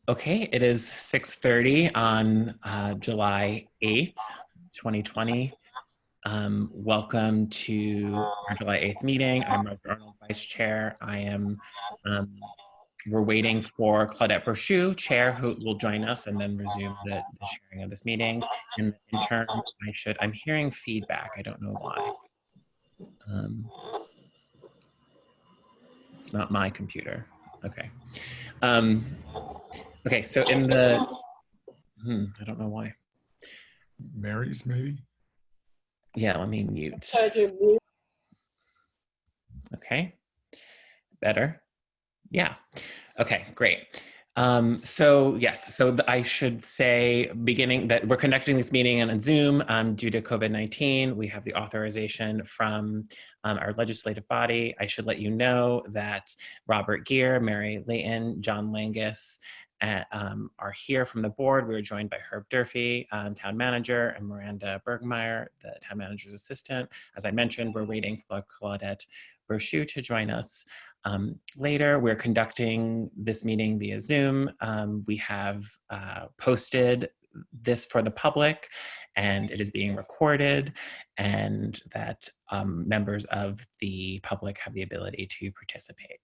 Okay, it is 6:30 on July 8th, 2020. Welcome to our July 8th meeting. I'm Roger Arnold, Vice Chair. We're waiting for Claudette Brochu, Chair, who will join us and then resume the sharing of this meeting. In the interim, I'm hearing feedback. I don't know why. It's not my computer. Okay. Okay, so in the, I don't know why. Mary's maybe? Yeah, let me mute. Okay, better. Yeah, okay, great. So yes, so I should say beginning that we're conducting this meeting on Zoom due to COVID-19. We have the authorization from our legislative body. I should let you know that Robert Gear, Mary Layton, John Langus, are here from the board. We were joined by Herb Durfee, town manager, and Miranda Bergmeyer, the town manager's assistant. As I mentioned, we're waiting for Claudette Brochu to join us later. We're conducting this meeting via Zoom. We have posted this for the public, and it is being recorded, and that members of the public have the ability to participate.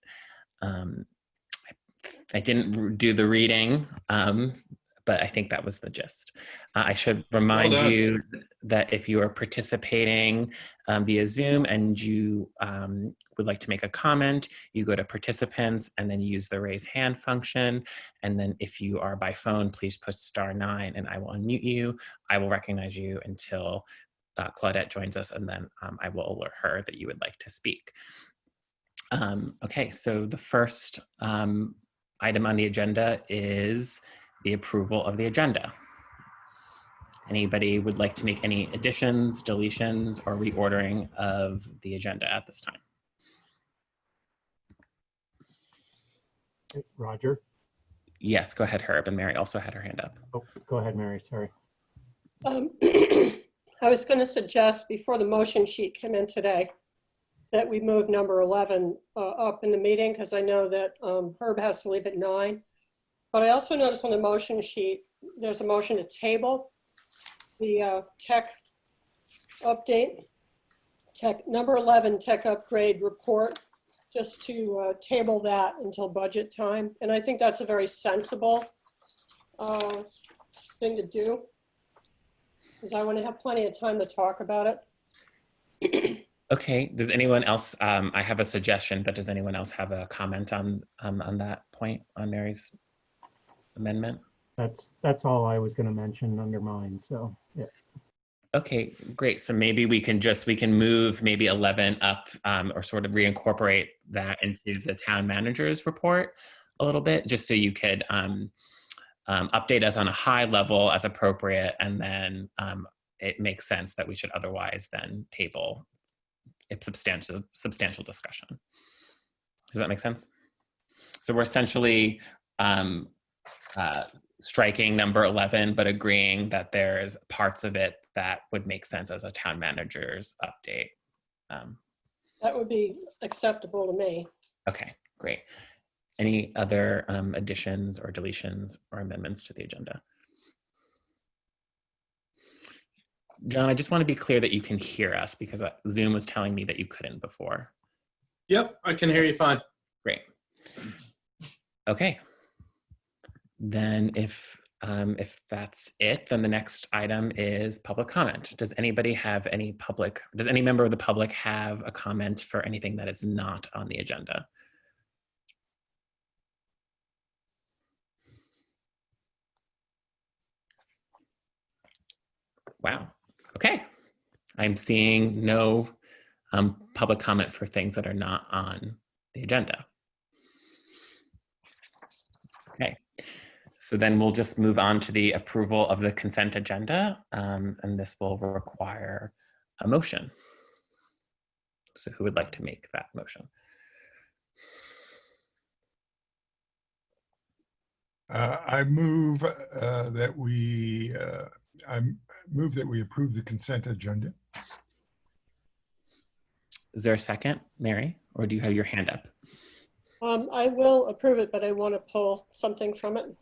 I didn't do the reading, but I think that was the gist. I should remind you that if you are participating via Zoom and you would like to make a comment, you go to participants and then use the raise hand function. And then if you are by phone, please push *9 and I will unmute you. I will recognize you until Claudette joins us, and then I will alert her that you would like to speak. Okay, so the first item on the agenda is the approval of the agenda. Anybody would like to make any additions, deletions, or reordering of the agenda at this time? Roger? Yes, go ahead, Herb, and Mary also had her hand up. Oh, go ahead, Mary, sorry. I was going to suggest before the motion sheet came in today that we move number 11 up in the meeting, because I know that Herb has to leave at 9. But I also noticed on the motion sheet, there's a motion to table the tech update, number 11 tech upgrade report, just to table that until budget time. And I think that's a very sensible thing to do, because I want to have plenty of time to talk about it. Okay, does anyone else, I have a suggestion, but does anyone else have a comment on that point, on Mary's amendment? That's all I was going to mention under mine, so yeah. Okay, great. So maybe we can move maybe 11 up or sort of reincorporate that into the town manager's report a little bit, just so you could update us on a high level as appropriate, and then it makes sense that we should otherwise then table a substantial discussion. Does that make sense? So we're essentially striking number 11, but agreeing that there's parts of it that would make sense as a town manager's update. That would be acceptable to me. Okay, great. Any other additions or deletions or amendments to the agenda? John, I just want to be clear that you can hear us, because Zoom was telling me that you couldn't before. Yep, I can hear you fine. Great. Okay. Then if that's it, then the next item is public comment. Does any member of the public have a comment for anything that is not on the agenda? Wow. Okay. I'm seeing no public comment for things that are not on the agenda. Okay. So then we'll just move on to the approval of the consent agenda, and this will require a motion. So who would like to make that motion? I move that we approve the consent agenda. Is there a second, Mary, or do you have your hand up? I will approve it, but I want to pull something from it.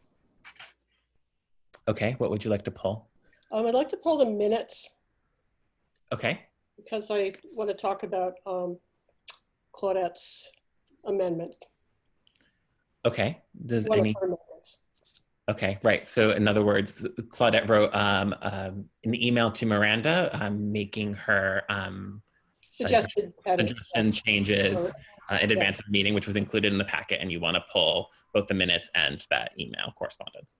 Okay, what would you like to pull? I'd like to pull the minutes Okay, because I want to talk about Claudette's amendment. okay. Does One of any, her amendments. okay, right. So in other words, Claudette wrote an email to Miranda, making her Suggested edits. suggestion changes in Yeah. advance of the meeting, which was included in the packet, and you want to pull both the minutes and that email correspondence.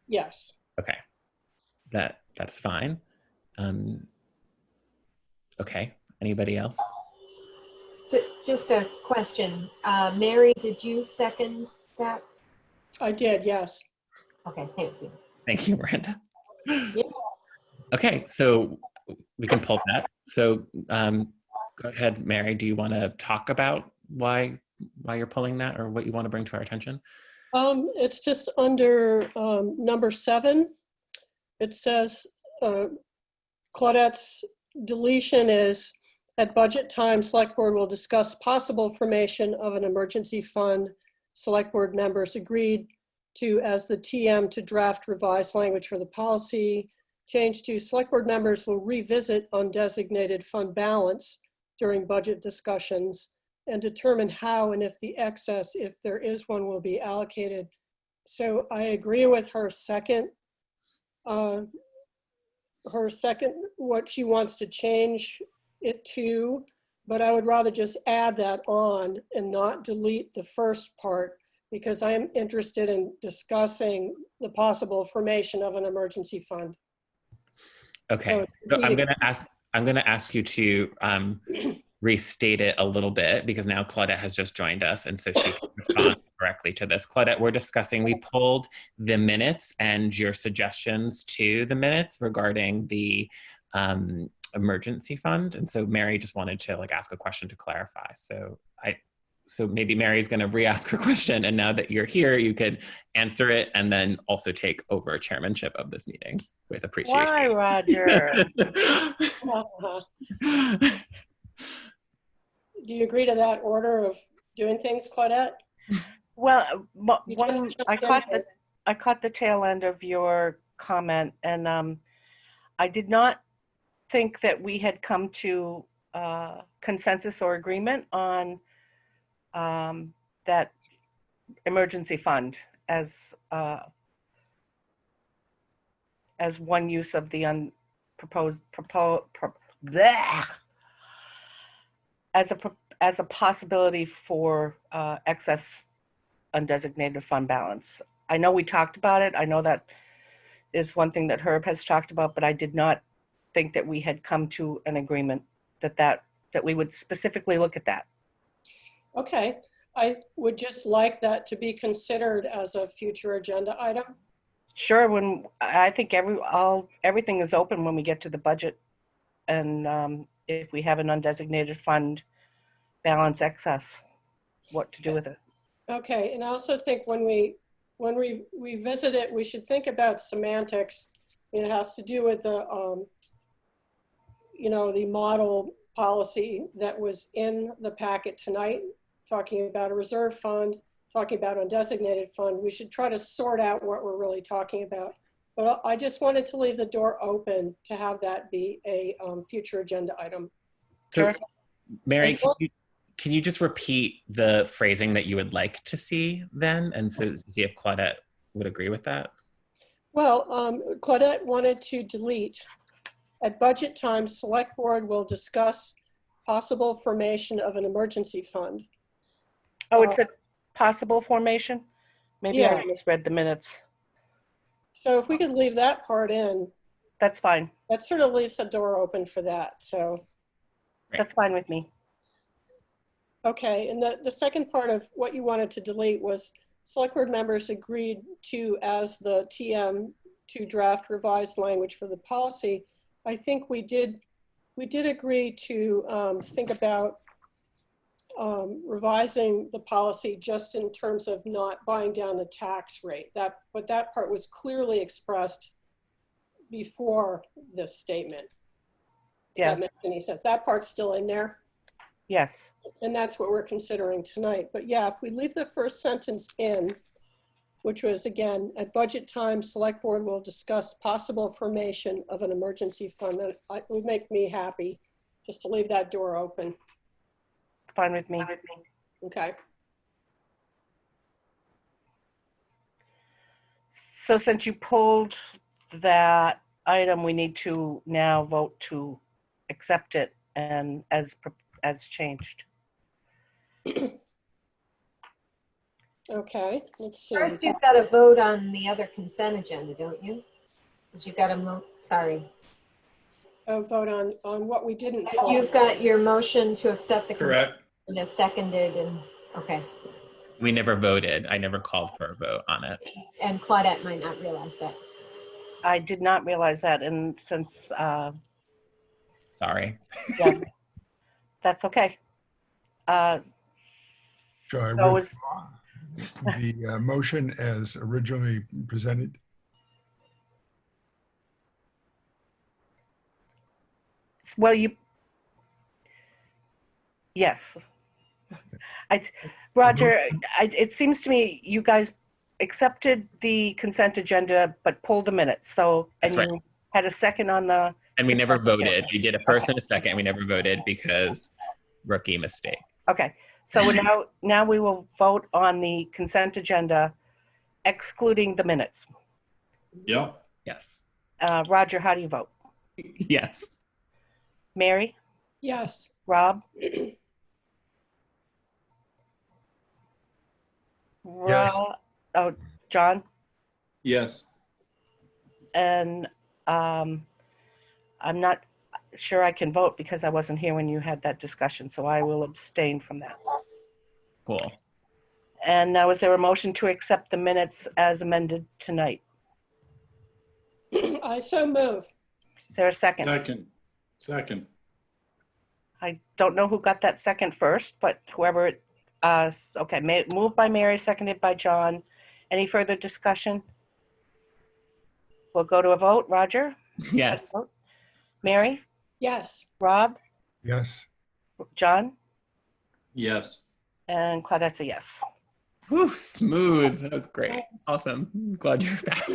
Yes. Okay, that's fine. Okay, anybody else? So just a question. Mary, did you second that? I did, yes. Okay, thank you. Thank you, Miranda. Yeah. Okay, so we can pull that. So go ahead, Mary. Do you want to talk about why you're pulling that, or what you want to bring to our attention? It's just under number 7. It says Claudette's deletion is, at budget time, Select Board will discuss possible formation of an emergency fund. Select Board members agreed to as the TM to draft revised language for the policy. Change to Select Board members will revisit undesignated fund balance during budget discussions and determine how and if the excess, if there is one, will be allocated. So I agree with her second, what she wants to change it to, but I would rather just add that on and not delete the first part, because I am interested in discussing the possible formation of an emergency fund. Okay, so I'm gonna ask you to restate it a little bit, because now Claudette has just joined us, and so she can respond directly to this. Claudette, we're discussing, we pulled the minutes and your suggestions to the minutes regarding the emergency fund, and so Mary just wanted to ask a question to clarify. So maybe Mary's going to re-ask her question, and now that you're here, you could answer it and then also take over chairmanship of this meeting with appreciation. Why, Roger? Do you agree to that order of doing things, Claudette? Well, You one, just I jumped in. caught the tail end of your comment, and I did not think that we had come to consensus or agreement on that emergency fund as one use of the as a possibility for excess undesignated fund balance. I know we talked about it. I know that is one thing that Herb has talked about, but I did not think that we had come to an agreement that we would specifically look at that. Okay, I would just like that to be considered as a future agenda item. Sure, when I think everything is open when we get to the budget, and if we have an undesignated fund balance excess, what to do with it. Okay, and I also think when we revisit it, we should think about semantics. It has to do with the the model policy that was in the packet tonight, talking about a reserve fund, talking about undesignated fund. We should try to sort out what we're really talking about. But I just wanted to leave the door open to have that be a future agenda item. So, Mary, Well, can you just repeat the phrasing that you would like to see then, and so see if Claudette would agree with that? Well, Claudette wanted to delete, at budget time, Select Board will discuss possible formation of an emergency fund. Oh, it's a possible formation? Maybe Yeah. I misread the minutes. So if we could leave that part in, That's fine. that sort of leaves the door open for that. So, That's fine with me. okay. And the second part of what you wanted to delete was Select Board members agreed to, as the TM, to draft revised language for the policy. I think we did agree to think about revising the policy just in terms of not buying down the tax rate. But that part was clearly expressed before this statement. Yeah. That makes any sense. That part's still in there, Yes. and that's what we're considering tonight. But yeah, if we leave the first sentence in, which was, again, at budget time, Select Board will discuss possible formation of an emergency fund. That would make me happy, just to leave that door open. Fine with me. Okay. So since you pulled that item, we need to now vote to accept it and as changed. Okay, let's see. First, you've got to vote on the other consent agenda, don't you? Because you've got to, sorry. Oh, vote on what we didn't pull. You've got your motion to accept the consent Correct. agenda seconded and, okay. We never voted. I never called for a vote on it. And Claudette might not realize that. I did not realize that, and since, Sorry. yeah, that's okay. So I So withdraw the motion as originally presented. Well, yes. Roger, it seems to me you guys accepted the consent agenda, but pulled the minutes. So, and That's right. you had a second on the, And we never voted. We did a first and a second. We never voted because rookie mistake. okay. So now we will vote on the consent agenda, excluding the minutes. Yep. Yes. Roger, how do you vote? Yes. Mary? Yes. Rob? Yes. Oh, John? Yes. And I'm not sure I can vote because I wasn't here when you had that discussion, so I will abstain from that. Cool. And now is there a motion to accept the minutes as amended tonight? I so move. Is there a second? Second. I don't know who got that second first, but whoever, okay, moved by Mary, seconded by John. Any further discussion? We'll go to a vote. Roger? Yes. Mary? Yes. Rob? Yes. John? Yes. And Claudette's a yes. Whew, smooth. That was great. Awesome. I'm glad you're back.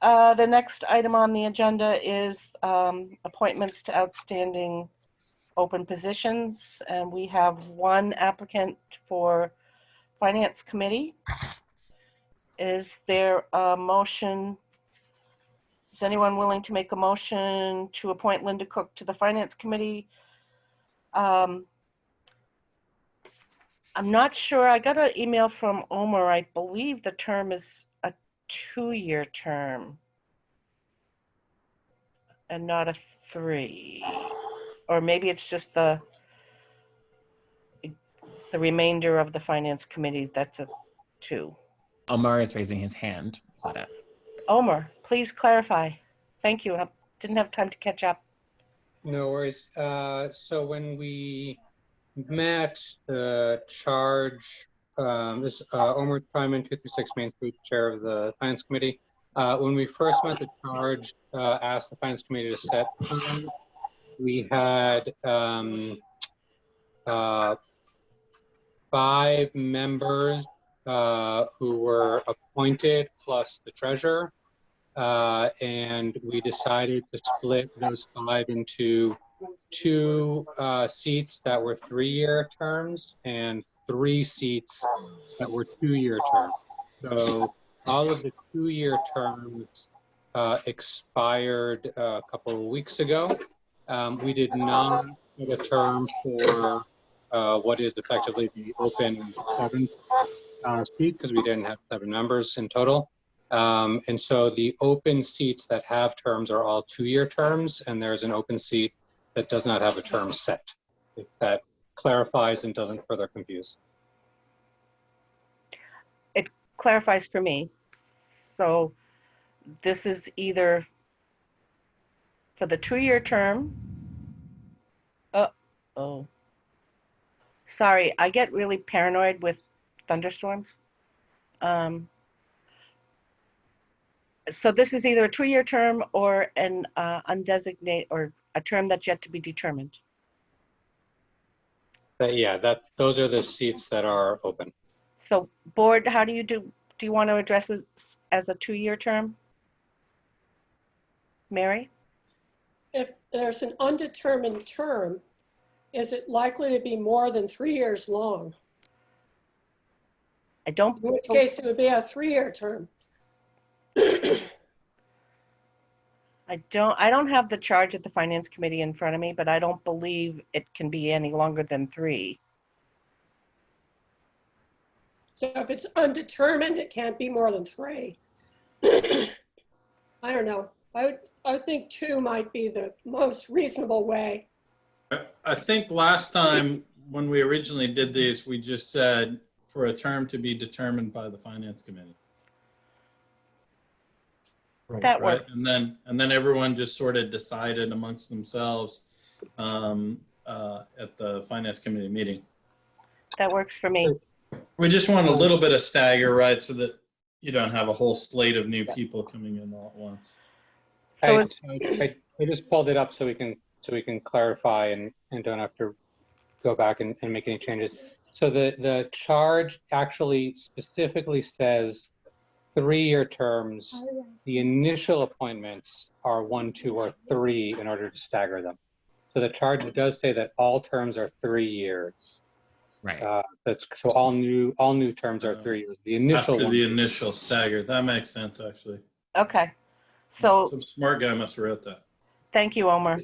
The next item on the agenda is appointments to outstanding open positions. And we have one applicant for Finance Committee. Is there a motion? Is anyone willing to make a motion to appoint Linda Cook to the Finance Committee? I'm not sure. I got an email from Omer. I believe the term is a 2-year term and not a 3. Or maybe it's just the remainder of the Finance Committee that's a 2. Omar is raising his hand. Claudette. Omer, please clarify. Thank you. I didn't have time to catch up. No worries. So when we met, the charge, this Omer Tryman, 236 Main Street, Chair of the Finance Committee. When we first met, the charge asked the Finance Committee to set time. We had 5 members who were appointed plus the treasurer. And we decided to split those 5 into 2 seats that were 3-year terms and 3 seats that were 2-year terms. So all of the 2-year terms expired a couple of weeks ago. We did not get a term for what is effectively the open 7th seat because we didn't have 7 members in total. And so the open seats that have terms are all 2-year terms, and there's an open seat that does not have a term set. If that clarifies and doesn't further confuse. It clarifies for me. So this is either for the 2-year term. Oh, sorry, I get really paranoid with thunderstorms. So this is either a 2-year term or an undesignated or a term that's yet to be determined. But yeah, those are the seats that are open. So board, how do you want to address it as a 2-year term? Mary? If there's an undetermined term, is it likely to be more than 3 years long? I don't, In which case it would be a 3-year term. I don't have the charge of the finance committee in front of me, but I don't believe it can be any longer than 3. So if it's undetermined, it can't be more than 3. I don't know. I would think 2 might be the most reasonable way. I think last time when we originally did these, we just said for a term to be determined by the finance committee. Right. That Right, works. and then everyone just sort of decided amongst themselves at the finance committee meeting. That works for me. We just want a little bit of stagger, right, so that you don't have a whole slate of new people coming in all at once. So I just pulled it up so we can clarify and don't have to go back and make any changes. So the charge actually specifically says 3-year terms. The initial appointments are 1, 2, or 3 in order to stagger them. So the charge does say that all terms are 3 years. Right. So all new terms are 3 years. The initial After one. the initial stagger, that makes sense, actually. okay. So Some smart guy must have wrote that. thank you, Omer.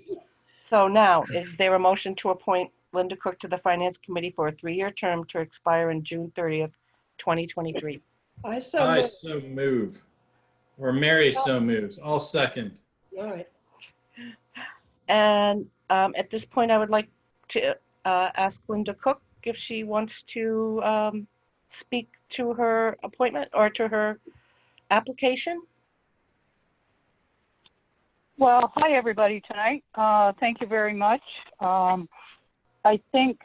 So now, is there a motion to appoint Linda Cook to the Finance Committee for a 3-year term to expire in June 30th, 2023? I so I moved. so move, or Mary so moves. I'll second. All right. And at this point, I would like to ask Linda Cook if she wants to speak to her appointment or to her application. Well, hi, everybody, tonight. Thank you very much. I think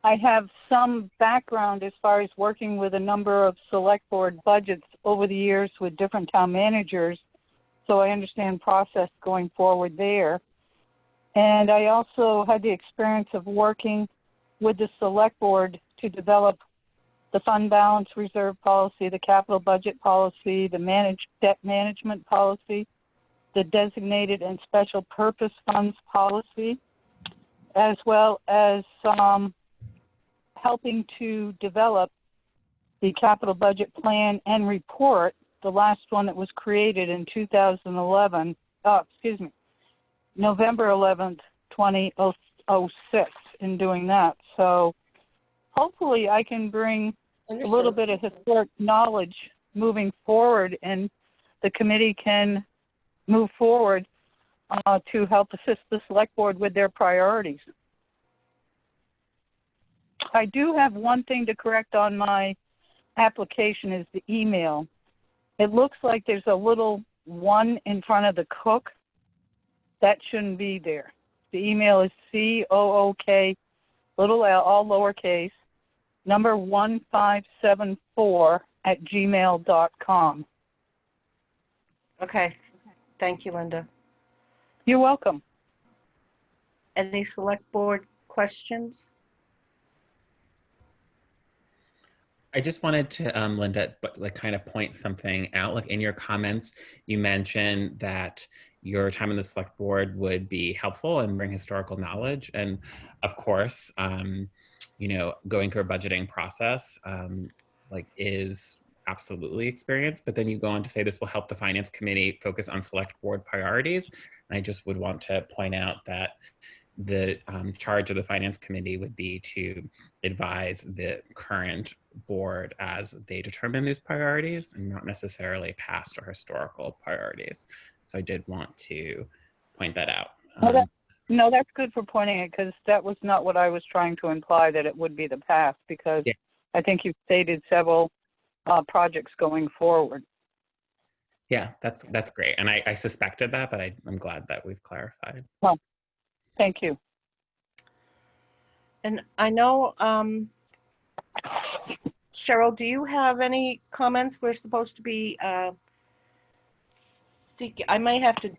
I have some background as far as working with a number of select board budgets over the years with different town managers, so I understand process going forward there. And I also had the experience of working with the select board to develop the fund balance reserve policy, the capital budget policy, the debt management policy, the designated and special purpose funds policy, as well as helping to develop the capital budget plan and report, the last one that was created in 2011, November 11th, 2006 in doing that. So hopefully I can bring a little bit of historic knowledge moving forward, and the committee can move forward to help assist the select board with their priorities. I do have one thing to correct on my application is the email. It looks like there's a little 1 in front of the Cook. That shouldn't be there. The email is COOK, little l, all lowercase, number 1574@gmail.com. Okay. Thank you, Linda. You're welcome. Any select board questions? I just wanted to, Linda, kind of point something out. Like in your comments, you mentioned that your time in the select board would be helpful and bring historical knowledge. And of course, going through a budgeting process, is absolutely experienced. But then you go on to say this will help the finance committee focus on select board priorities. And I just would want to point out that the charge of the finance committee would be to advise the current board as they determine these priorities and not necessarily past or historical priorities. So I did want to point that out. No, that's good for pointing it, because that was not what I was trying to imply, that it would be the past, because Yeah. I think you stated several projects going forward. Yeah, that's great. And I suspected that, but I'm glad that we've clarified. Well, thank you. And I know, Cheryl, do you have any comments? We're supposed to be, I may have to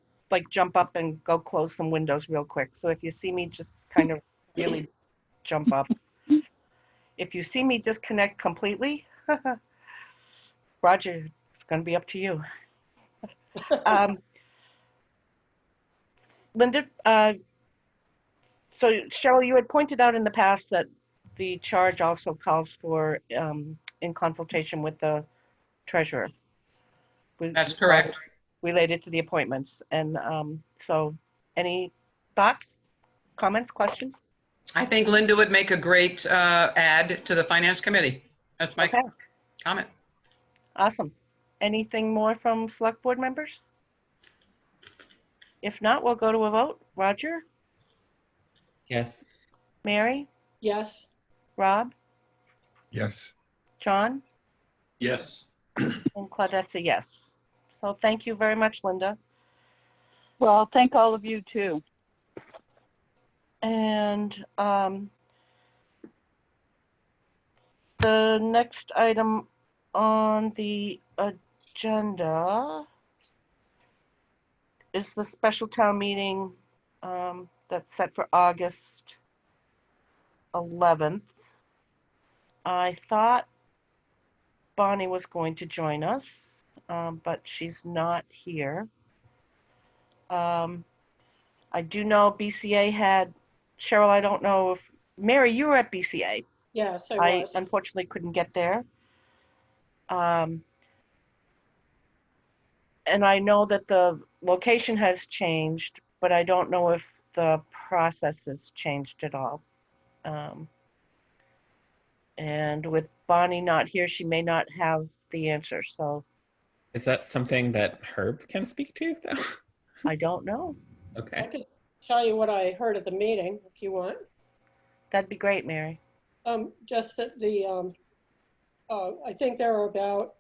jump up and go close some windows real quick. So if you see me just kind of really jump up. If you see me disconnect completely, Roger, it's going to be up to you. Um, Linda, so Cheryl, you had pointed out in the past that the charge also calls for, in consultation with the treasurer. That's correct. Related to the appointments. And so any thoughts, comments, questions? I think Linda would make a great add to the finance committee. That's my Okay, comment. awesome. Anything more from select board members? If not, we'll go to a vote. Roger, Yes. Mary, Yes. Rob, Yes. John, Yes. and Claudette's a yes. So thank you very much, Linda. Well, thank all of you too. And the next item on the agenda is the special town meeting that's set for August 11th. I thought Bonnie was going to join us, but she's not here. I do know BCA had, Cheryl, I don't know if, Mary, you were at BCA. Yes, I I was. unfortunately couldn't get there. And I know that the location has changed, but I don't know if the process has changed at all. And with Bonnie not here, she may not have the answer, so Is that something that Herb can speak to, though? I don't know. I Okay. could tell you what I heard at the meeting if you want. That'd be great, Mary. Just that I think there are about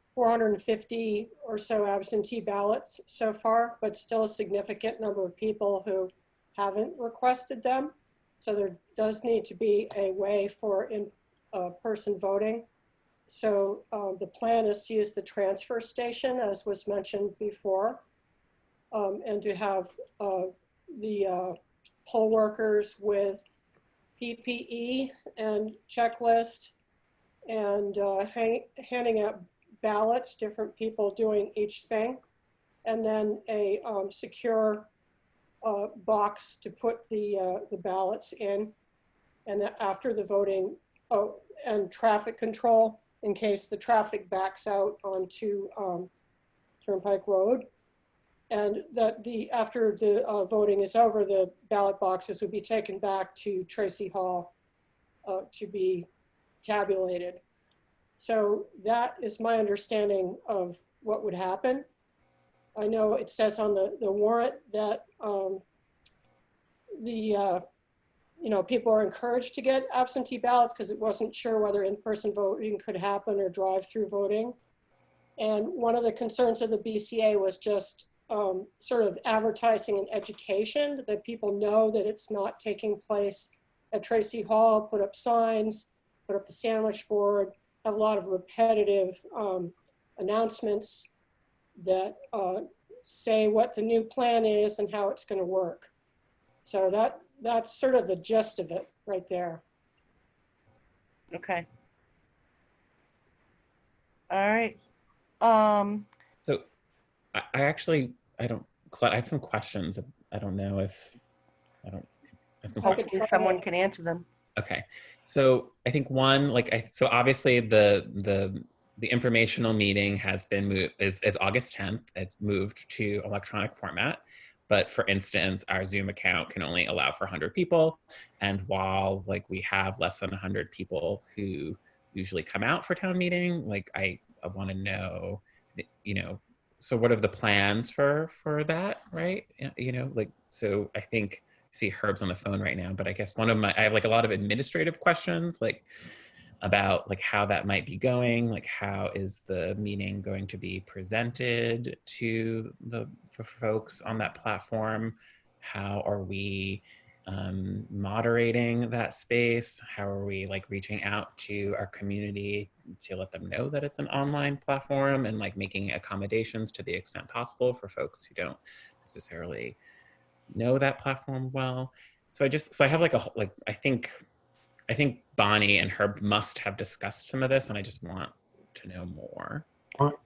450 or so absentee ballots so far, but still a significant number of people who haven't requested them. So there does need to be a way for in-person voting. So the plan is to use the transfer station, as was mentioned before, and to have the poll workers with PPE and checklist and handing out ballots, different people doing each thing, and then a secure box to put the ballots in. And after the voting, and traffic control in case the traffic backs out onto Turnpike Road. And that after the voting is over, the ballot boxes would be taken back to Tracy Hall to be tabulated. So that is my understanding of what would happen. I know it says on the warrant that people are encouraged to get absentee ballots because it wasn't sure whether in-person voting could happen or drive-through voting. And one of the concerns of the BCA was just sort of advertising and education, that people know that it's not taking place at Tracy Hall, put up signs, put up the sandwich board, have a lot of repetitive announcements that say what the new plan is and how it's going to work. So that's sort of the gist of it right there. Okay. All right. So I have some questions. I don't know if, I have some questions. Hopefully someone can answer them. Okay. So I think one, so obviously the informational meeting has been moved, is August 10th. It's moved to electronic format. But for instance, our Zoom account can only allow for 100 people. And while we have less than 100 people who usually come out for town meeting, I want to know, so what are the plans for that, right? So I think, see Herb's on the phone right now, but I guess I have a lot of administrative questions, about how that might be going, how is the meeting going to be presented for folks on that platform? How are we moderating that space? How are we reaching out to our community to let them know that it's an online platform and making accommodations to the extent possible for folks who don't necessarily know that platform well? So I have I think I think Bonnie and Herb must have discussed some of this, and I just want to know more.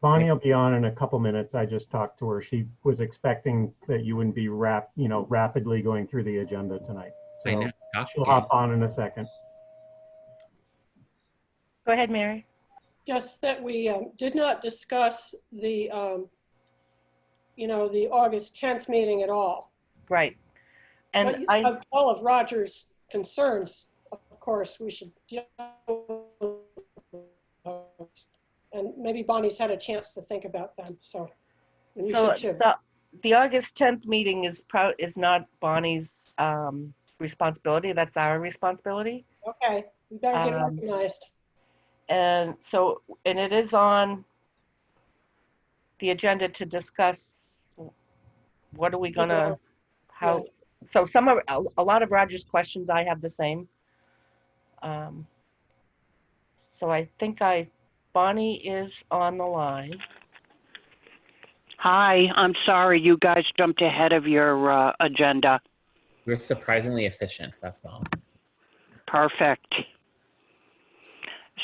Bonnie will be on in a couple minutes. I just talked to her. She was expecting that you wouldn't be rapidly going through the agenda tonight. I know. So she'll hop on in a second. Go ahead, Mary. Just that we did not discuss the, the August 10th meeting at all. Right. And But all of Roger's concerns, of course, we should deal with. And maybe Bonnie's had a chance to think about them, so we should too. The August 10th meeting is not Bonnie's responsibility. That's our responsibility. Okay, we better get organized. And it is on the agenda to discuss what are we gonna, how, so a lot of Roger's questions, I have the same. So I think Bonnie is on the line. Hi, I'm sorry you guys jumped ahead of your agenda. We're surprisingly efficient, that's all. Perfect.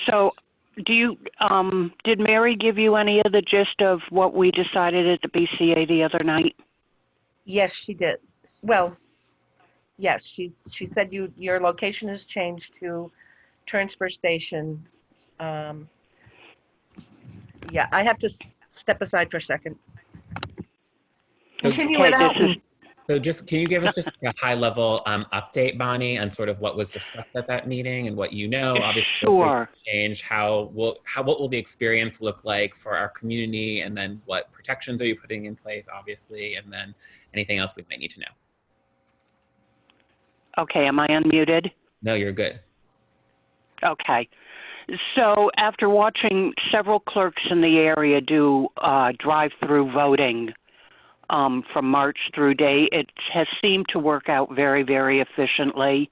So did Mary give you any of the gist of what we decided at the BCA the other night? Yes, she did. Well, yes, she said your location has changed to transfer station. Yeah, I have to step aside for a second. Continue it out. So can you give us just a high level update, Bonnie, on sort of what was discussed at that meeting and what you know? Obviously, Sure. Change. What will the experience look like for our community, and then what protections are you putting in place, obviously, and then anything else we might need to know? Okay, am I unmuted? No, you're good. Okay. So after watching several clerks in the area do drive-through voting from March through Day, it has seemed to work out very, very efficiently.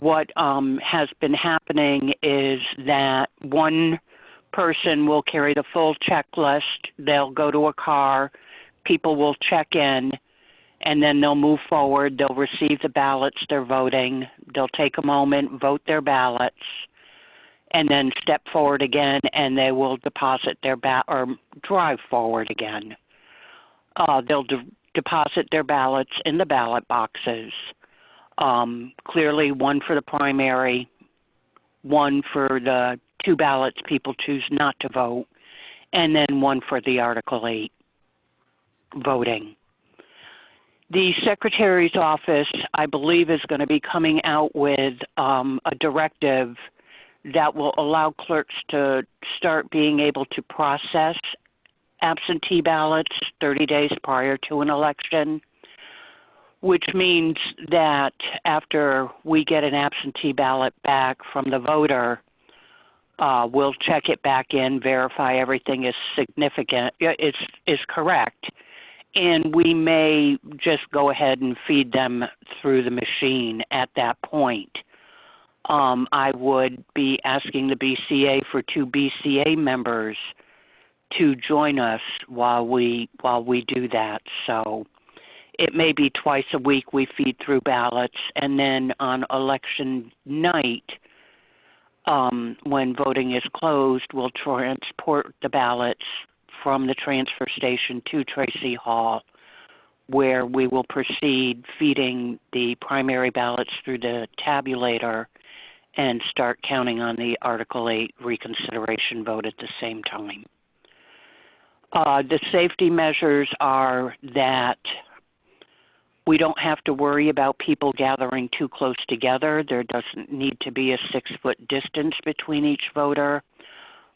What has been happening is that one person will carry the full checklist. They'll go to a car, people will check in, and then they'll move forward. They'll receive the ballots they're voting. They'll take a moment, vote their ballots, and then step forward again, and they will deposit their or drive forward again. They'll deposit their ballots in the ballot boxes. Clearly, one for the primary, one for the 2 ballots people choose not to vote, and then one for the Article 8 voting. The Secretary's office, I believe, is going to be coming out with a directive that will allow clerks to start being able to process absentee ballots 30 days prior to an election, which means that after we get an absentee ballot back from the voter, we'll check it back in, verify everything is is correct, and we may just go ahead and feed them through the machine at that point. I would be asking the BCA for 2 BCA members to join us while we do that. So it may be twice a week we feed through ballots, and then on election night, when voting is closed, we'll transport the ballots from the transfer station to Tracy Hall, where we will proceed feeding the primary ballots through the tabulator and start counting on the Article 8 reconsideration vote at the same time. The safety measures are that we don't have to worry about people gathering too close together. There doesn't need to be a 6-foot distance between each voter.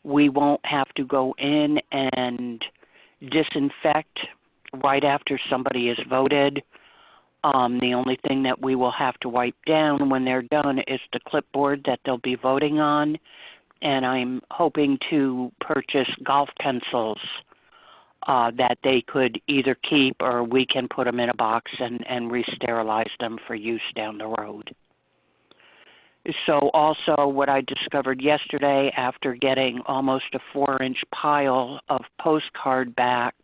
We won't have to go in and disinfect right after somebody is voted. The only thing that we will have to wipe down when they're done is the clipboard that they'll be voting on. And I'm hoping to purchase golf pencils that they could either keep, or we can put them in a box and re-sterilize them for use down the road. So also what I discovered yesterday, after getting almost a 4-inch pile of postcards back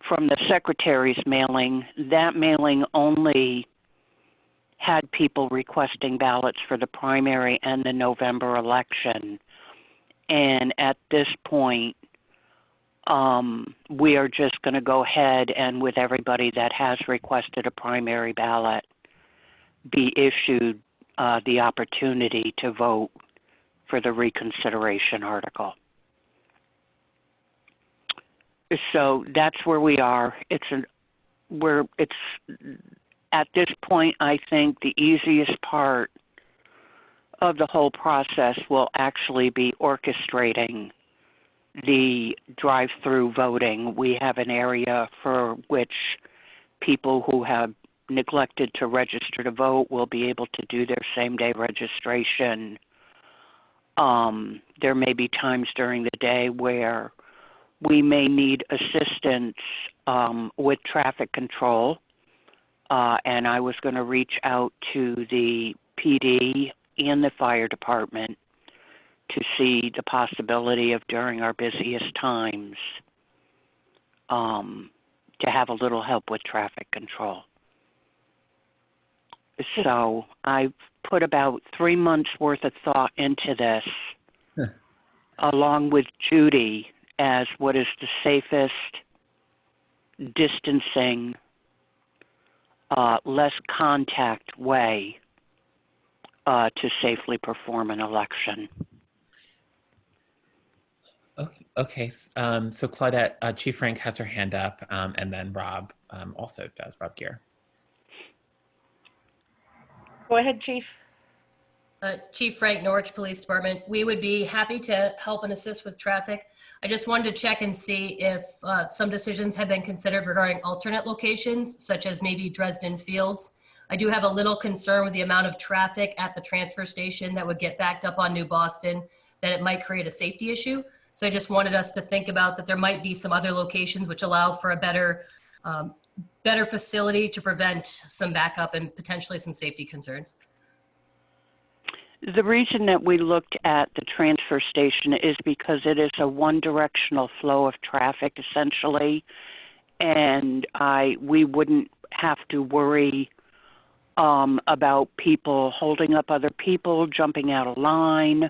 from the Secretary's mailing, that mailing only had people requesting ballots for the primary and the November election. And at this point, we are just going to go ahead and with everybody that has requested a primary ballot be issued the opportunity to vote for the reconsideration article. So that's where we are. It's at this point, I think the easiest part of the whole process will actually be orchestrating the drive-through voting. We have an area for which people who have neglected to register to vote will be able to do their same-day registration. There may be times during the day where we may need assistance with traffic control, and I was going to reach out to the PD and the fire department to see the possibility of during our busiest times to have a little help with traffic control. So I've put about 3 months worth of thought into this, along with Judy, as what is the safest distancing, less contact way to safely perform an election. Okay. So Claudette, Chief Frank has her hand up, and then Rob also does, Rob Gear. Go ahead, Chief. Chief Frank, Norwich Police Department. We would be happy to help and assist with traffic. I just wanted to check and see if some decisions have been considered regarding alternate locations, such as maybe Dresden Fields. I do have a little concern with the amount of traffic at the transfer station that would get backed up on New Boston, that it might create a safety issue. So I just wanted us to think about that there might be some other locations which allow for a better facility to prevent some backup and potentially some safety concerns. The reason that we looked at the transfer station is because it is a one-directional flow of traffic, essentially, and we wouldn't have to worry about people holding up other people, jumping out of line,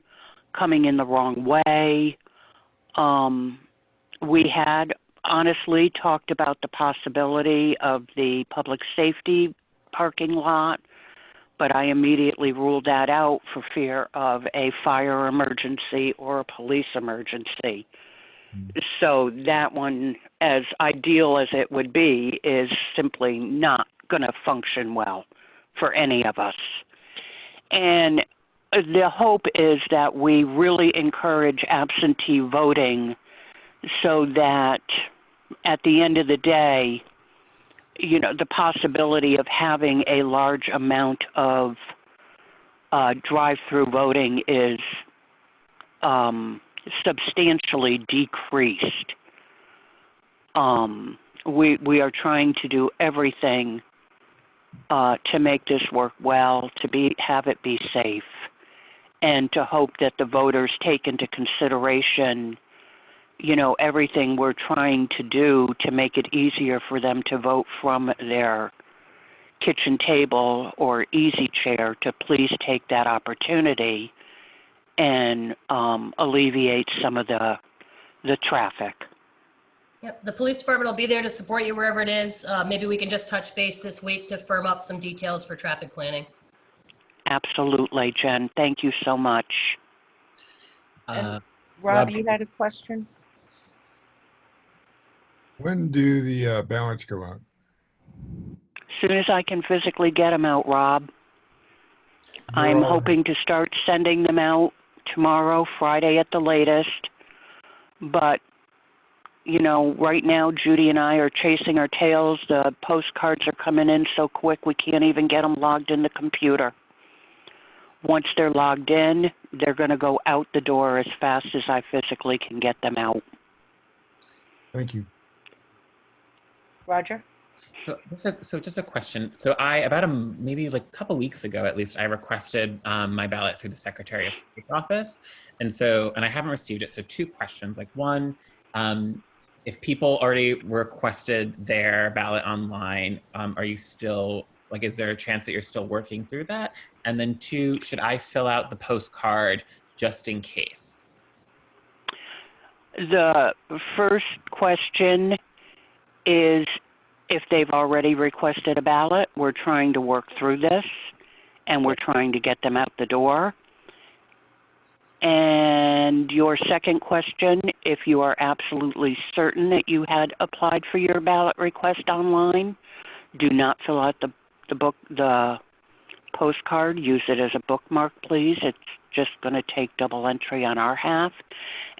coming in the wrong way. We had honestly talked about the possibility of the public safety parking lot, but I immediately ruled that out for fear of a fire emergency or a police emergency. So that one, as ideal as it would be, is simply not going to function well for any of us. And the hope is that we really encourage absentee voting so that at the end of the day, you know, the possibility of having a large amount of drive-through voting is substantially decreased. We are trying to do everything to make this work well, have it be safe, and to hope that the voters take into consideration, you know, everything we're trying to do to make it easier for them to vote from their kitchen table or easy chair, to please take that opportunity and alleviate some of the traffic. Yep, the police department will be there to support you wherever it is. Maybe we can just touch base this week to firm up some details for traffic planning. Absolutely, Jen. Thank you so much. Rob, you had a question? When do the ballots go out? As soon as I can physically get them out, Rob. I'm hoping to start sending them out tomorrow, Friday at the latest. But, you know, right now, Judy and I are chasing our tails. The postcards are coming in so quick we can't even get them logged in the computer. Once they're logged in, they're going to go out the door as fast as I physically can get them out. Thank you. Roger? So just a question. So maybe like a couple weeks ago, at least, I requested my ballot through the Secretary of State's office. And I haven't received it. So two questions. Like one, if people already requested their ballot online, are you still Like, is there a chance that you're still working through that? And then 2, should I fill out the postcard just in case? The first question is if they've already requested a ballot. We're trying to work through this, and we're trying to get them out the door. And your second question, if you are absolutely certain that you had applied for your ballot request online, do not fill out the postcard. Use it as a bookmark, please. It's just going to take double entry on our half.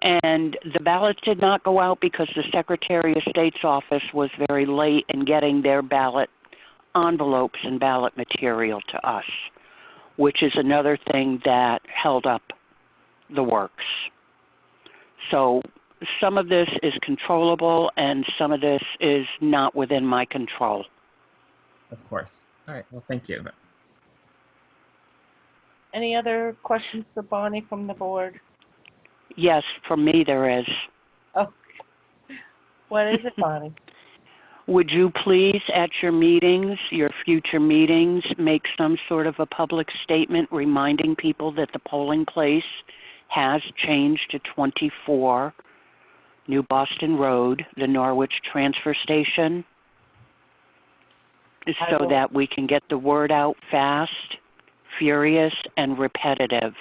And the ballots did not go out because the Secretary of State's office was very late in getting their ballot envelopes and ballot material to us, which is another thing that held up the works. So some of this is controllable and some of this is not within my control. Of course. All right. Well, thank you. Any other questions for Bonnie from the board? Yes, for me there is. Oh, what is it, Bonnie? Would you please, at your meetings, your future meetings, make some sort of a public statement reminding people that the polling place has changed to 24 New Boston Road, the Norwich transfer station, so that we can get the word out fast, furious, and repetitive.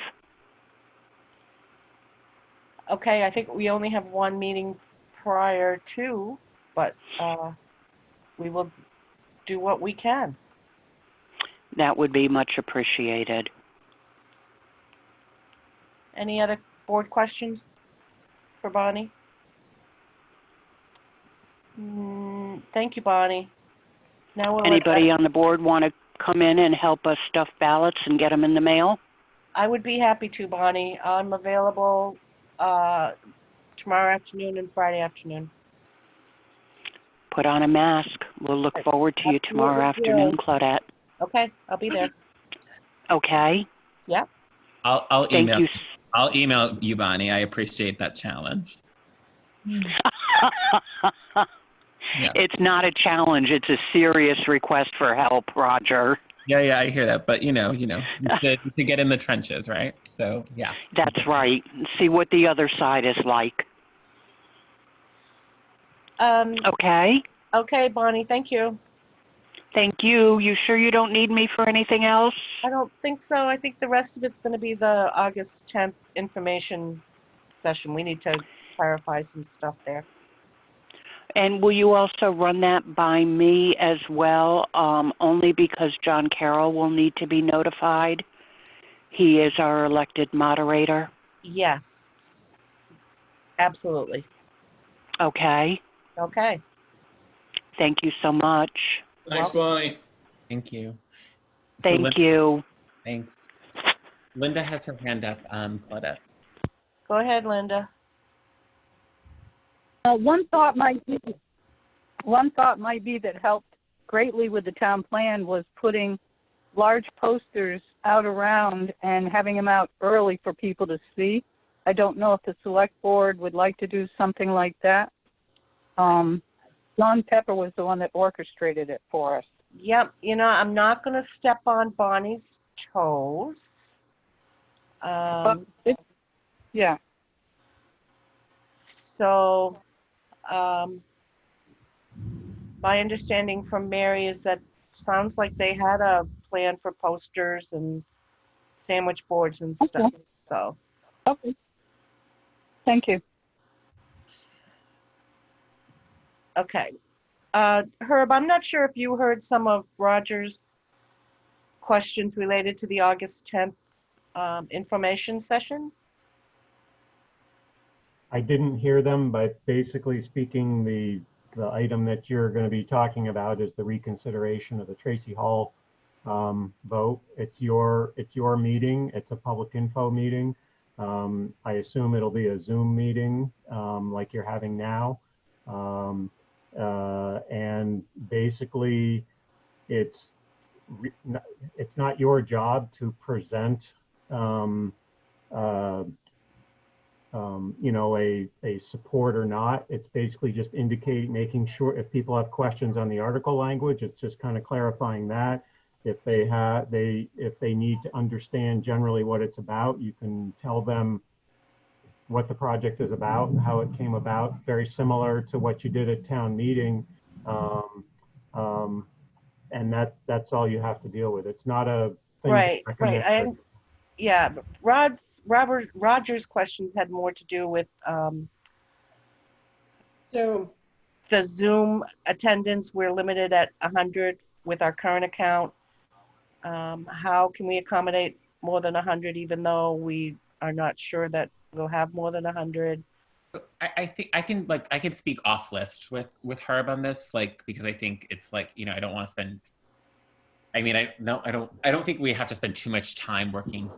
Okay, I think we only have one meeting prior to, but we will do what we can. That would be much appreciated. Any other board questions for Bonnie? Thank you, Bonnie. Now we'll Anybody on the board want to come in and help us stuff ballots and get them in the mail? I would be happy to, Bonnie. I'm available tomorrow afternoon and Friday afternoon. Put on a mask. We'll look forward to you tomorrow afternoon, Claudette. Okay, I'll be there. Okay. Yeah. I'll Thank email. you. I'll email you, Bonnie. I appreciate that challenge. Yeah. It's not a challenge. It's a serious request for help, Roger. Yeah, I hear that. But you to get in the trenches, right? So yeah. That's right. See what the other side is like. Okay. Okay, Bonnie, thank you. Thank you. You sure you don't need me for anything else? I don't think so. I think the rest of it's going to be the August 10th information session. We need to clarify some stuff there. And will you also run that by me as well, only because John Carroll will need to be notified? He is our elected moderator. Yes. Absolutely. Okay. Okay. Thank you so much. Thanks, Bonnie. Thank you. Thank you. Thanks. Linda has her hand up, Claudette. Go ahead, Linda. One thought might be that helped greatly with the town plan was putting large posters out around and having them out early for people to see. I don't know if the select board would like to do something like that. John Pepper was the one that orchestrated it for us. Yep. I'm not going to step on Bonnie's toes. Yeah. So, my understanding from Mary is that sounds like they had a plan for posters and sandwich boards and stuff. Okay. So. Okay. Thank you. Okay. Herb, I'm not sure if you heard some of Roger's questions related to the August 10th information session. I didn't hear them, but basically speaking, the item that you're going to be talking about is the reconsideration of the Tracy Hall vote. It's your meeting. It's a public info meeting. I assume it'll be a Zoom meeting like you're having now. And basically, it's not your job to present a support or not. It's basically just making sure if people have questions on the article language, it's just kind of clarifying that. If they need to understand generally what it's about, you can tell them what the project is about and how it came about, very similar to what you did at town meeting. And that's all you have to deal with. It's not a thing to Right, recommend. right. Yeah, but Roger's questions had more to do with So, the Zoom attendance. We're limited at 100 with our current account. How can we accommodate more than 100, even though we are not sure that we'll have more than 100? I think I can speak off list with Herb on this, like, because I think it's like, I don't want to spend. I mean, I don't think we have to spend too much time working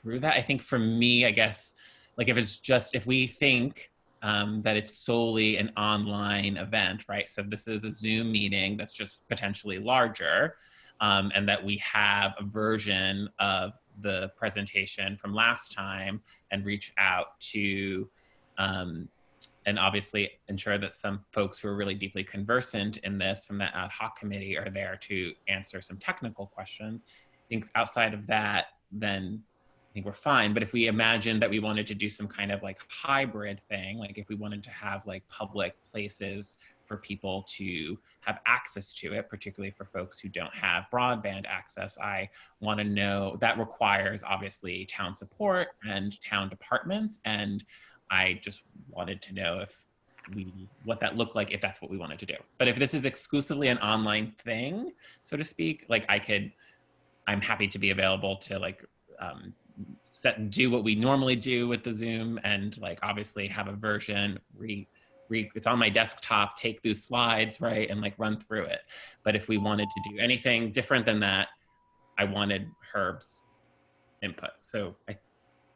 through that. I think for me, I guess, like if we think that it's solely an online event, right? So this is a Zoom meeting that's just potentially larger, and that we have a version of the presentation from last time and reach out to, and obviously ensure that some folks who are really deeply conversant in this from the ad hoc committee are there to answer some technical questions. I think outside of that, then I think we're fine. But if we imagine that we wanted to do some kind of like hybrid thing, like if we wanted to have like public places for people to have access to it, particularly for folks who don't have broadband access, I want to know that requires obviously town support and town departments. And I just wanted to know what that looked like, if that's what we wanted to do. But if this is exclusively an online thing, so to speak, like I'm happy to be available to like do what we normally do with the Zoom, and like obviously have a version, it's on my desktop, take those slides, right, and like run through it. But if we wanted to do anything different than that, I wanted Herb's input. So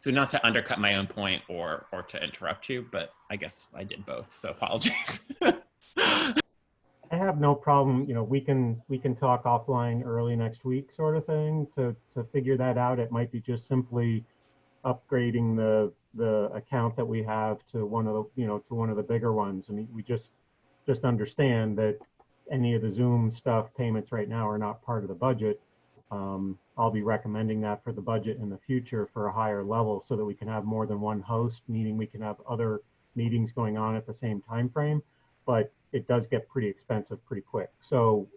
not to undercut my own point or to interrupt you, but I guess I did both, so apologies. I have no problem. We can talk offline early next week, sort of thing, to figure that out. It might be just simply upgrading the account that we have to one of the bigger ones. I mean, we just understand that any of the Zoom stuff payments right now are not part of the budget. I'll be recommending that for the budget in the future for a higher level, so that we can have more than one host, meaning we can have other meetings going on at the same time frame. But it does get pretty expensive pretty quick. So,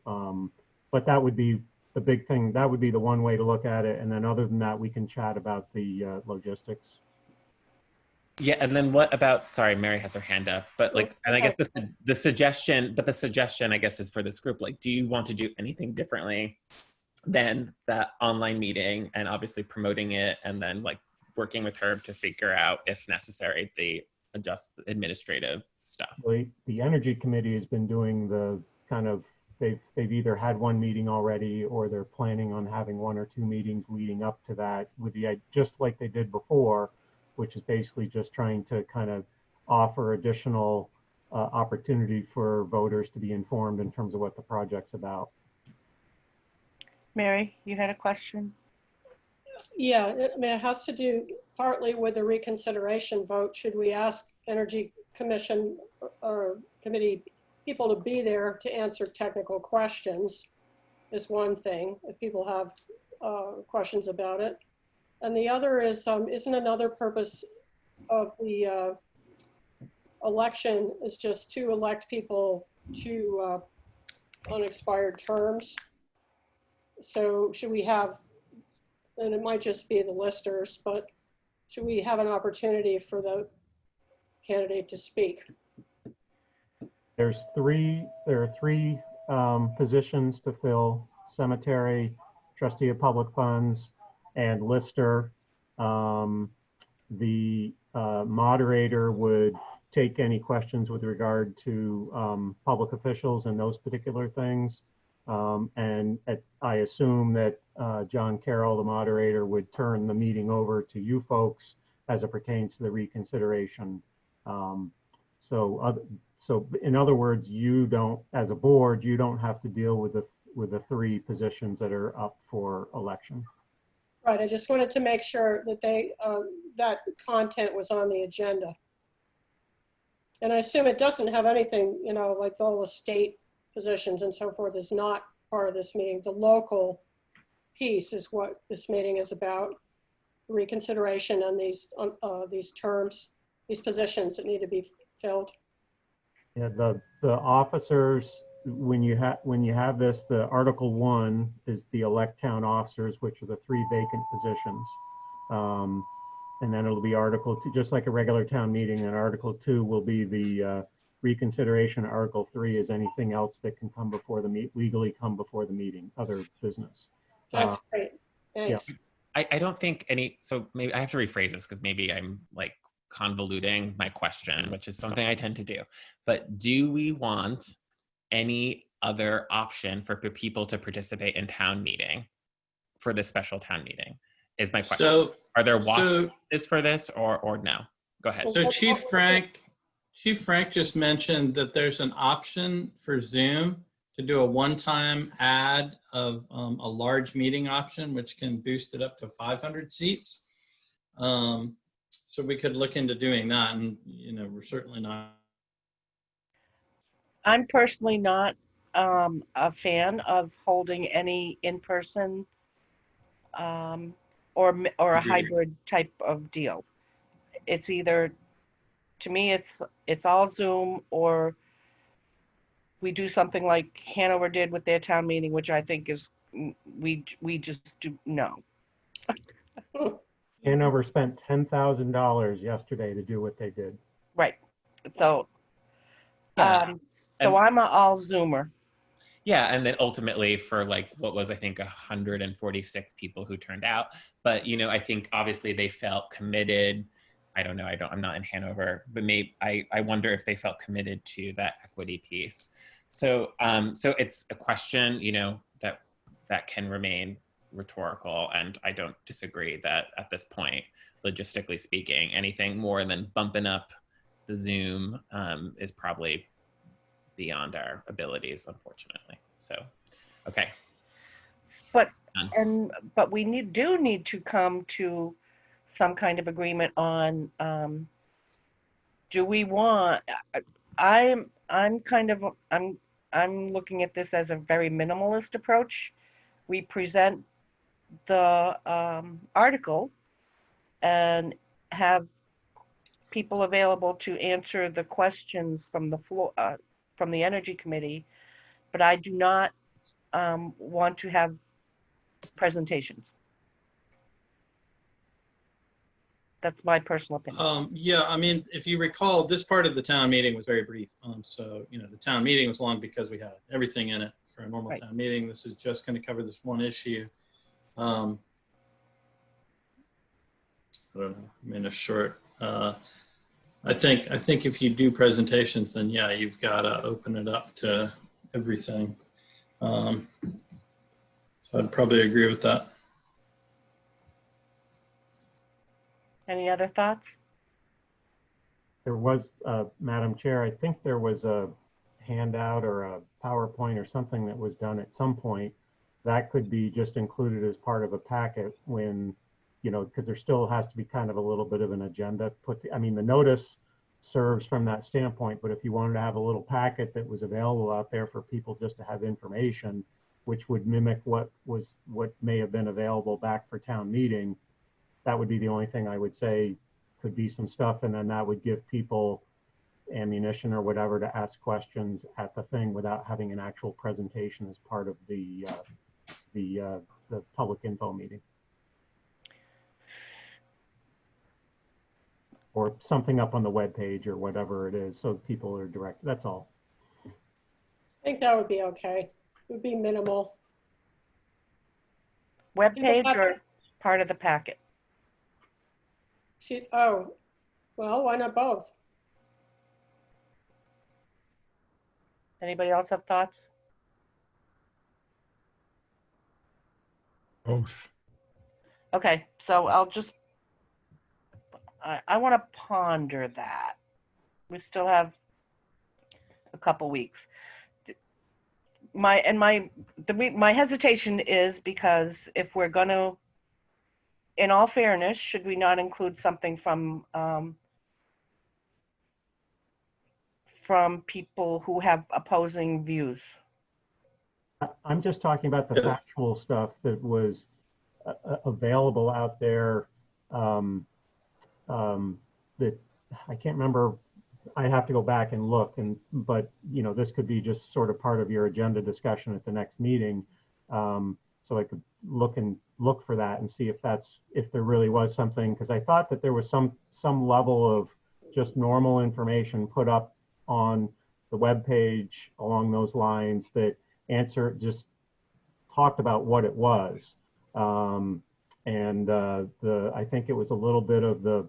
but that would be the big thing. That would be the one way to look at it. And then other than that, we can chat about the logistics. Yeah, and then what about, sorry, Mary has her hand up, but like, and I guess the suggestion I guess is for this group, like, do you want to do anything differently than that online meeting, and obviously promoting it, and then like working with Herb to figure out, if necessary, the administrative stuff? The Energy Committee has been doing the kind of, they've either had one meeting already, or they're planning on having one or two meetings leading up to that, with just like they did before, which is basically just trying to kind of offer additional opportunity for voters to be informed in terms of what the project's about. Mary, you had a question? yeah, I mean, it has to do partly with the reconsideration vote. Should we ask Energy Commission or committee people to be there to answer technical questions is one thing, if people have questions about it. And the other is, isn't another purpose of the election is just to elect people to unexpired terms? So should we have, and it might just be the listers, but should we have an opportunity for the candidate to speak? There are three positions to fill: cemetery, trustee of public funds, and lister. The moderator would take any questions with regard to public officials and those particular things. I assume that John Carroll, the moderator, would turn the meeting over to you folks as it pertains to the reconsideration. So in other words, you don't, as a board, you don't have to deal with the three positions that are up for election. Right, I just wanted to make sure that that content was on the agenda. And I assume it doesn't have anything, like all the state positions and so forth is not part of this meeting. The local piece is what this meeting is about. Reconsideration on these terms, these positions that need to be filled. Yeah, the officers, when you have this, the Article 1 is the elect town officers, which are the 3 vacant positions. And then it'll be Article 2, just like a regular town meeting, and Article 2 will be the reconsideration. Article 3 is anything else that can come before the legally come before the meeting, other business. That's great. Thanks. I don't think any, so maybe I have to rephrase this because maybe I'm like convoluting my question, which is something I tend to do. But do we want any other option for people to participate in town meeting for this special town meeting? Is my question. So, are there walkthroughs for this or no? Go ahead. So Chief Frank just mentioned that there's an option for Zoom to do a one-time ad of a large meeting option, which can boost it up to 500 seats. So we could look into doing that, and we're certainly not. I'm personally not a fan of holding any in-person or a hybrid type of deal. It's either, to me, it's all Zoom, or we do something like Hanover did with their town meeting, which I think is, we just do no. Hanover spent $10,000 yesterday to do what they did. Right. So, Yeah. so I'm an all Zoomer. Yeah, and then ultimately for like what was I think 146 people who turned out, but I think obviously they felt committed. I don't know. I'm not in Hanover, but maybe I wonder if they felt committed to that equity piece. So so it's a question that can remain rhetorical, and I don't disagree that at this point, logistically speaking, anything more than bumping up the Zoom is probably beyond our abilities, unfortunately. So, okay. But we do need to come to some kind of agreement on, do we want, I'm looking at this as a very minimalist approach. We present the article and have people available to answer the questions from the floor, from the Energy Committee, but I do not want to have presentations. That's my personal opinion. Yeah, I mean, if you recall, this part of the town meeting was very brief. So, the town meeting was long because we had everything in it for a normal town meeting. This is just going to cover this one issue. I don't know. I mean, a short. I think if you do presentations, then yeah, you've got to open it up to everything. So I'd probably agree with that. Any other thoughts? There was, Madam Chair, I think there was a handout or a PowerPoint or something that was done at some point that could be just included as part of a packet when, because there still has to be kind of a little bit of an agenda put. I mean, the notice serves from that standpoint, but if you wanted to have a little packet that was available out there for people just to have information, which would mimic what may have been available back for town meeting, that would be the only thing I would say could be some stuff. And then that would give people ammunition or whatever to ask questions at the thing without having an actual presentation as part of the public info meeting. Or something up on the webpage or whatever it is, so people are directed. That's all. I think that would be okay. It would be minimal. Webpage or part of the packet? See, oh, well, why not both? Anybody else have thoughts? Both. Okay, so I'll just, I want to ponder that. We still have a couple weeks. My hesitation is because if we're going to, in all fairness, should we not include something from people who have opposing views? I'm just talking about the factual stuff that was available out there. That I can't remember. I have to go back and look, but you know, this could be just sort of part of your agenda discussion at the next meeting. So I could look for that and see if there really was something, because I thought that there was some level of just normal information put up on the web page along those lines that just talked about what it was. I think it was a little bit of the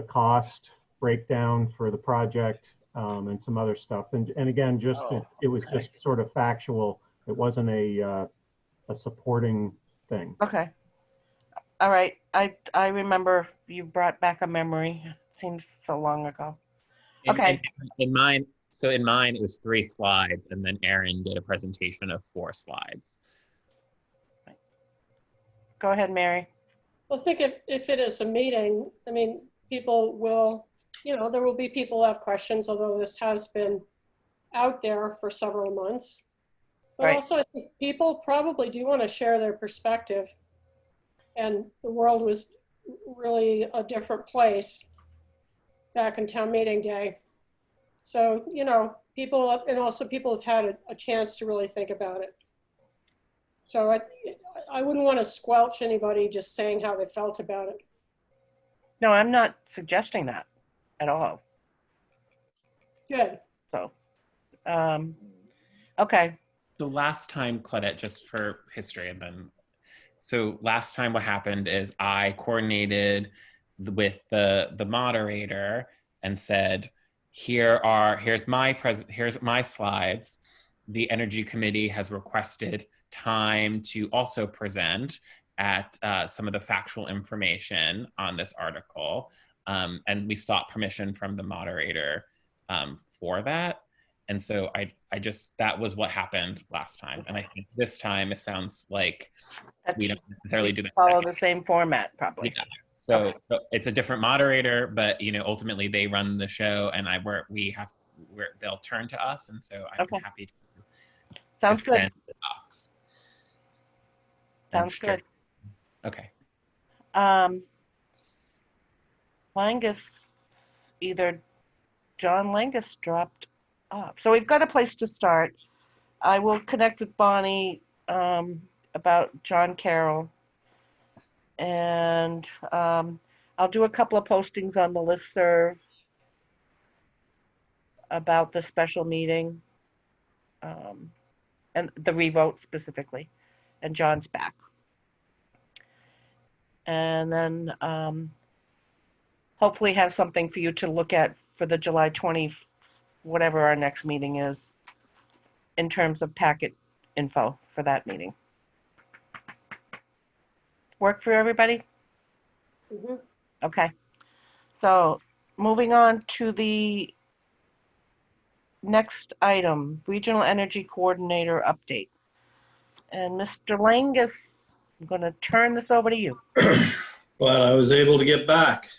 cost breakdown for the project, and some other stuff. And again, it was just sort of factual. It wasn't a supporting thing. Okay. All right. I remember you brought back a memory. It seems so long ago. Okay. In mine, it was 3 slides, and then Aaron did a presentation of 4 slides. Go ahead, Mary. Well, I think if it is a meeting, I mean, people will, there will be people who have questions, although this has been out there for several months. But also, I think people probably do want to share their perspective. And the world was really a different place back in town meeting day. So, people have had a chance to really think about it. So I wouldn't want to squelch anybody just saying how they felt about it. No, I'm not suggesting that at all. Good. So, okay. So last time, Claudette, just for history, and then, so last time what happened is I coordinated with the moderator and said, here's my slides. The Energy Committee has requested time to also present at some of the factual information on this article. And we sought permission from the moderator for that. And so that was what happened last time. And I think this time it sounds like we don't necessarily do that. Follow the same format, probably. Yeah. So it's a different moderator, but ultimately they run the show, and they'll turn to us, and so I'm happy to. Sounds good. Send the docs. Sounds good. Okay. Langus, either John Langus dropped off. So we've got a place to start. I will connect with Bonnie about John Carroll. And I'll do a couple of postings on the listserv about the special meeting and the revote specifically. And John's back. And then hopefully have something for you to look at for the July 20th, whatever our next meeting is, in terms of packet info for that meeting. Work for everybody? Mm-hmm. Okay. So moving on to the next item, Regional Energy Coordinator update. And Mr. Langus, I'm going to turn this over to you. Glad I was able to get back.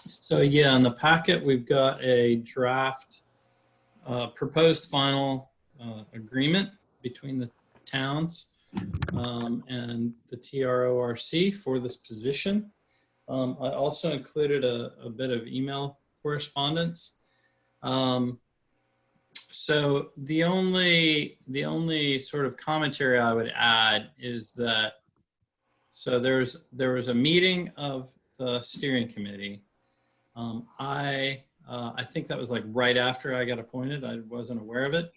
So yeah, in the packet, we've got a draft proposed final agreement between the towns and the TRORC for this position. I also included a bit of email correspondence. So the only sort of commentary I would add is that, so there was a meeting of the steering committee. I think that was like right after I got appointed. I wasn't aware of it.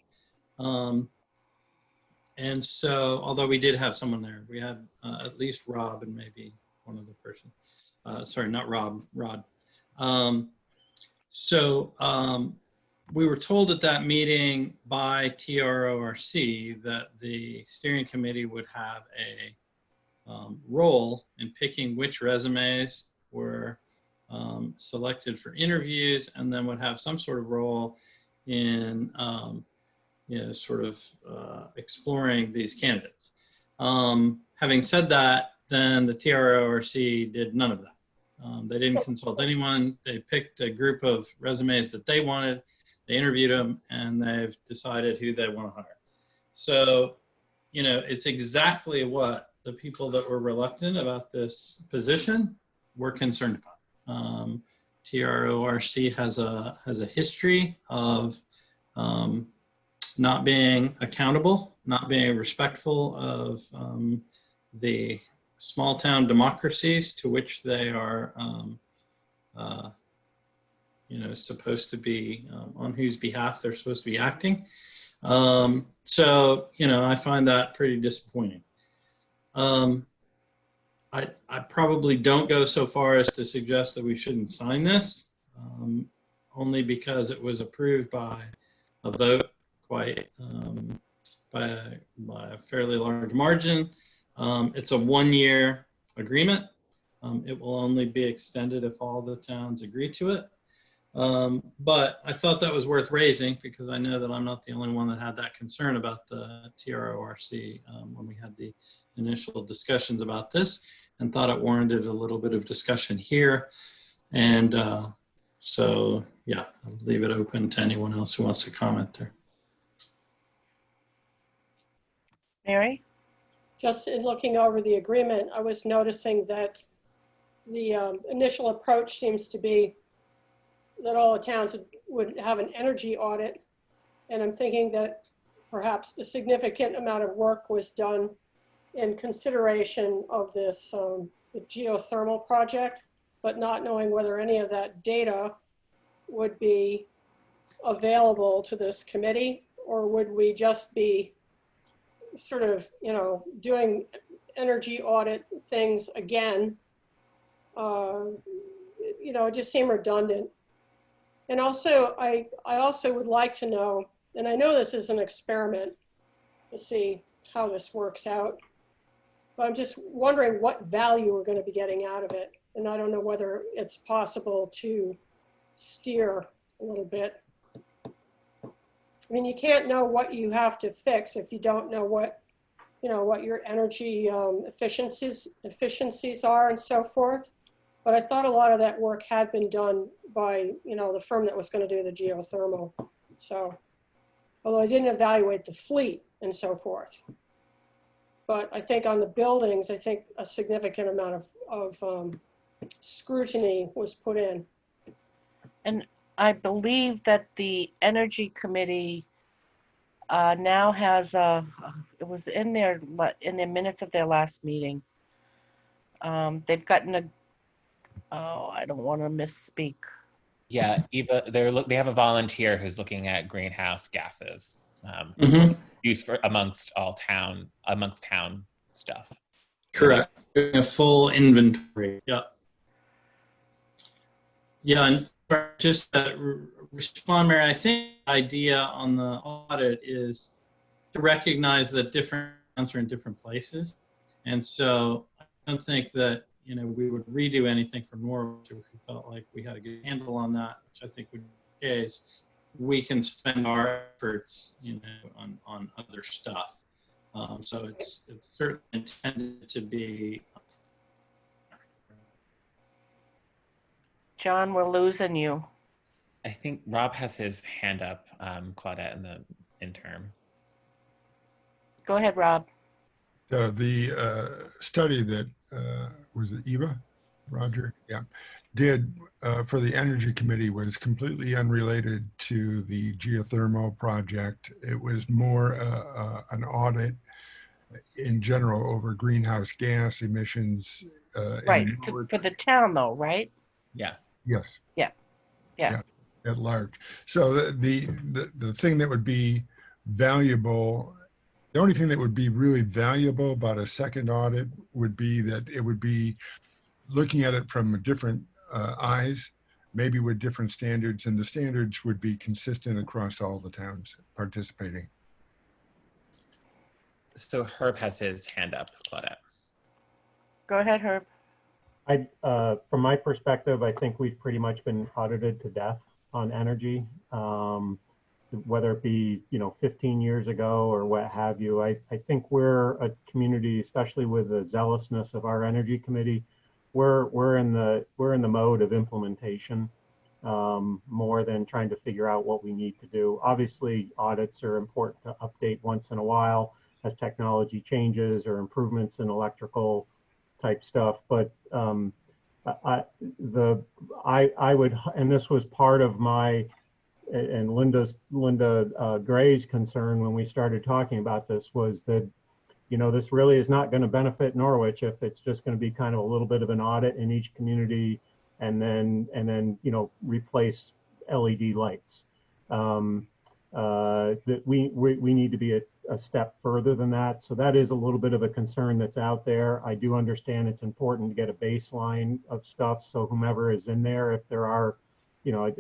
And so, although we did have someone there, we had at least Rob and maybe one other person. Sorry, not Rob, Rod. We were told at that meeting by TRORC that the steering committee would have a role in picking which resumes were selected for interviews, and then would have some sort of role in exploring these candidates. Having said that, then the TRORC did none of that. They didn't consult anyone. They picked a group of resumes that they wanted. They interviewed them, and they've decided who they want to hire. So, you know, it's exactly what the people that were reluctant about this position were concerned about. TRORC has a history of not being accountable, not being respectful of the small town democracies to which they are, you know, supposed to be, on whose behalf they're supposed to be acting. So, you know, I find that pretty disappointing. I probably don't go so far as to suggest that we shouldn't sign this, only because it was approved by a vote quite by a fairly large margin. It's a 1-year agreement. It will only be extended if all the towns agree to it. But I thought that was worth raising because I know that I'm not the only one that had that concern about the TRORC when we had the initial discussions about this, and thought it warranted a little bit of discussion here. And so, yeah, I'll leave it open to anyone else who wants to comment there. Mary? Just in looking over the agreement, I was noticing that the initial approach seems to be that all the towns would have an energy audit. And I'm thinking that perhaps a significant amount of work was done in consideration of this the geothermal project, but not knowing whether any of that data would be available to this committee, or would we just be sort of, you know, doing energy audit things again? You know, it just seemed redundant. And also, I also would like to know, and I know this is an experiment to see how this works out, but I'm just wondering what value we're going to be getting out of it. And I don't know whether it's possible to steer a little bit. I mean, you can't know what you have to fix if you don't know what, you know, what your energy efficiencies are and so forth. But I thought a lot of that work had been done by, you know, the firm that was going to do the geothermal. So, although I didn't evaluate the fleet and so forth. But I think on the buildings, I think a significant amount of scrutiny was put in. And I believe that the Energy Committee now has it was in their minutes of their last meeting. They've gotten I don't want to misspeak. Yeah, Eva, they have a volunteer who's looking at greenhouse gases used for amongst town stuff. Correct. A full inventory. Yeah. Yeah, and just to respond, Mary, I think the idea on the audit is to recognize that different towns are in different places. And so I don't think that, you know, we would redo anything for Norwich if we felt like we had a good handle on that, which I think would be the case. We can spend our efforts, you know, on other stuff. So it's certainly intended to be. John, we're losing you. I think Rob has his hand up, Claudette, in the interim. Go ahead, Rob. The study that was it Eva, Roger, yeah, did for the Energy Committee was completely unrelated to the geothermal project. It was more an audit in general over greenhouse gas emissions. Right, for the town though, right? Yes. Yes. Yeah. At large. So the thing that would be valuable, the only thing that would be really valuable about a second audit would be that it would be looking at it from different eyes, maybe with different standards, and the standards would be consistent across all the towns participating. So Herb has his hand up, Claudette. Go ahead, Herb. From my perspective, I think we've pretty much been audited to death on energy, whether it be, you know, 15 years ago or what have you. I think we're a community, especially with the zealousness of our Energy Committee, we're in the mode of implementation. more than trying to figure out what we need to do. Obviously, audits are important to update once in a while as technology changes or improvements in electrical type stuff. But I would, and this was part of my and Linda Gray's concern when we started talking about this, was that, you know, this really is not going to benefit Norwich if it's just going to be kind of a little bit of an audit in each community, and then you know, replace LED lights. That we need to be a step further than that. So that is a little bit of a concern that's out there. I do understand it's important to get a baseline of stuff, so whomever is in there, if there are, you know,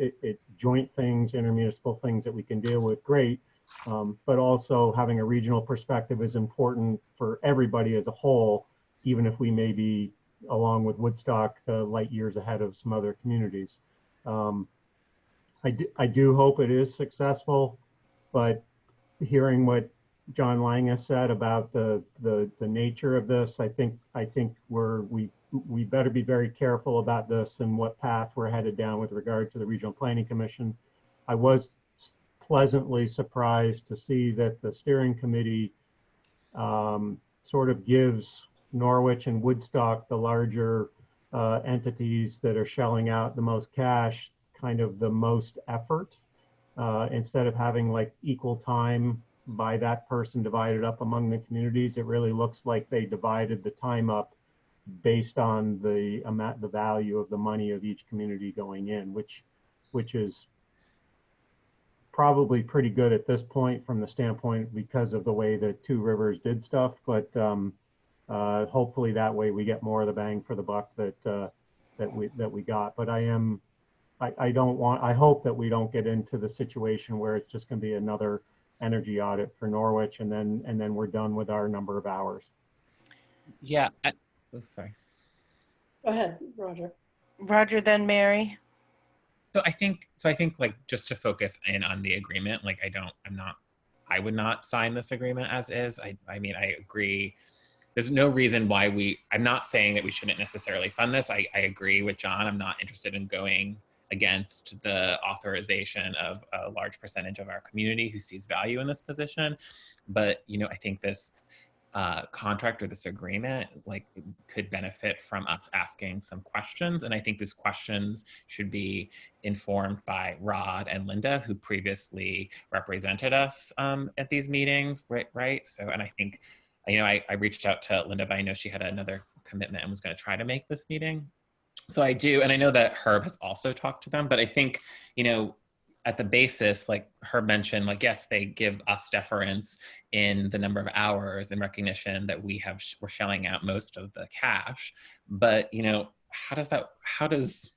joint things, intermunicipal things that we can deal with, great. But also having a regional perspective is important for everybody as a whole, even if we may be, along with Woodstock, light years ahead of some other communities. I do hope it is successful, but hearing what John Lang has said about the nature of this, I think we better be very careful about this and what path we're headed down with regard to the Regional Planning Commission. I was pleasantly surprised to see that the steering committee sort of gives Norwich and Woodstock, the larger entities that are shelling out the most cash, kind of the most effort, instead of having like equal time by that person divided up among the communities. It really looks like they divided the time up based on the amount, the value of the money of each community going in, which is probably pretty good at this point from the standpoint because of the way that Two Rivers did stuff. But hopefully that way we get more of the bang for the buck that we got. But I hope that we don't get into the situation where it's just going to be another energy audit for Norwich, and then we're done with our number of hours. Yeah. Oh, sorry. Go ahead, Roger. Roger, then Mary. So I think like, just to focus in on the agreement, like I would not sign this agreement as is. I mean, I agree. There's no reason why I'm not saying that we shouldn't necessarily fund this. I agree with John. I'm not interested in going against the authorization of a large percentage of our community who sees value in this position. But, you know, I think this contract or this agreement like could benefit from us asking some questions. And I think these questions should be informed by Rod and Linda, who previously represented us at these meetings, right? So, and I think, you know, I reached out to Linda, but I know she had another commitment and was going to try to make this meeting. So I do, and I know that Herb has also talked to them, but I think, you know, at the basis, like Herb mentioned, like, yes, they give us deference in the number of hours in recognition that we're shelling out most of the cash. But, you know, how does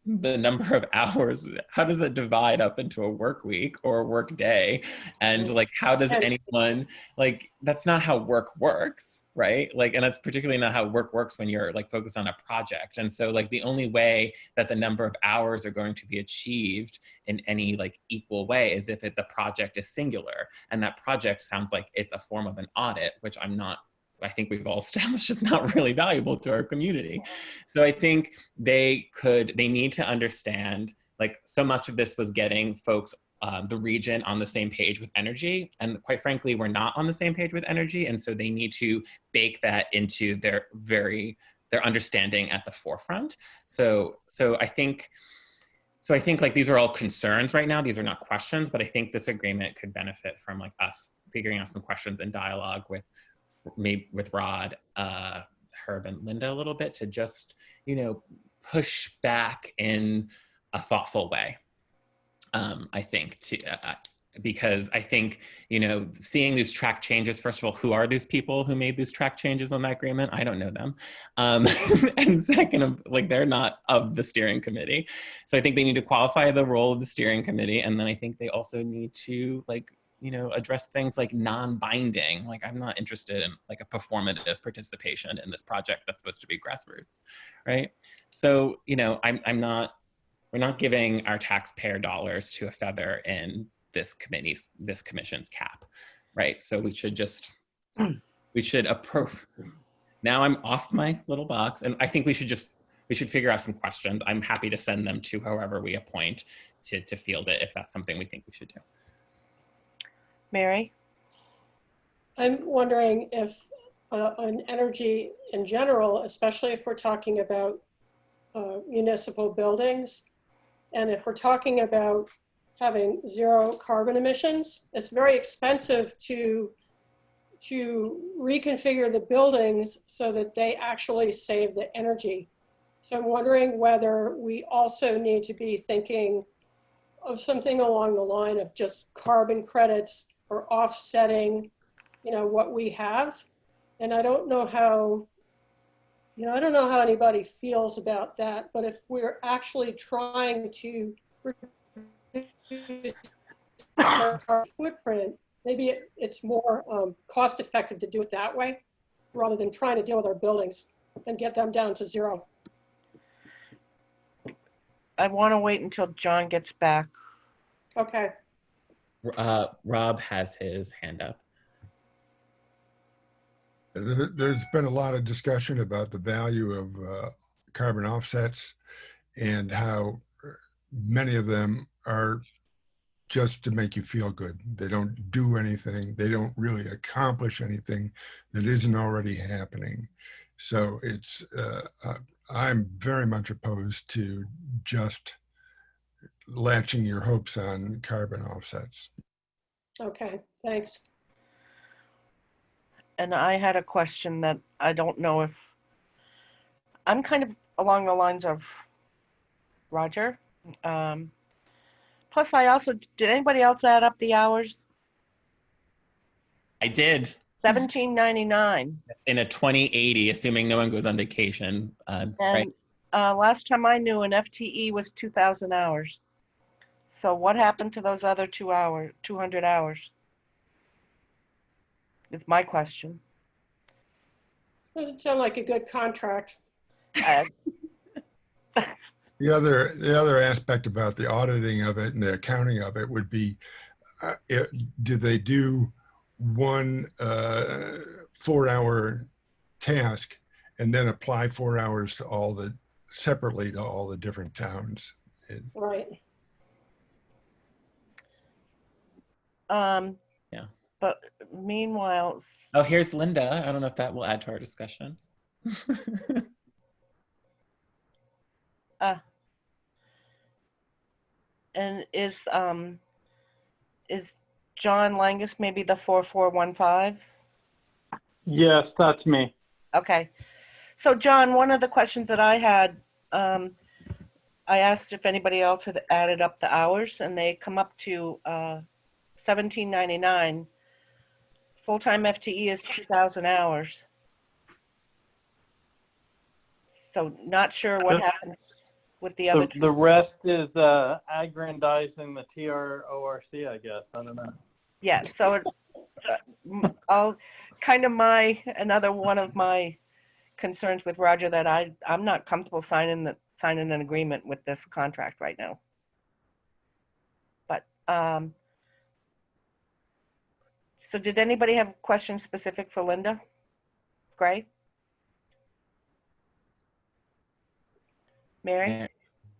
the number of hours, how does it divide up into a work week or a work day? And like, how does anyone, like, that's not how work works, right? Like, and that's particularly not how work works when you're like focused on a project. And so like the only way that the number of hours are going to be achieved in any like equal way is if the project is singular. And that project sounds like it's a form of an audit, which I think we've all established is not really valuable to our community. So I think they need to understand, like, so much of this was getting folks, the region, on the same page with energy. And quite frankly, we're not on the same page with energy. And so they need to bake that into their understanding at the forefront. So I think like these are all concerns right now. These are not questions, but I think this agreement could benefit from like us figuring out some questions and dialogue with Rod, Herb, and Linda a little bit to just, you know, push back in a thoughtful way. I think because I think, you know, seeing these track changes, first of all, who are these people who made these track changes on that agreement? I don't know them. And second, like, they're not of the steering committee. So I think they need to qualify the role of the steering committee. And then I think they also need to, like, you know, address things like non-binding. Like, I'm not interested in like a performative participation in this project that's supposed to be grassroots, right? So, you know, we're not giving our taxpayer dollars to a feather in this commission's cap, right? So we should now I'm off my little box, and I think we should just we should figure out some questions. I'm happy to send them to whoever we appoint to field it if that's something we think we should do. Mary? I'm wondering if on energy in general, especially if we're talking about municipal buildings, and if we're talking about having zero carbon emissions, it's very expensive to reconfigure the buildings so that they actually save the energy. So I'm wondering whether we also need to be thinking of something along the line of just carbon credits or offsetting, what we have. And I don't know how, I don't know how anybody feels about that, but if we're actually trying to reduce our carbon footprint, maybe it's more cost effective to do it that way rather than trying to deal with our buildings and get them down to zero. I want to wait until John gets back. Okay. Rob has his hand up. There's been a lot of discussion about the value of carbon offsets and how many of them are just to make you feel good. They don't do anything. They don't really accomplish anything that isn't already happening. So it's, I'm very much opposed to just latching your hopes on carbon offsets. Okay, thanks. And I had a question that I don't know if, I'm kind of along the lines of Roger. Plus I also, did anybody else add up the hours? I did. $17.99. In a 2080, assuming no one goes on vacation, right? And last time I knew, an FTE was 2,000 hours. So what happened to those other 200 hours? Is my question. Doesn't sound like a good contract. The other aspect about the auditing of it and the accounting of it would be, do they do one 4-hour task and then apply 4 hours to separately to all the different towns? Right. Yeah. But meanwhile. Oh, here's Linda. I don't know if that will add to our discussion. And is John Langus maybe the 4415? Yes, that's me. Okay. So John, one of the questions that I had, I asked if anybody else had added up the hours, and they come up to $17.99. Full-time FTE is 2,000 hours. So not sure what happens with the other. The rest is aggrandizing the TRORC, I guess. I don't know. Yeah, so I'll kind of another one of my concerns with Roger that I'm not comfortable signing an agreement with this contract right now. But so did anybody have questions specific for Linda? Gray? Mary?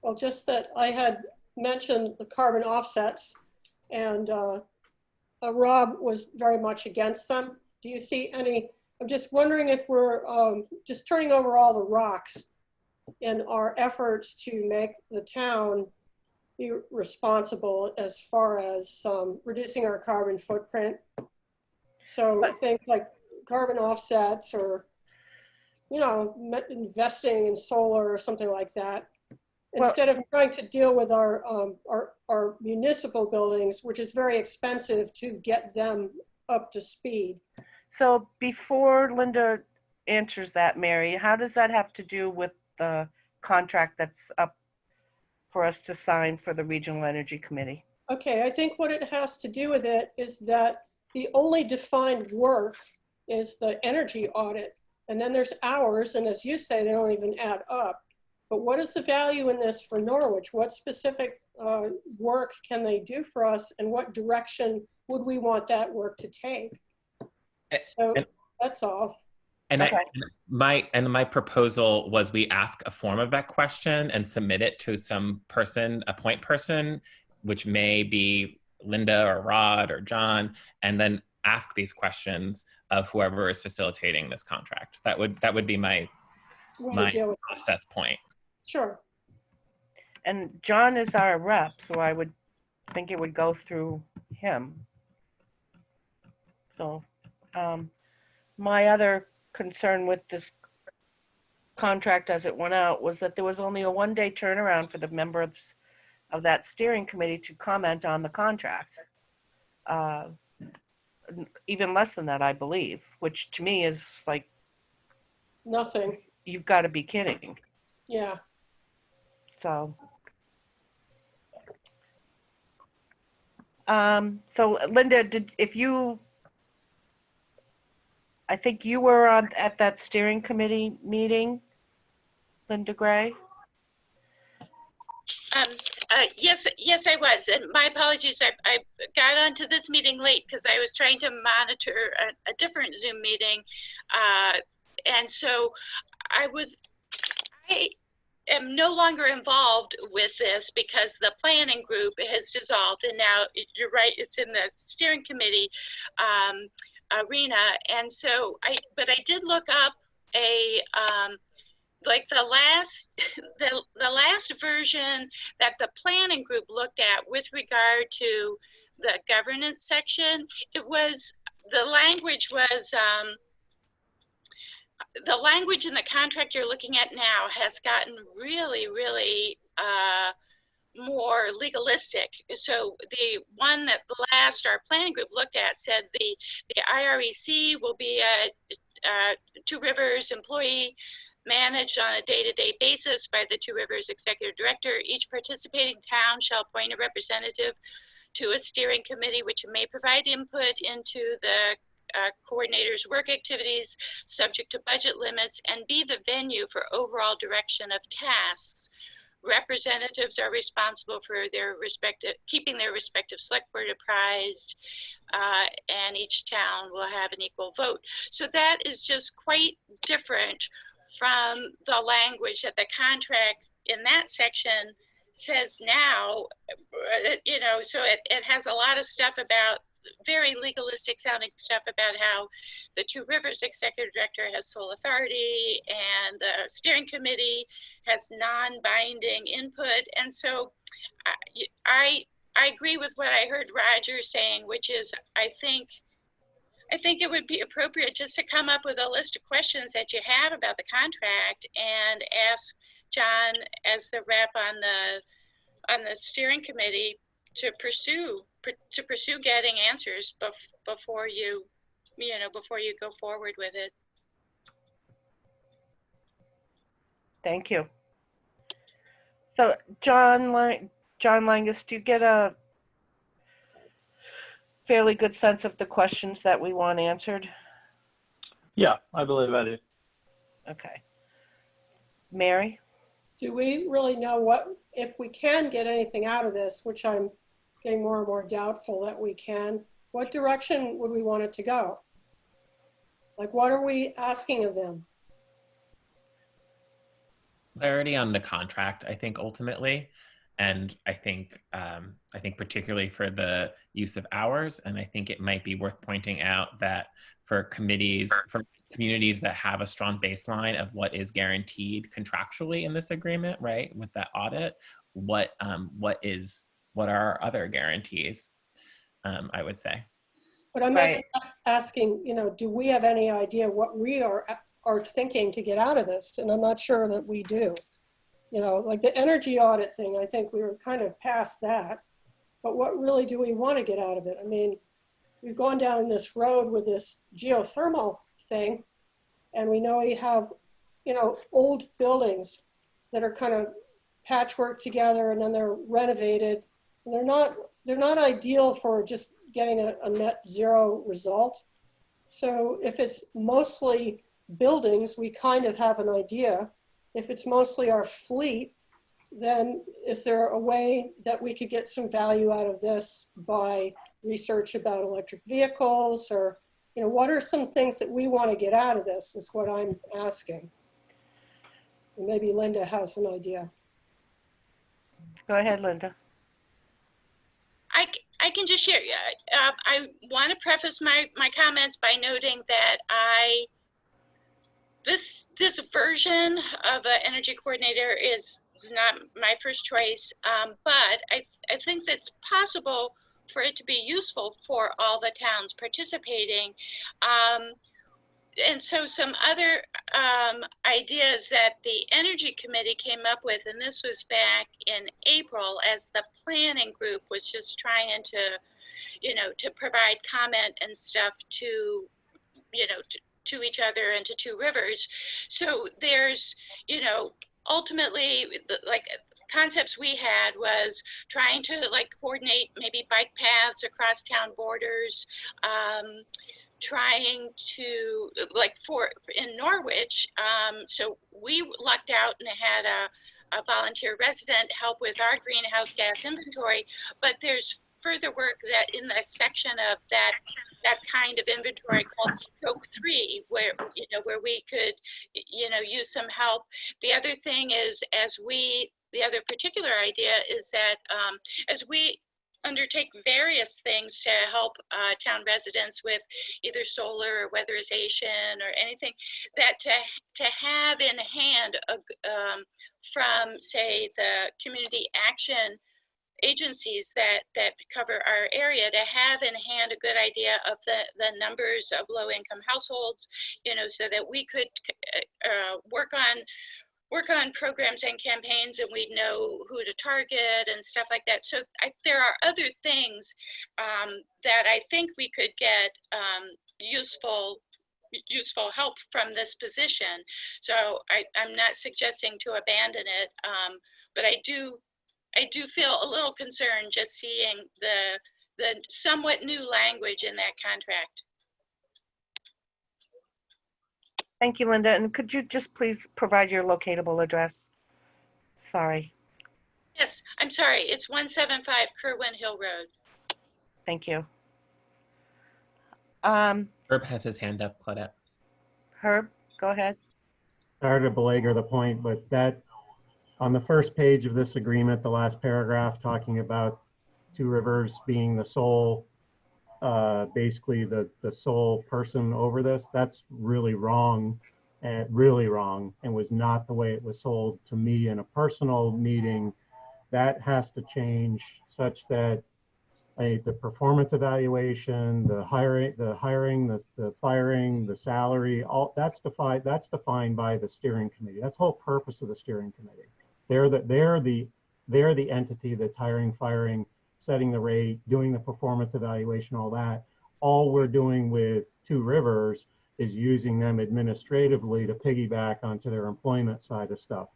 Well, just that I had mentioned the carbon offsets, and Rob was very much against them. Do you see any? I'm just wondering if we're just turning over all the rocks in our efforts to make the town be responsible as far as reducing our carbon footprint. So I think like carbon offsets or, investing in solar or something like that, instead of trying to deal with our municipal buildings, which is very expensive to get them up to speed. So before Linda answers that, Mary, how does that have to do with the contract that's up for us to sign for the Regional Energy Committee? Okay, I think what it has to do with it is that the only defined work is the energy audit. And then there's hours, and as you say, they don't even add up. But what is the value in this for Norwich? What specific work can they do for us, and what direction would we want that work to take? So that's all. And Okay. my proposal was we ask a form of that question and submit it to some person, a point person, which may be Linda or Rod or John, and then ask these questions of whoever is facilitating this contract. That would be my process point. Sure. And John is our rep, so I would think it would go through him. So my other concern with this contract as it went out was that there was only a 1-day turnaround for the members of that steering committee to comment on the contract. Even less than that, I believe, which to me is like nothing. You've got to be kidding. Yeah. So, so Linda, I think you were at that steering committee meeting, Linda Gray? Yes, I was. And my apologies, I got onto this meeting late because I was trying to monitor a different Zoom meeting. And so I am no longer involved with this because the planning group has dissolved, and now you're right, it's in the steering committee arena. And so but I did look up like the last version that the planning group looked at with regard to the governance section. The language in the contract you're looking at now has gotten really, really more legalistic. So the one that our planning group looked at said the IREC will be a Two Rivers employee managed on a day-to-day basis by the Two Rivers Executive Director. Each participating town shall appoint a representative to a steering committee, which may provide input into the coordinator's work activities subject to budget limits and be the venue for overall direction of tasks. Representatives are responsible for keeping their respective select board apprised, and each town will have an equal vote. So that is just quite different from the language that the contract in that section says now. So it has a lot of stuff about very legalistic sounding stuff about how the Two Rivers Executive Director has sole authority and the steering committee has non-binding input. And so I agree with what I heard Roger saying, which is I think it would be appropriate just to come up with a list of questions that you have about the contract and ask John as the rep on the steering committee to pursue getting answers before you go forward with it. Thank you. So John Langus, do you get a fairly good sense of the questions that we want answered? Yeah, I believe I do. Okay. Mary? Do we really know if we can get anything out of this, which I'm getting more and more doubtful that we can, what direction would we want it to go? Like, what are we asking of them? Clarity on the contract, I think, ultimately. And I think particularly for the use of hours, and I think it might be worth pointing out that for communities that have a strong baseline of what is guaranteed contractually in this agreement, right, with that audit, what are our other guarantees, I would say. But I'm not asking, do we have any idea what we are thinking to get out of this? And I'm not sure that we do. Like the energy audit thing, I think we were kind of past that. But what really do we want to get out of it? I mean, we've gone down this road with this geothermal thing, and we know we have, old buildings that are kind of patchwork together, and then they're renovated. And they're not ideal for just getting a net zero result. So if it's mostly buildings, we kind of have an idea. If it's mostly our fleet, then is there a way that we could get some value out of this by research about electric vehicles or You know, what are some things that we want to get out of this is what I'm asking. And maybe Linda has an idea. Go ahead, Linda. I can just share. I want to preface my comments by noting that this version of an energy coordinator is not my first choice, but I think that's possible for it to be useful for all the towns participating. And so some other ideas that the Energy Committee came up with, and this was back in April as the planning group was just trying to, you know, to provide comment and stuff to, you know, to each other and to Two Rivers. So there's, you know, ultimately, like, concepts we had was trying to like coordinate maybe bike paths across town borders, trying to, like, for in Norwich, so we lucked out and had a volunteer resident help with our greenhouse gas inventory, but there's further work that in the section of that kind of inventory called stroke 3, where, you know, where we could, you know, use some help. The other thing is, the other particular idea is that as we undertake various things to help town residents with either solar or weatherization or anything, that to have in hand from, say, the community action agencies that cover our area, to have in hand a good idea of the numbers of low-income households, you know, so that we could work on programs and campaigns, and we know who to target and stuff like that. So there are other things that I think we could get useful help from this position. So I'm not suggesting to abandon it, but I do feel a little concerned just seeing the somewhat new language in that contract. Thank you, Linda. And could you just please provide your locatable address? Sorry. Yes, I'm sorry. It's 175 Kerwin Hill Road. Thank you. Herb has his hand up, Claudette. Herb, go ahead. Sorry to belabor the point, but that on the first page of this agreement, the last paragraph talking about Two Rivers being the sole, basically the sole person over this, that's really wrong, and was not the way it was sold to me in a personal meeting. That has to change such that the performance evaluation, the hiring, the firing, the salary, all that's defined by the steering committee. That's the whole purpose of the steering committee. They're the entity that's hiring, firing, setting the rate, doing the performance evaluation, all that. All we're doing with Two Rivers is using them administratively to piggyback onto their employment side of stuff.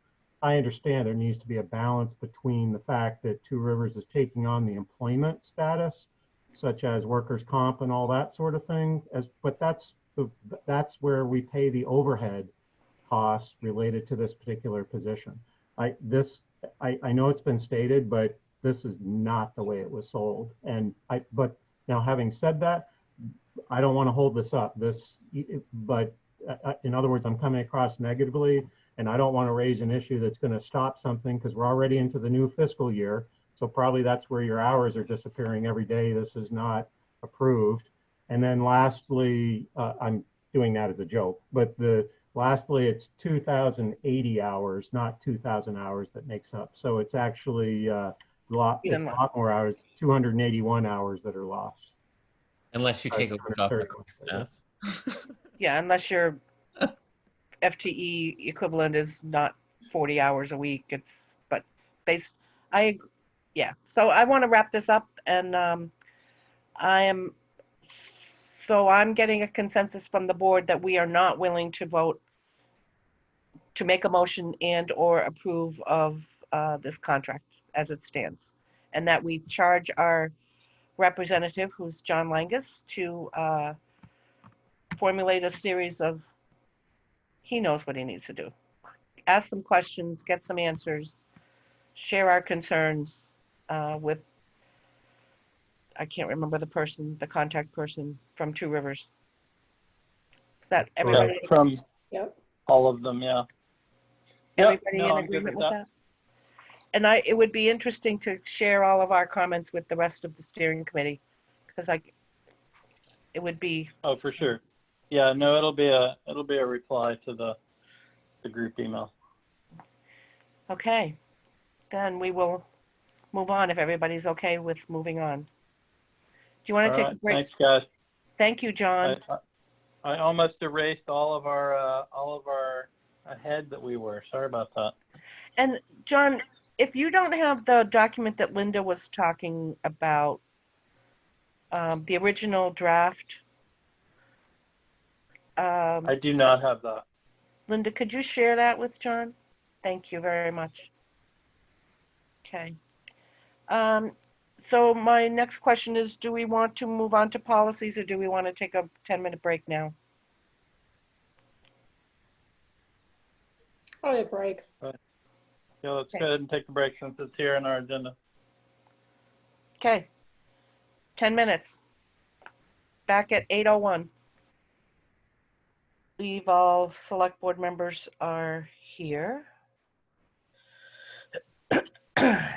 I understand there needs to be a balance between the fact that Two Rivers is taking on the employment status, such as workers' comp and all that sort of thing, but that's where we pay the overhead costs related to this particular position. I know it's been stated, but this is not the way it was sold. But now, having said that, I don't want to hold this up. But in other words, I'm coming across negatively, and I don't want to raise an issue that's going to stop something, because we're already into the new fiscal year. So probably that's where your hours are disappearing every day this is not approved. And then lastly, I'm doing that as a joke, but lastly, it's 2,080 hours, not 2,000 hours that makes up. So it's actually a lot more hours, 281 hours that are lost. Unless you take a week off for Christmas. Yeah, unless your FTE equivalent is not 40 hours a week. Yeah. So I want to wrap this up, and I'm getting a consensus from the board that we are not willing to vote to make a motion and or approve of this contract as it stands, and that we charge our representative, who's John Langus, to formulate a series of, he knows what he needs to do. Ask some questions, get some answers, share our concerns with, I can't remember the contact person from Two Rivers. Is that everybody? Right, from Yep. all of them, yeah. Everybody no, in I'm good agreement with with that? And it would be interesting to share all of our comments with the rest of the steering committee, because it would be. Oh, for sure. Yeah, no, it'll be a reply to the group email. Okay, then we will move on if everybody's okay with moving on. Do you want to take a break? Thanks, guys. Thank you, John. I almost erased all of our ahead that we were. Sorry about that. And John, if you don't have the document that Linda was talking about, the original draft. I do not have that. Linda, could you share that with John? Thank you very much. Okay. So my next question is, do we want to move on to policies or do we want to take a 10-minute break now? Probably a break. Yeah, let's go ahead and take a break since it's here in our agenda. Okay. 10 minutes. Back at 8:01. I believe all select board members are here.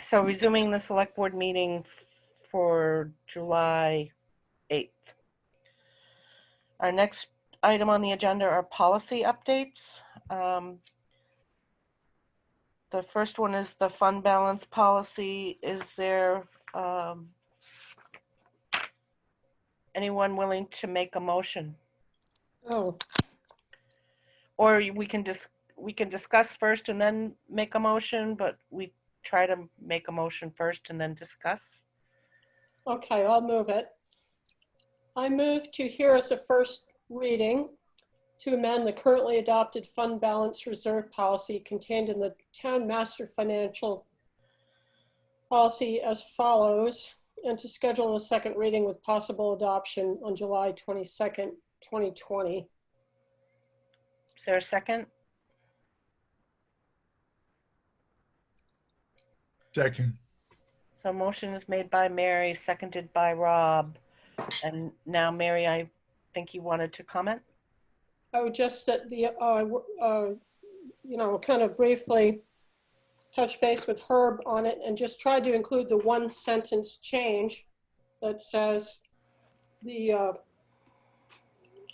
So resuming the select board meeting for July 8th. Our next item on the agenda are policy updates. The first one is the fund balance policy. Is there anyone willing to make a motion? Oh, Or we can discuss first and then make a motion, but we try to make a motion first and then discuss. okay, I'll move it. I move to hear as a first reading to amend the currently adopted fund balance reserve policy contained in the town master financial policy as follows, and to schedule a second reading with possible adoption on July 22nd, 2020. Is there a second? Second. So motion is made by Mary, seconded by Rob. And now, Mary, I think you wanted to comment? I would just that kind of briefly touch base with Herb on it and just try to include the one sentence change that says the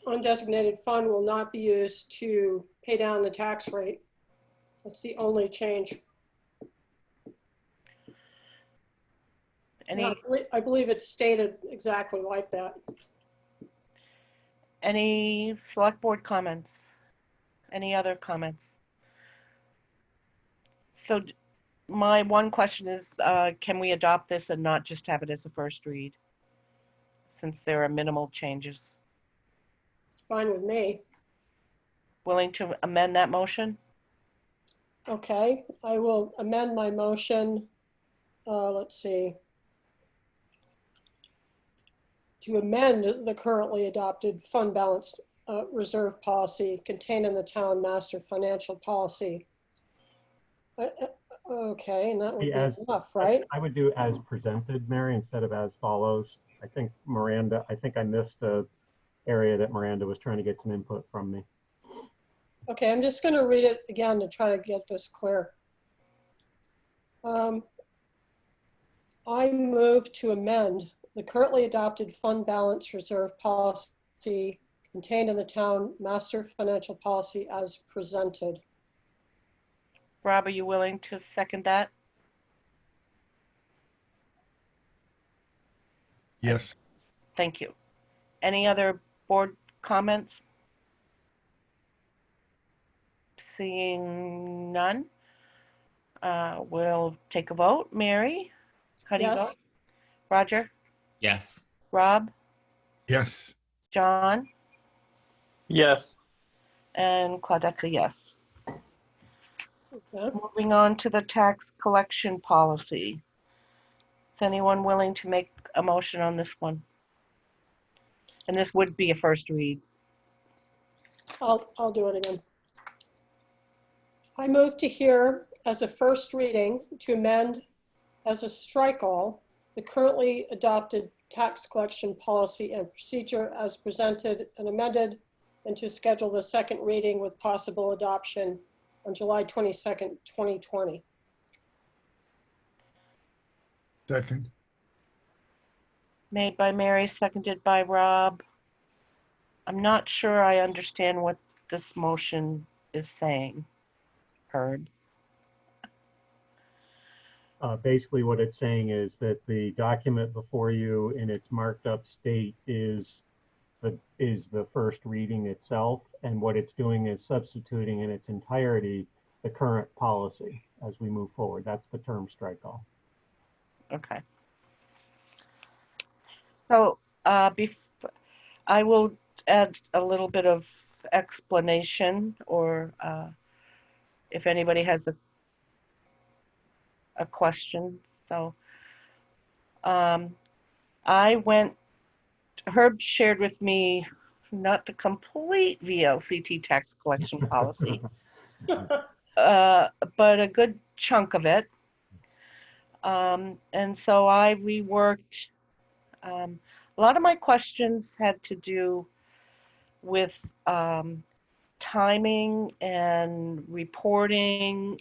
undesignated fund will not be used to pay down the tax rate. That's the only change. I believe it's stated exactly like that. Any select board comments? Any other comments? So my one question is, can we adopt this and not just have it as a first read? Since there are minimal changes. It's fine with me. Willing to amend that motion? Okay, I will amend my motion. Let's see. To amend the currently adopted fund balance reserve policy contained in the town master financial policy. Okay, and that would be enough, right? I would do as presented, Mary, instead of as follows. I think I missed a area that Miranda was trying to get some input from me. Okay, I'm just going to read it again to try to get this clear. I move to amend the currently adopted fund balance reserve policy contained in the town master financial policy as presented. Rob, are you willing to second that? Yes. Thank you. Any other board comments? Seeing none, we'll take a vote. Mary, how do you vote? Roger? Yes. Rob? Yes. John? Yes. And Claudette's a yes. Okay. Moving on to the tax collection policy. Is anyone willing to make a motion on this one? And this would be a first read. I'll do it again. I move to hear as a first reading to amend as a strike all the currently adopted tax collection policy and procedure as presented and amended and to schedule the second reading with possible adoption on July 22nd, 2020. Second. Made by Mary, seconded by Rob. I'm not sure I understand what this motion is saying. Herb. Basically, what it's saying is that the document before you in its marked up state is the first reading itself, and what it's doing is substituting in its entirety the current policy as we move forward. That's the term strike all. Okay. So I will add a little bit of explanation, or if anybody has a question. So Herb shared with me not the complete VLCT tax collection policy, but a good chunk of it. And so I reworked. A lot of my questions had to do with timing and reporting.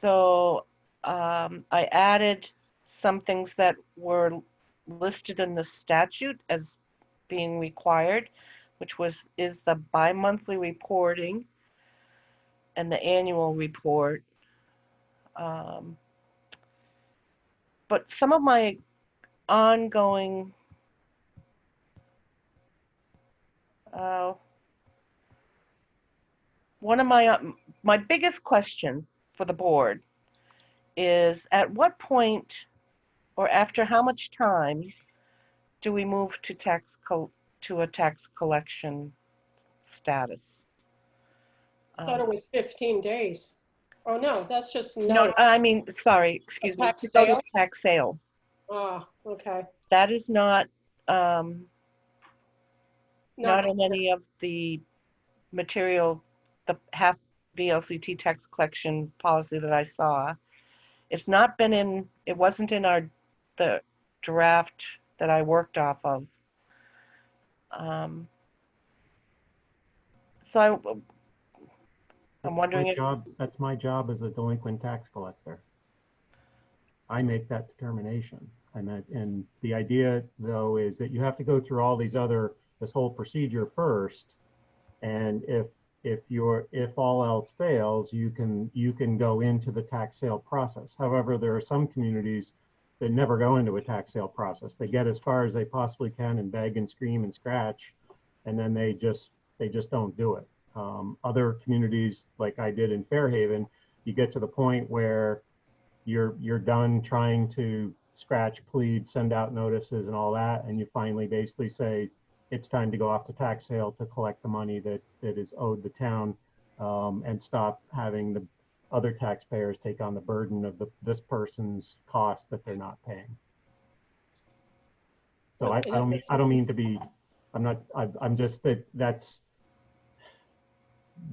So I added some things that were listed in the statute as being required, which is the bi-monthly reporting and the annual report. But some of my ongoing one of my biggest question for the board is, at what point or after how much time do we move to a tax collection status? I thought it was 15 days. Oh, no, that's just No, I mean, sorry, excuse me, to go to tax sale. Ah, okay. That is not not in any of the material, the half VLCT tax collection policy that I saw. It's not been in, it wasn't in the draft that I worked off of. So I'm wondering if that's my job as a delinquent tax collector. I make that determination. And the idea, though, is that you have to go through all this whole procedure first. And if all else fails, you can go into the tax sale process. However, there are some communities that never go into a tax sale process. They get as far as they possibly can and beg and scream and scratch, and then they just don't do it. Other communities, like I did in Fairhaven, you get to the point where you're done trying to scratch, plead, send out notices and all that, and you finally basically say it's time to go off to tax sale to collect the money that is owed the town, and stop having the other taxpayers take on the burden of this person's costs that they're not paying. So I don't mean to be, I'm just that's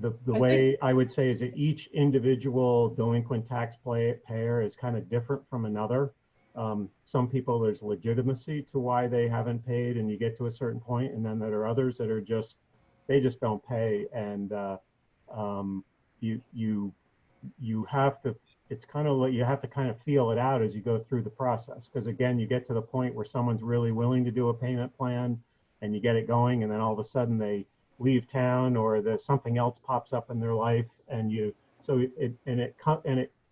the way I would say is that each individual delinquent taxpayer is kind of different from another. Some people, there's legitimacy to why they haven't paid, and you get to a certain point, and then there are others that are they just don't pay, and you have to, it's kind of like you have to kind of feel it out as you go through the process, because again, you get to the point where someone's really willing to do a payment plan, and you get it going, and then all of a sudden they leave town, or there's something else pops up in their life, and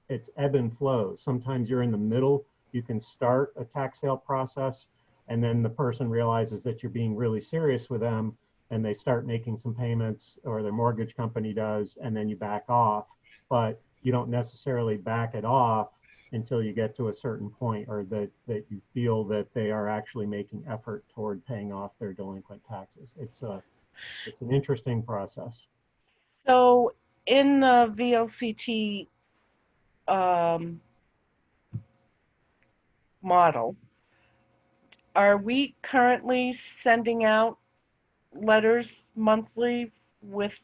it's ebb and flow. Sometimes you're in the middle. You can start a tax sale process, and then the person realizes that you're being really serious with them, and they start making some payments, or their mortgage company does, and then you back off. But you don't necessarily back it off until you get to a certain point, or that you feel that they are actually making effort toward paying off their delinquent taxes. It's an interesting process. So in the VLCT model, are we currently sending out letters monthly with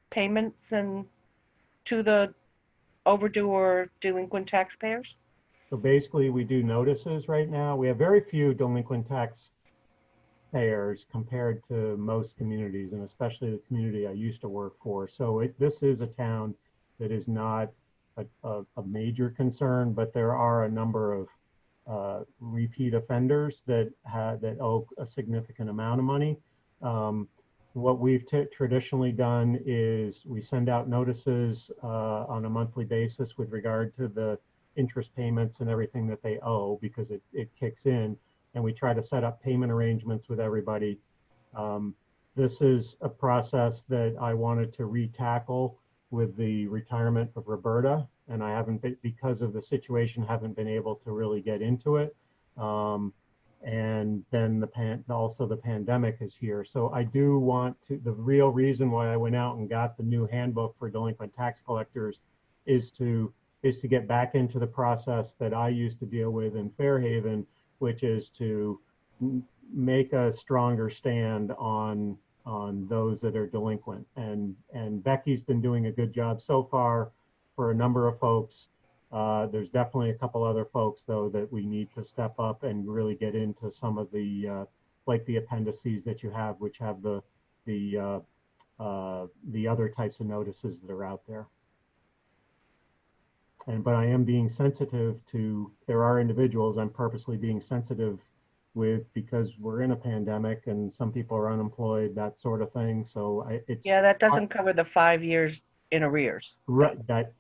payments and to the overdue or delinquent taxpayers? So basically, we do notices right now. We have very few delinquent taxpayers compared to most communities, and especially the community I used to work for. So this is a town that is not a major concern, but there are a number of repeat offenders that owe a significant amount of money. What we've traditionally done is we send out notices on a monthly basis with regard to the interest payments and everything that they owe, because it kicks in, and we try to set up payment arrangements with everybody. This is a process that I wanted to re-tackle with the retirement of Roberta, and I haven't been, because of the situation, haven't been able to really get into it. And then also the pandemic is here. So I do want to, the real reason why I went out and got the new handbook for delinquent tax collectors is to get back into the process that I used to deal with in Fairhaven, which is to make a stronger stand on those that are delinquent. And Becky's been doing a good job so far for a number of folks. There's definitely a couple other folks, though, that we need to step up and really get into some of the, like the appendices that you have, which have the other types of notices that are out there. But I am being sensitive to, there are individuals I'm purposely being sensitive with, because we're in a pandemic and some people are unemployed, that sort of thing. So yeah, that doesn't cover the 5 years in arrears. Right, that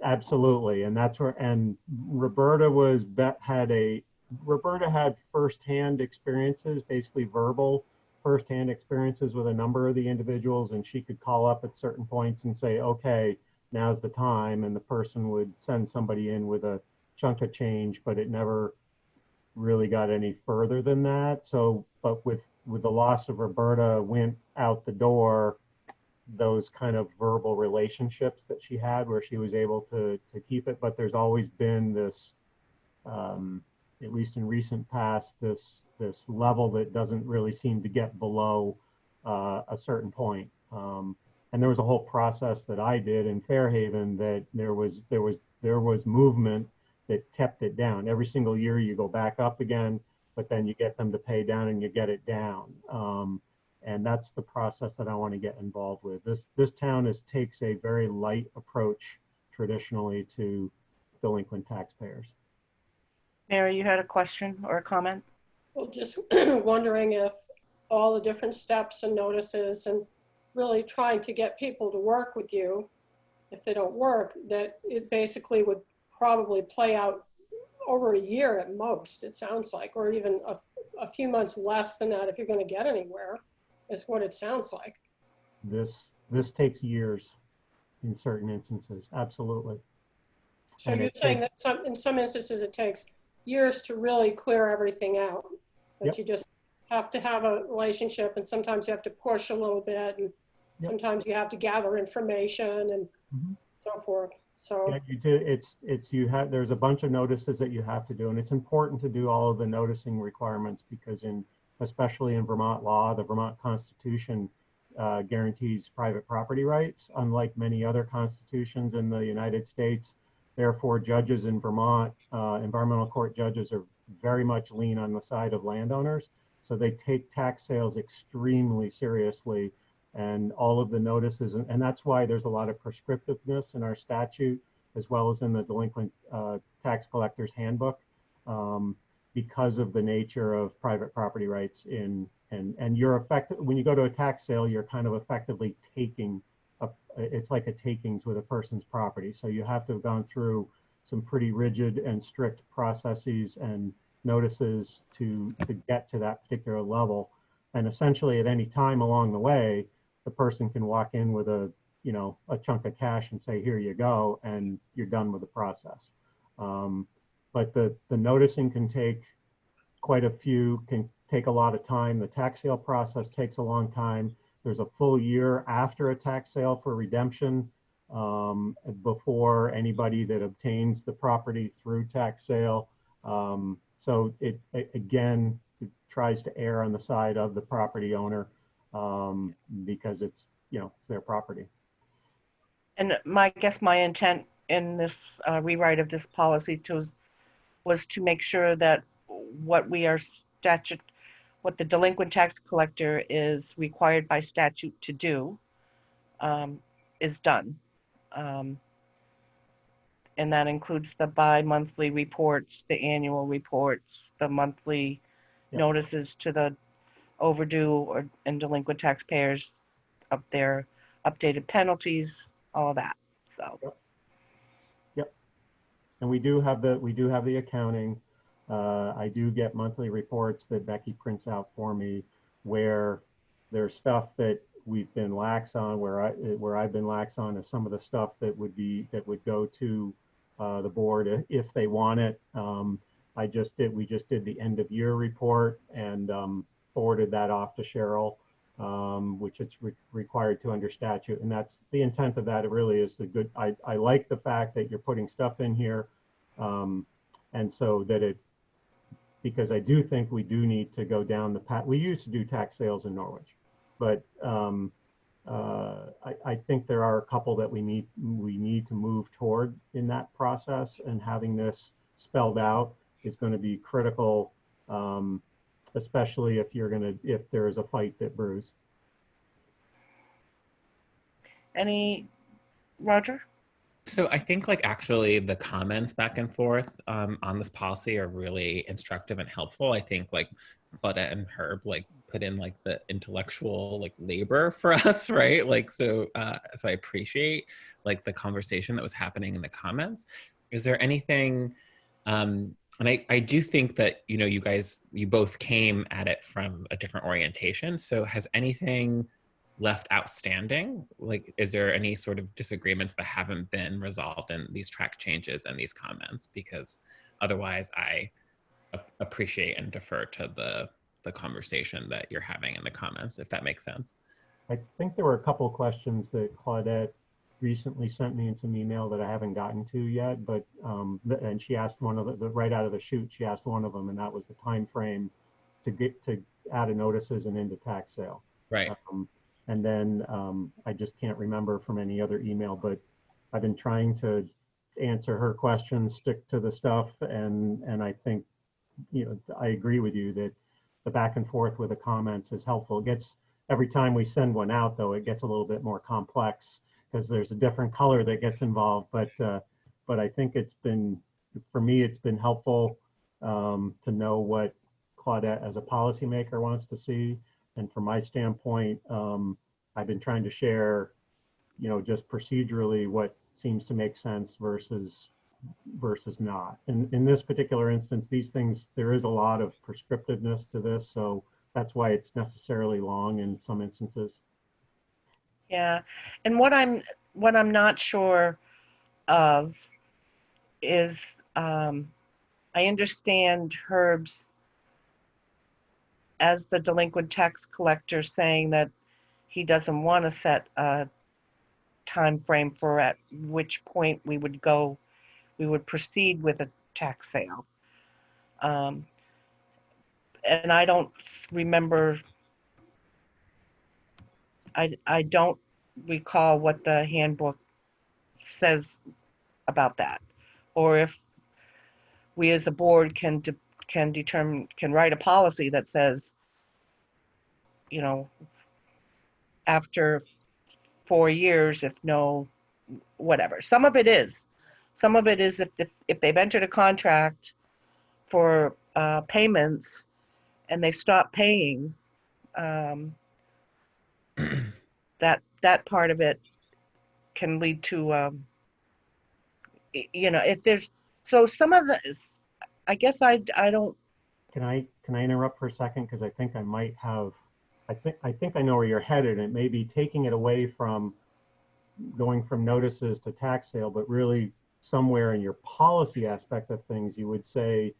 absolutely, and that's where, and Roberta had firsthand experiences, basically verbal firsthand experiences with a number of the individuals, and she could call up at certain points and say, okay, now's the time, and the person would send somebody in with a chunk of change, but it never really got any further than that. So, but with the loss of Roberta went out the door, those kind of verbal relationships that she had where she was able to keep it. But there's always been this, at least in recent past, this level that doesn't really seem to get below a certain point. And there was a whole process that I did in Fairhaven that there was movement that kept it down. Every single year you go back up again, but then you get them to pay down and you get it down. And that's the process that I want to get involved with. This town takes a very light approach traditionally to delinquent taxpayers. Mary, you had a question or a comment? Well, just wondering if all the different steps and notices and really trying to get people to work with you, if they don't work, that it basically would probably play out over a year at most, it sounds like, or even a few months less than that if you're going to get anywhere, is what it sounds like. This takes years in certain instances, absolutely. So And you're saying that in some instances it takes years to really clear everything out, that Yep. you just have to have a relationship, and sometimes you have to push a little bit, and Yep. sometimes you have to gather information and so forth. So Yeah, you do. There's a bunch of notices that you have to do, and it's important to do all of the noticing requirements because especially in Vermont law, the Vermont Constitution guarantees private property rights, unlike many other constitutions in the United States. Therefore, judges in Vermont, environmental court judges, are very much lean on the side of landowners. So they take tax sales extremely seriously, and all of the notices, and that's why there's a lot of prescriptiveness in our statute, as well as in the delinquent tax collectors handbook, because of the nature of private property rights and you're when you go to a tax sale, you're kind of effectively taking it's like a takings with a person's property. So you have to have gone through some pretty rigid and strict processes and notices to get to that particular level. And essentially at any time along the way, the person can walk in with a chunk of cash and say, here you go, and you're done with the process. But the noticing can take can take a lot of time. The tax sale process takes a long time. There's a full year after a tax sale for redemption before anybody that obtains the property through tax sale. So it again tries to err on the side of the property owner because it's their property. And I guess my intent in this rewrite of this policy was to make sure that what what the delinquent tax collector is required by statute to do is done. And that includes the bi-monthly reports, the annual reports, the monthly notices to the overdue and delinquent taxpayers of their updated penalties, all of that. So. Yep. And we do have the accounting. I do get monthly reports that Becky prints out for me where there's stuff that we've been lax on, where I've been lax on is some of the stuff that would go to the board if they want it. We just did the end of year report and forwarded that off to Cheryl, which it's required to under statute. And that's the intent of that. It really is I like the fact that you're putting stuff in here. And so that because I do think we do need to go down the path. We used to do tax sales in Norwich, but I think there are a couple that we need to move toward in that process, and having this spelled out is going to be critical, especially if there is a fight that brews. Roger? So I think actually the comments back and forth on this policy are really instructive and helpful. I think Claudette and Herb put in the intellectual labor for us, right? So I appreciate the conversation that was happening in the comments. Is there anything, and I do think that, you both came at it from a different orientation. So has anything left outstanding? Is there any sort of disagreements that haven't been resolved in these track changes and these comments? Because otherwise I appreciate and defer to the conversation that you're having in the comments, if that makes sense. I think there were a couple of questions that Claudette recently sent me in some email that I haven't gotten to yet, but and she asked one of right out of the chute, she asked one of them, and that was the time frame to add a notices and into tax sale. Right. And then I just can't remember from any other email, but I've been trying to answer her questions, stick to the stuff, and I think, I agree with you that the back and forth with the comments is helpful. It gets, every time we send one out, though, it gets a little bit more complex because there's a different color that gets involved. But I think for me, it's been helpful to know what Claudette as a policymaker wants to see. And from my standpoint, I've been trying to share, just procedurally what seems to make sense versus not. And in this particular instance, these things, there is a lot of prescriptiveness to this, so that's why it's necessarily long in some instances. Yeah, and what I'm not sure of is I understand Herb's as the delinquent tax collector saying that he doesn't want to set a time frame for at which point we would proceed with a tax sale. And I don't remember, I don't recall what the handbook says about that, or if we as a board can write a policy that says, after 4 years, if no, whatever. Some of it is if they've entered a contract for payments and they stop paying, that part of it can lead to, if there's, so some of it is, I guess I don't. Can I interrupt for a second? Because I think I might have, I think I know where you're headed. It may be taking it away from going from notices to tax sale, but really somewhere in your policy aspect of things, you would say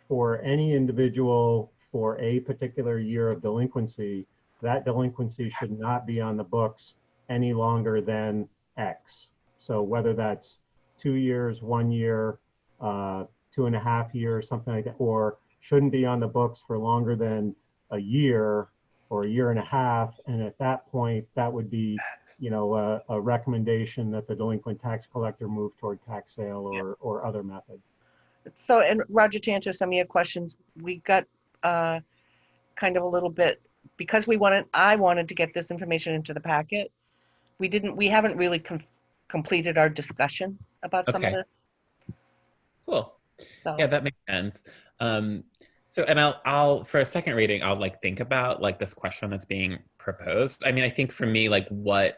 for any individual for a particular year of delinquency, that delinquency should not be on the books any longer than X. So whether that's 2 years, 1 year, 2.5 years, something like that, or shouldn't be on the books for longer than a year or a year and a half. And at that point, that would be, a recommendation that the delinquent tax collector move toward tax sale or other method. So, and Roger, to answer some of your questions, we got kind of a little bit, because I wanted to get this information into the packet. We haven't really completed our discussion about some of Okay, this. cool. So, Yeah, that makes sense. So, and I'll for a second reading, I'll like think about like this question that's being proposed. I mean, I think for me, like what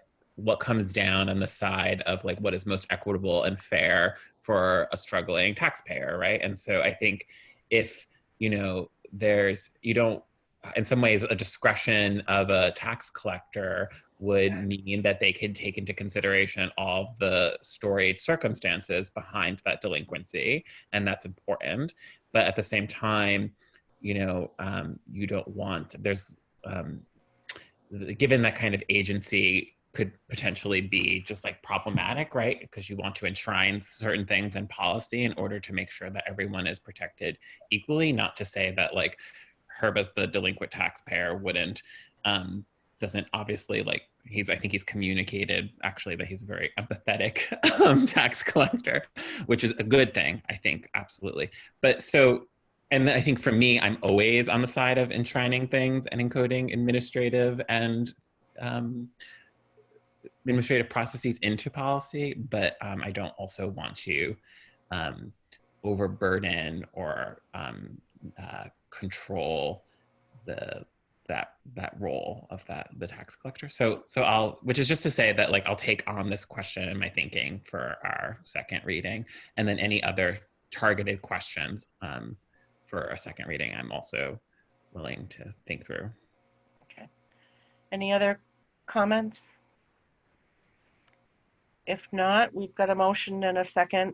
comes down on the side of like what is most equitable and fair for a struggling taxpayer, right? And so I think if, you don't, in some ways, a discretion of a tax collector would mean that they could take into consideration all the storied circumstances behind that delinquency, and that's important. But at the same time, you don't want, given that kind of agency could potentially be just like problematic, right? Because you want to enshrine certain things in policy in order to make sure that everyone is protected equally. Not to say that like Herb as the delinquent taxpayer doesn't obviously like, I think he's communicated actually that he's a very empathetic tax collector, which is a good thing, I think, absolutely. But so, and I think for me, I'm always on the side of enshrining things and encoding administrative processes into policy, but I don't also want to overburden or control that role of the tax collector. So which is just to say that like I'll take on this question in my thinking for our second reading, and then any other targeted questions for a second reading, I'm also willing to think through. okay. Any other comments? If not, we've got a motion and a second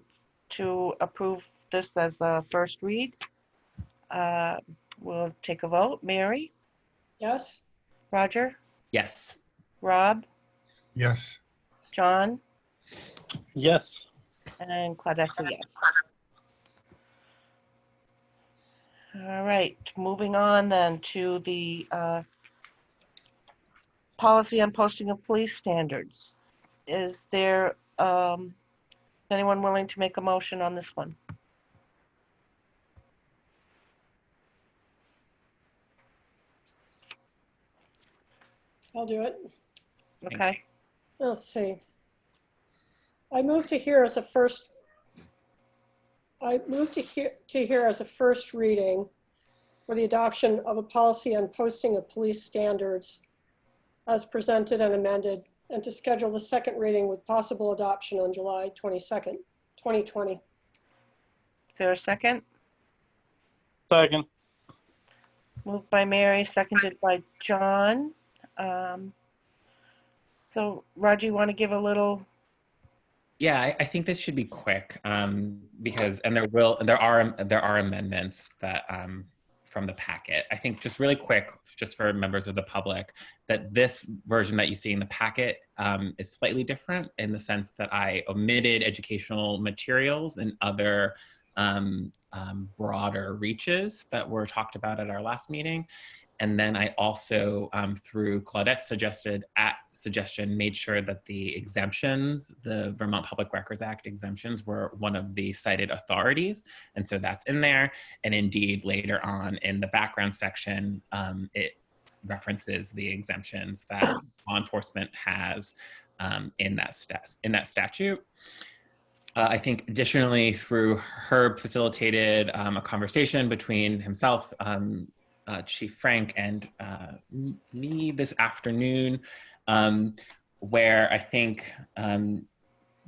to approve this as a first read. We'll take a vote. Mary? Yes. Roger? Yes. Rob? Yes. John? Yes. And Claudette's a yes. All right, moving on then to the policy on posting of police standards. Is there anyone willing to make a motion on this one? I'll do it. Okay. Let's see. I move to hear as a first reading for the adoption of a policy on posting of police standards as presented and amended, and to schedule the second reading with possible adoption on July 22nd, 2020. Is there a second? Second. Moved by Mary, seconded by John. So Roger, you want to give a little? Yeah, I think this should be quick because, and there are amendments that from the packet. I think just really quick, just for members of the public, that this version that you see in the packet is slightly different in the sense that I omitted educational materials and other broader reaches that were talked about at our last meeting. And then I also, through Claudette's suggestion, made sure that the exemptions, the Vermont Public Records Act exemptions, were one of the cited authorities. And so that's in there. And indeed, later on in the background section, it references the exemptions that law enforcement has in that statute. I think additionally, through Herb facilitated a conversation between himself, Chief Frank, and me this afternoon, where I think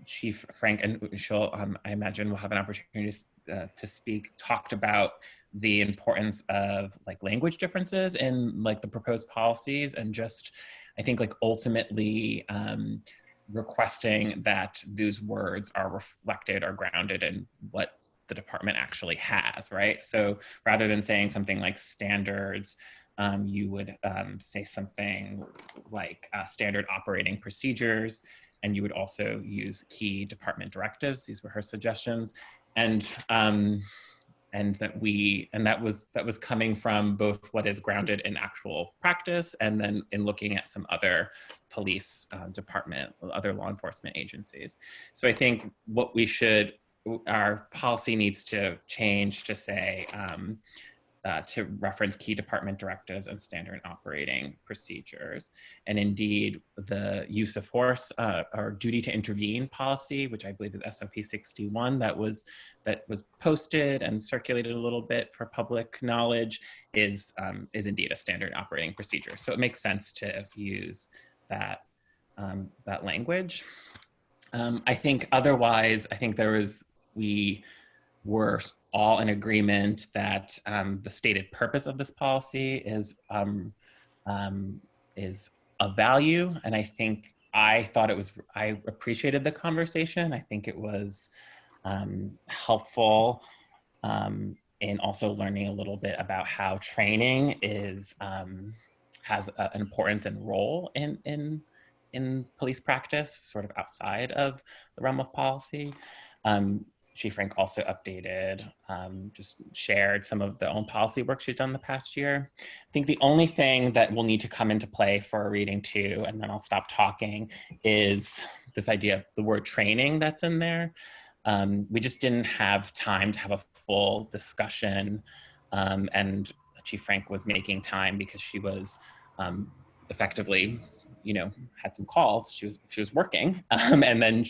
Chief Frank and she'll, I imagine, will have an opportunity to speak, talked about the importance of like language differences in like the proposed policies, and just I think like ultimately requesting that those words are reflected or grounded in what the department actually has, right? So rather than saying something like standards, you would say something like standard operating procedures, and you would also use key department directives. These were her suggestions, and that was coming from both what is grounded in actual practice, and then in looking at some other police department, other law enforcement agencies. So I think what we should our policy needs to change to say, to reference key department directives and standard operating procedures. And indeed, the use of force or duty to intervene policy, which I believe is SOP 61, that was posted and circulated a little bit for public knowledge, is indeed a standard operating procedure. So it makes sense to use that that language. I think otherwise, I think we were all in agreement that the stated purpose of this policy is of value. And I appreciated the conversation. I think it was helpful in also learning a little bit about how training has an importance and role in police practice, sort of outside of the realm of policy. Chief Frank also updated, just shared some of the own policy work she's done the past year. I think the only thing that will need to come into play for a reading two, and then I'll stop talking, is this idea of the word training that's in there. We just didn't have time to have a full discussion, and Chief Frank was making time because she was effectively, had some calls. She was working, and then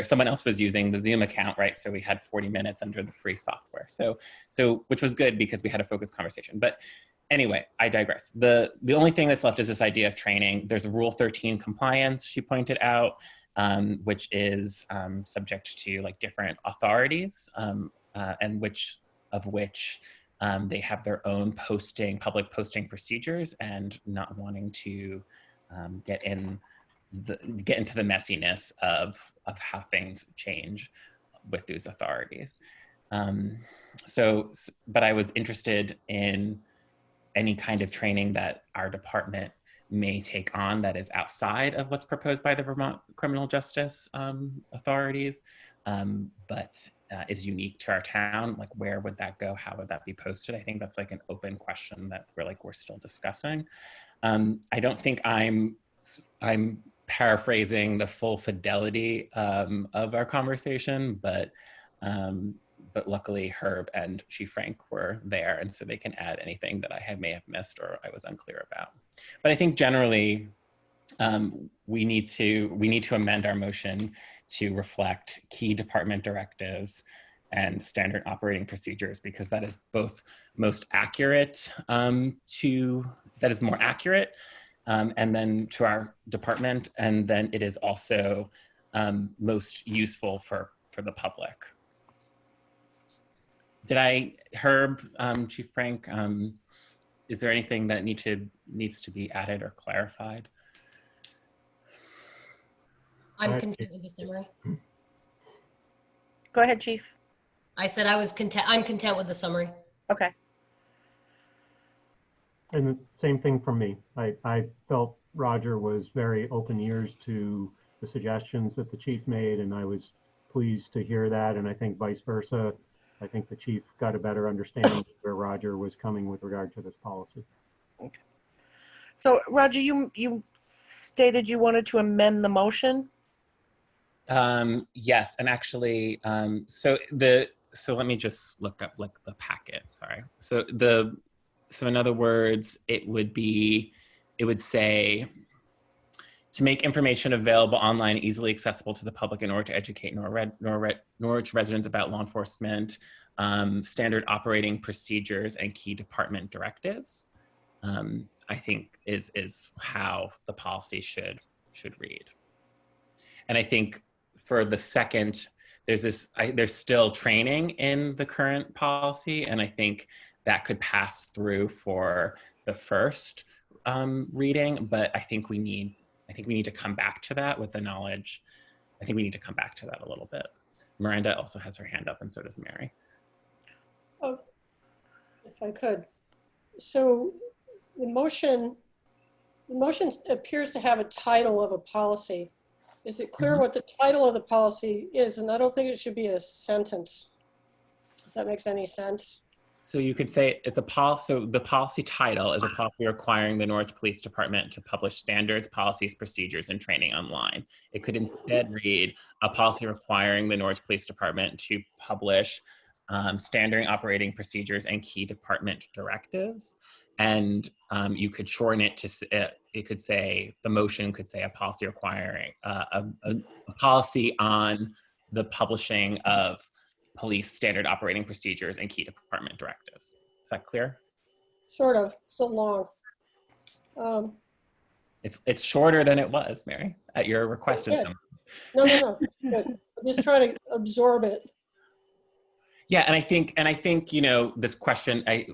someone else was using the Zoom account, right? So we had 40 minutes under the free software. So which was good because we had a focused conversation. But anyway, I digress. The only thing that's left is this idea of training. There's a Rule 13 compliance, she pointed out, which is subject to like different authorities, and which they have their own public posting procedures, and not wanting to get into the messiness of how things change with those authorities. But I was interested in any kind of training that our department may take on that is outside of what's proposed by the Vermont criminal justice authorities, but is unique to our town. Like, where would that go? How would that be posted? I think that's like an open question that we're still discussing. I don't think I'm paraphrasing the full fidelity of our conversation, but luckily Herb and Chief Frank were there, and so they can add anything that I may have missed or I was unclear about. But I think generally we need to amend our motion to reflect key department directives and standard operating procedures, because that is both most accurate that is more accurate, and then to our department, and then it is also most useful for the public. Herb, Chief Frank, is there anything that needs to be added or clarified? I'm content with the summary. Go ahead, Chief. I said I'm content with the summary. Okay. And the same thing from me. I felt Roger was very open ears to the suggestions that the chief made, and I was pleased to hear that. And I think vice versa. I think the chief got a better understanding of where Roger was coming with regard to this policy. Okay. So Roger, you stated you wanted to amend the motion? Yes, and actually, so let me just look up like the packet, sorry. So in other words, it would say, to make information available online easily accessible to the public in order to educate Norwich residents about law enforcement, standard operating procedures, and key department directives, I think is how the policy should read. And I think for the second, there's still training in the current policy, and I think that could pass through for the first reading, but I think we need to come back to that with the knowledge. I think we need to come back to that a little bit. Miranda also has her hand up, and so does Mary. Oh, if I could. So the motion appears to have a title of a policy. Is it clear what the title of the policy is? And I don't think it should be a sentence, if that makes any sense. So you could say it's a policy. So the policy title is a policy requiring the Norwich Police Department to publish standards, policies, procedures, and training online. It could instead read a policy requiring the Norwich Police Department to publish standard operating procedures and key department directives. And you could shorten it to, it could say, the motion could say a policy requiring, a policy on the publishing of police standard operating procedures and key department directives. Is that clear? Sort of, so long. It's shorter than it was, Mary, at your request. Good. No. Good. I'm just trying to absorb it. Yeah, and I think, you know, this question, I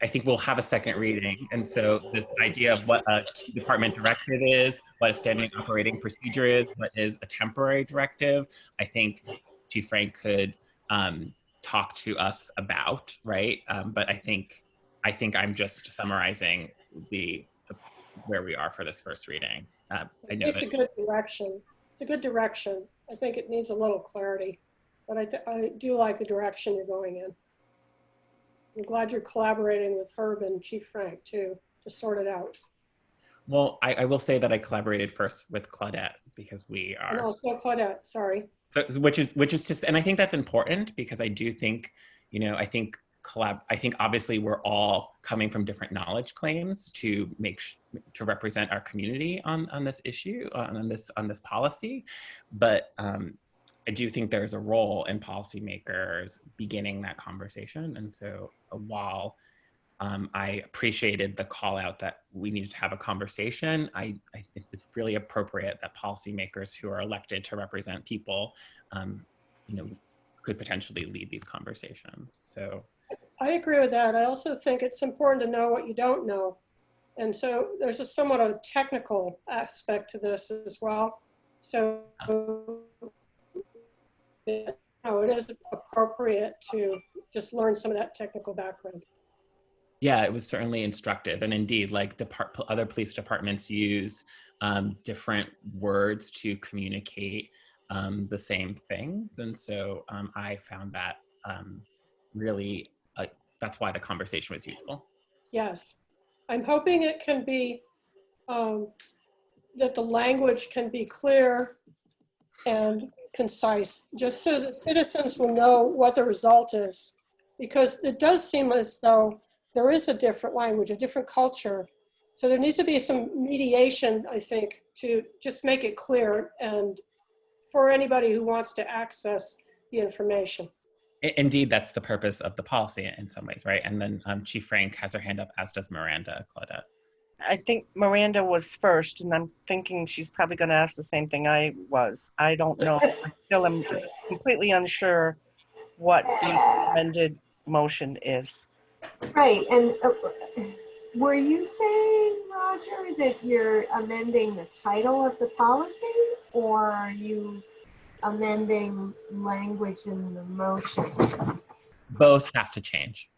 think we'll have a second reading. And so this idea of what a key department directive is, what a standing operating procedure is, what is a temporary directive, I think Chief Frank could talk to us about, right? But I think I'm just summarizing where we are for this first reading. I know it's a good direction. It's a good direction. I think it needs a little clarity, but I do like the direction you're going in. I'm glad you're collaborating with Herb and Chief Frank too, to sort it out. Well, I will say that I collaborated first with Claudette because we are. No, so Claudette, sorry. So, which is just, and I think that's important because I do think, you know, I think obviously we're all coming from different knowledge claims to to represent our community on this issue, on this policy, but I do think there's a role in policymakers beginning that conversation. And so while I appreciated the call out that we needed to have a conversation, I think it's really appropriate that policymakers who are elected to represent people, you know, could potentially lead these conversations. So I agree with that. I also think it's important to know what you don't know. And so there's a somewhat of a technical aspect to this as well. So it is appropriate to just learn some of that technical background. Yeah, it was certainly instructive. And indeed, like other police departments use different words to communicate the same things. And so I found that really, that's why the conversation was useful. Yes. I'm hoping it can be, that the language can be clear and concise, just so that citizens will know what the result is. Because it does seem as though there is a different language, a different culture. So there needs to be some mediation, I think, to just make it clear and for anybody who wants to access the information. Indeed, that's the purpose of the policy in some ways, right? And then Chief Frank has her hand up, as does Miranda, Claudette. I think Miranda was first, and I'm thinking she's probably going to ask the same thing I was. I don't know. I still am completely unsure what the amended motion is. Right, and were you saying, Roger, that you're amending the title of the policy, or are you amending language in the motion? Both have to change.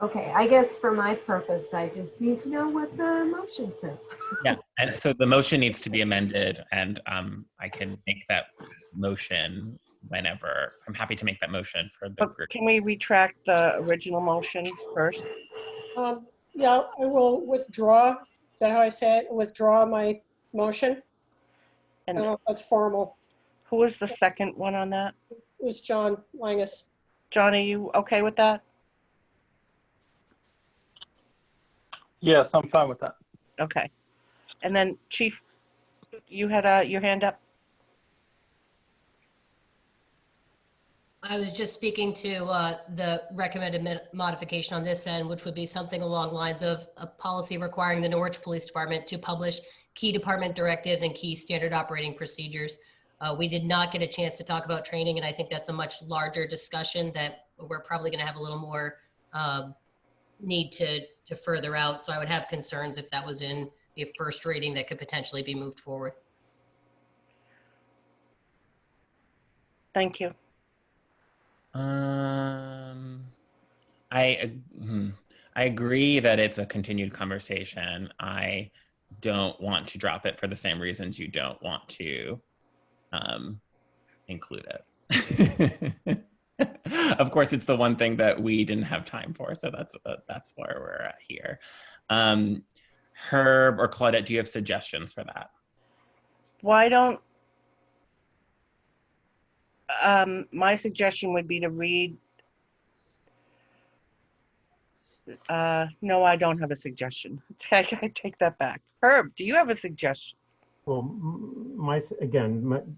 Okay, I guess for my purpose, I just need to know what the motion says. Yeah, and so the motion needs to be amended, and I can make that motion whenever. I'm happy to make that motion for the group. Can we retract the original motion first? Yeah, I will withdraw. Is that how I say it? Withdraw my motion. And I don't know if that's formal. Who was the second one on that? It was John Langus. John, are you okay with that? Yes, I'm fine with that. Okay. And then Chief, you had your hand up? I was just speaking to the recommended modification on this end, which would be something along the lines of a policy requiring the Norwich Police Department to publish key department directives and key standard operating procedures. We did not get a chance to talk about training, and I think that's a much larger discussion that we're probably going to have a little more need to further out. So I would have concerns if that was in the first reading that could potentially be moved forward. Thank you. I agree that it's a continued conversation. I don't want to drop it for the same reasons you don't want to include it. Of course, it's the one thing that we didn't have time for, so that's where we're at here. Herb or Claudette, do you have suggestions for that? Why don't, my suggestion would be to read, no, I don't have a suggestion. I take that back. Herb, do you have a suggestion? Well,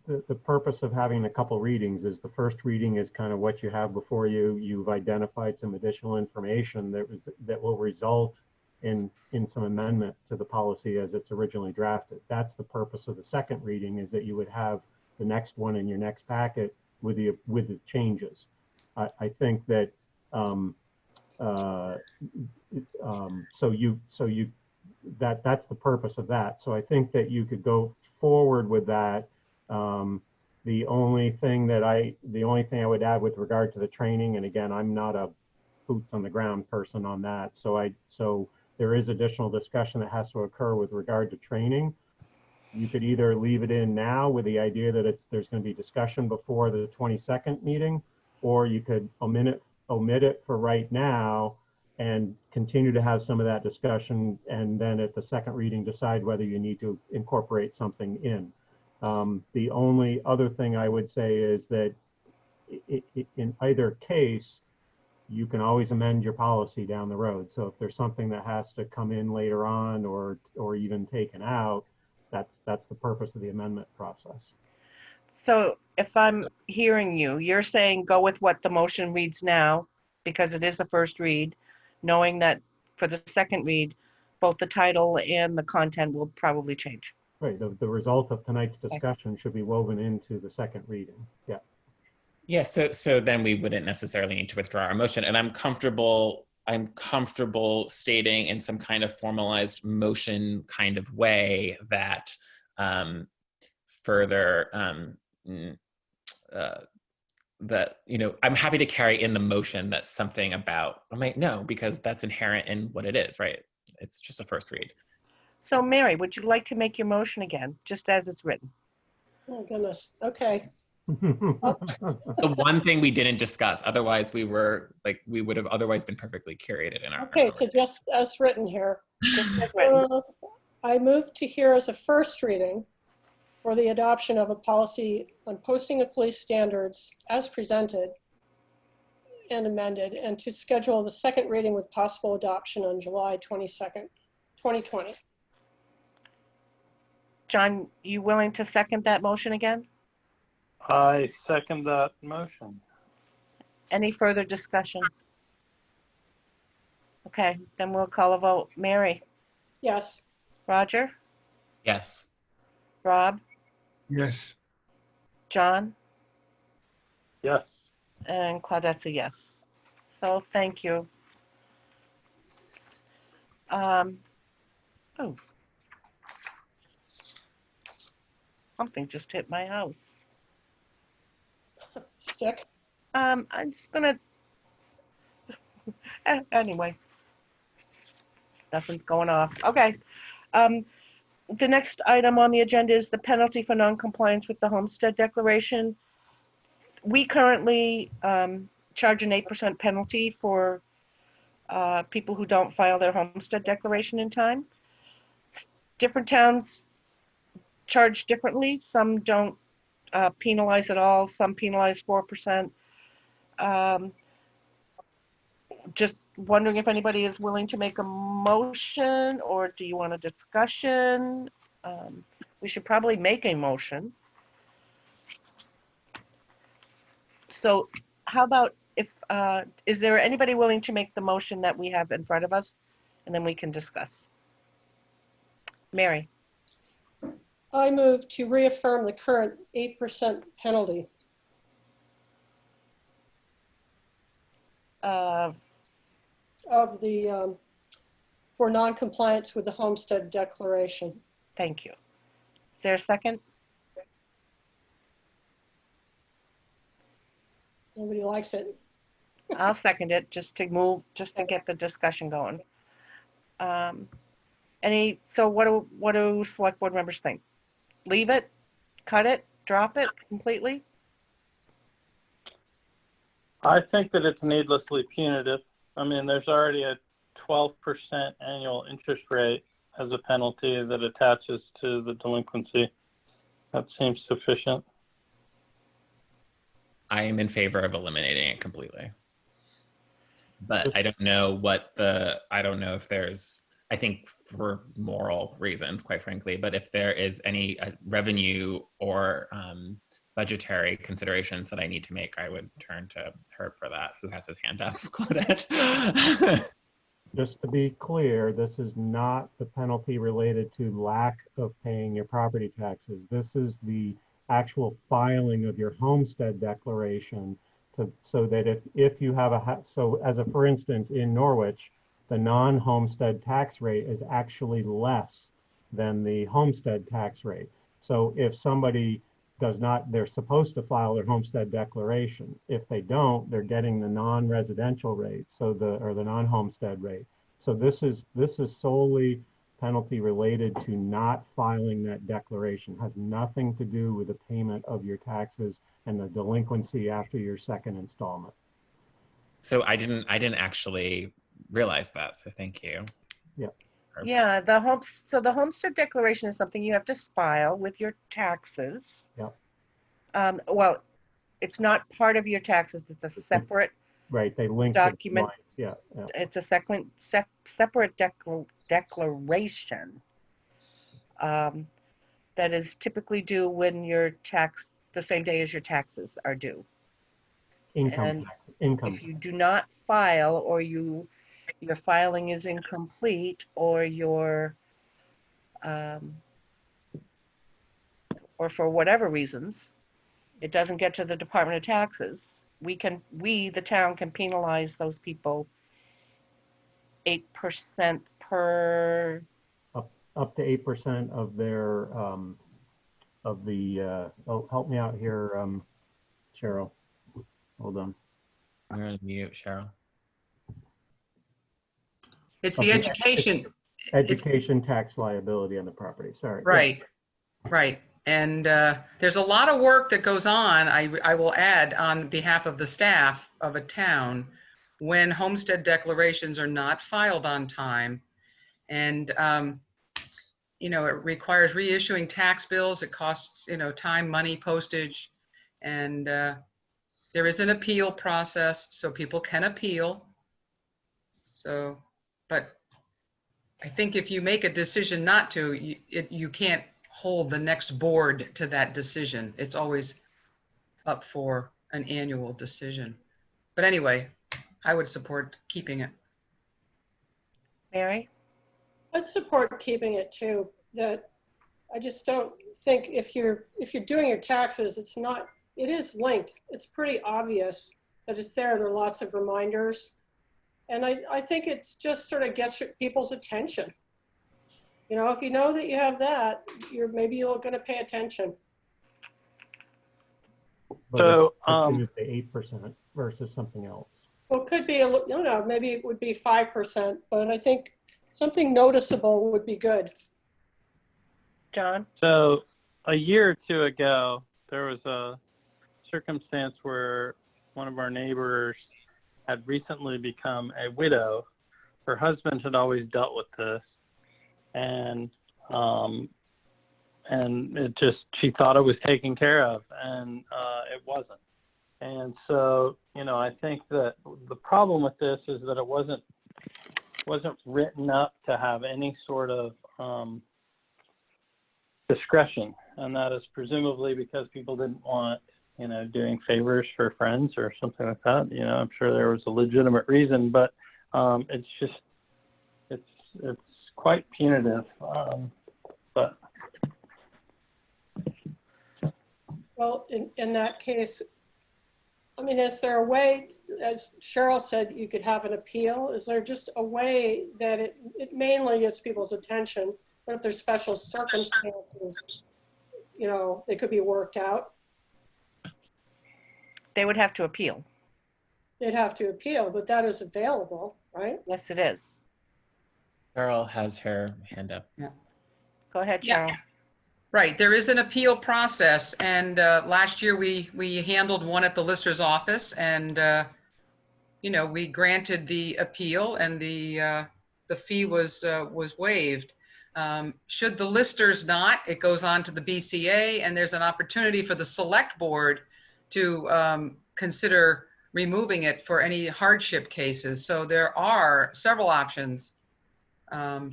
the purpose of having a couple readings is the first reading is kind of what you have before you. You've identified some additional information that will result in some amendment to the policy as it's originally drafted. That's the purpose of the second reading, is that you would have the next one in your next packet with the changes. I think that that's the purpose of that. So I think that you could go forward with that. The only thing I would add with regard to the training, and again, I'm not a boots on the ground person on that. So there is additional discussion that has to occur with regard to training. You could either leave it in now with the idea that there's going to be discussion before the 22nd meeting, or you could omit it for right now and continue to have some of that discussion, and then at the second reading decide whether you need to incorporate something in. The only other thing I would say is that in either case, you can always amend your policy down the road. So if there's something that has to come in later on or even taken out, that's the purpose of the amendment process. So if I'm hearing you, you're saying go with what the motion reads now, because it is the first read, knowing that for the second read, both the title and the content will probably change. Right, the result of tonight's discussion should be woven into the second reading, yeah. Yeah, so then we wouldn't necessarily need to withdraw our motion, and I'm comfortable stating in some kind of formalized motion kind of way that further that, I'm happy to carry in the motion that something about, no, because that's inherent in what it is, right? It's just a first read. So Mary, would you like to make your motion again, just as it's written? Oh goodness, okay. The one thing we didn't discuss, otherwise we would have otherwise been perfectly curated in our. Okay, so just as written here. Just as written. I move to hear as a first reading for the adoption of a policy on posting of police standards as presented and amended, and to schedule the second reading with possible adoption on July 22nd, 2020. John, you willing to second that motion again? I second that motion. Any further discussion? Okay, then we'll call a vote. Mary? Yes. Roger? Yes. Rob? Yes. John? Yes. And Claudette's a yes. So thank you. Oh. Something just hit my house. Stick. I'm just gonna, anyway. Nothing's going off. Okay. The next item on the agenda is the penalty for non-compliance with the homestead declaration. We currently charge an 8% penalty for people who don't file their homestead declaration in time. Different towns charge differently. Some don't penalize at all. Some penalize 4%. Just wondering if anybody is willing to make a motion, or do you want a discussion? We should probably make a motion. So how about if, is there anybody willing to make the motion that we have in front of us? And then we can discuss. Mary. I move to reaffirm the current 8% penalty. Of the, for non-compliance with the homestead declaration. Thank you. Is there a second? Nobody likes it. I'll second it just to get the discussion going. So what do select board members think? Leave it, cut it, drop it completely? I think that it's needlessly punitive. I mean, there's already a 12% annual interest rate as a penalty that attaches to the delinquency. That seems sufficient. I am in favor of eliminating it completely. But I don't know I don't know if there's, I think for moral reasons, quite frankly, but if there is any revenue or budgetary considerations that I need to make, I would turn to Herb for that, who has his hand up. Claudette. Just to be clear, this is not the penalty related to lack of paying your property taxes. This is the actual filing of your homestead declaration so that if you have so as a, for instance, in Norwich, the non-homestead tax rate is actually less than the homestead tax rate. So if somebody does not, they're supposed to file their homestead declaration. If they don't, they're getting the non-residential rate, or the non-homestead rate. So this is solely penalty related to not filing that declaration. It has nothing to do with the payment of your taxes and the delinquency after your second installment. So I didn't actually realize that. So thank you. Yeah. Yeah, the homestead declaration is something you have to file with your taxes. Yeah. Well, it's not part of your taxes. It's a separate right. They link document. Yeah. It's a separate declaration that is typically due when the same day as your taxes are due. Income tax. If you do not file, or your filing is incomplete, or or for whatever reasons, it doesn't get to the Department of Taxes, the town can penalize those people 8% per. Up to 8% of their help me out here, Cheryl. Hold on. I'm going to mute Cheryl. It's the education tax liability on the property. Sorry. Right. Yeah. Right. And there's a lot of work that goes on, I will add, on behalf of the staff of a town when homestead declarations are not filed on time. And, it requires reissuing tax bills. It costs, time, money, postage. And there is an appeal process, so people can appeal. So, but I think if you make a decision not to, you can't hold the next board to that decision. It's always up for an annual decision. But anyway, I would support keeping it. Mary? I'd support keeping it too. That I just don't think if you're doing your taxes, it is linked. It's pretty obvious that it's there. There are lots of reminders. And I think it's just sort of gets people's attention. If you know that you have that, maybe you're going to pay attention. But so it's the 8% versus something else. Well, it could be maybe it would be 5%, but I think something noticeable would be good. John? So a year or two ago, there was a circumstance where one of our neighbors had recently become a widow. Her husband had always dealt with this, and she thought it was taken care of, and it wasn't. And so, I think that the problem with this is that it wasn't written up to have any sort of discretion, and that is presumably because people didn't want, doing favors for friends or something like that. I'm sure there was a legitimate reason, but it's quite punitive. But well, in that case, is there a way, as Cheryl said, you could have an appeal? Is there just a way that it mainly gets people's attention? But if there's special circumstances, they could be worked out. They would have to appeal. They'd have to appeal, but that is available, right? Yes, it is. Cheryl has her hand up. Yeah. Go ahead, Cheryl. Yeah. Right, there is an appeal process, and last year we handled one at the Lister's office, and we granted the appeal and the fee was waived. Should the listers not, it goes on to the BCA, and there's an opportunity for the select board to consider removing it for any hardship cases. So there are several options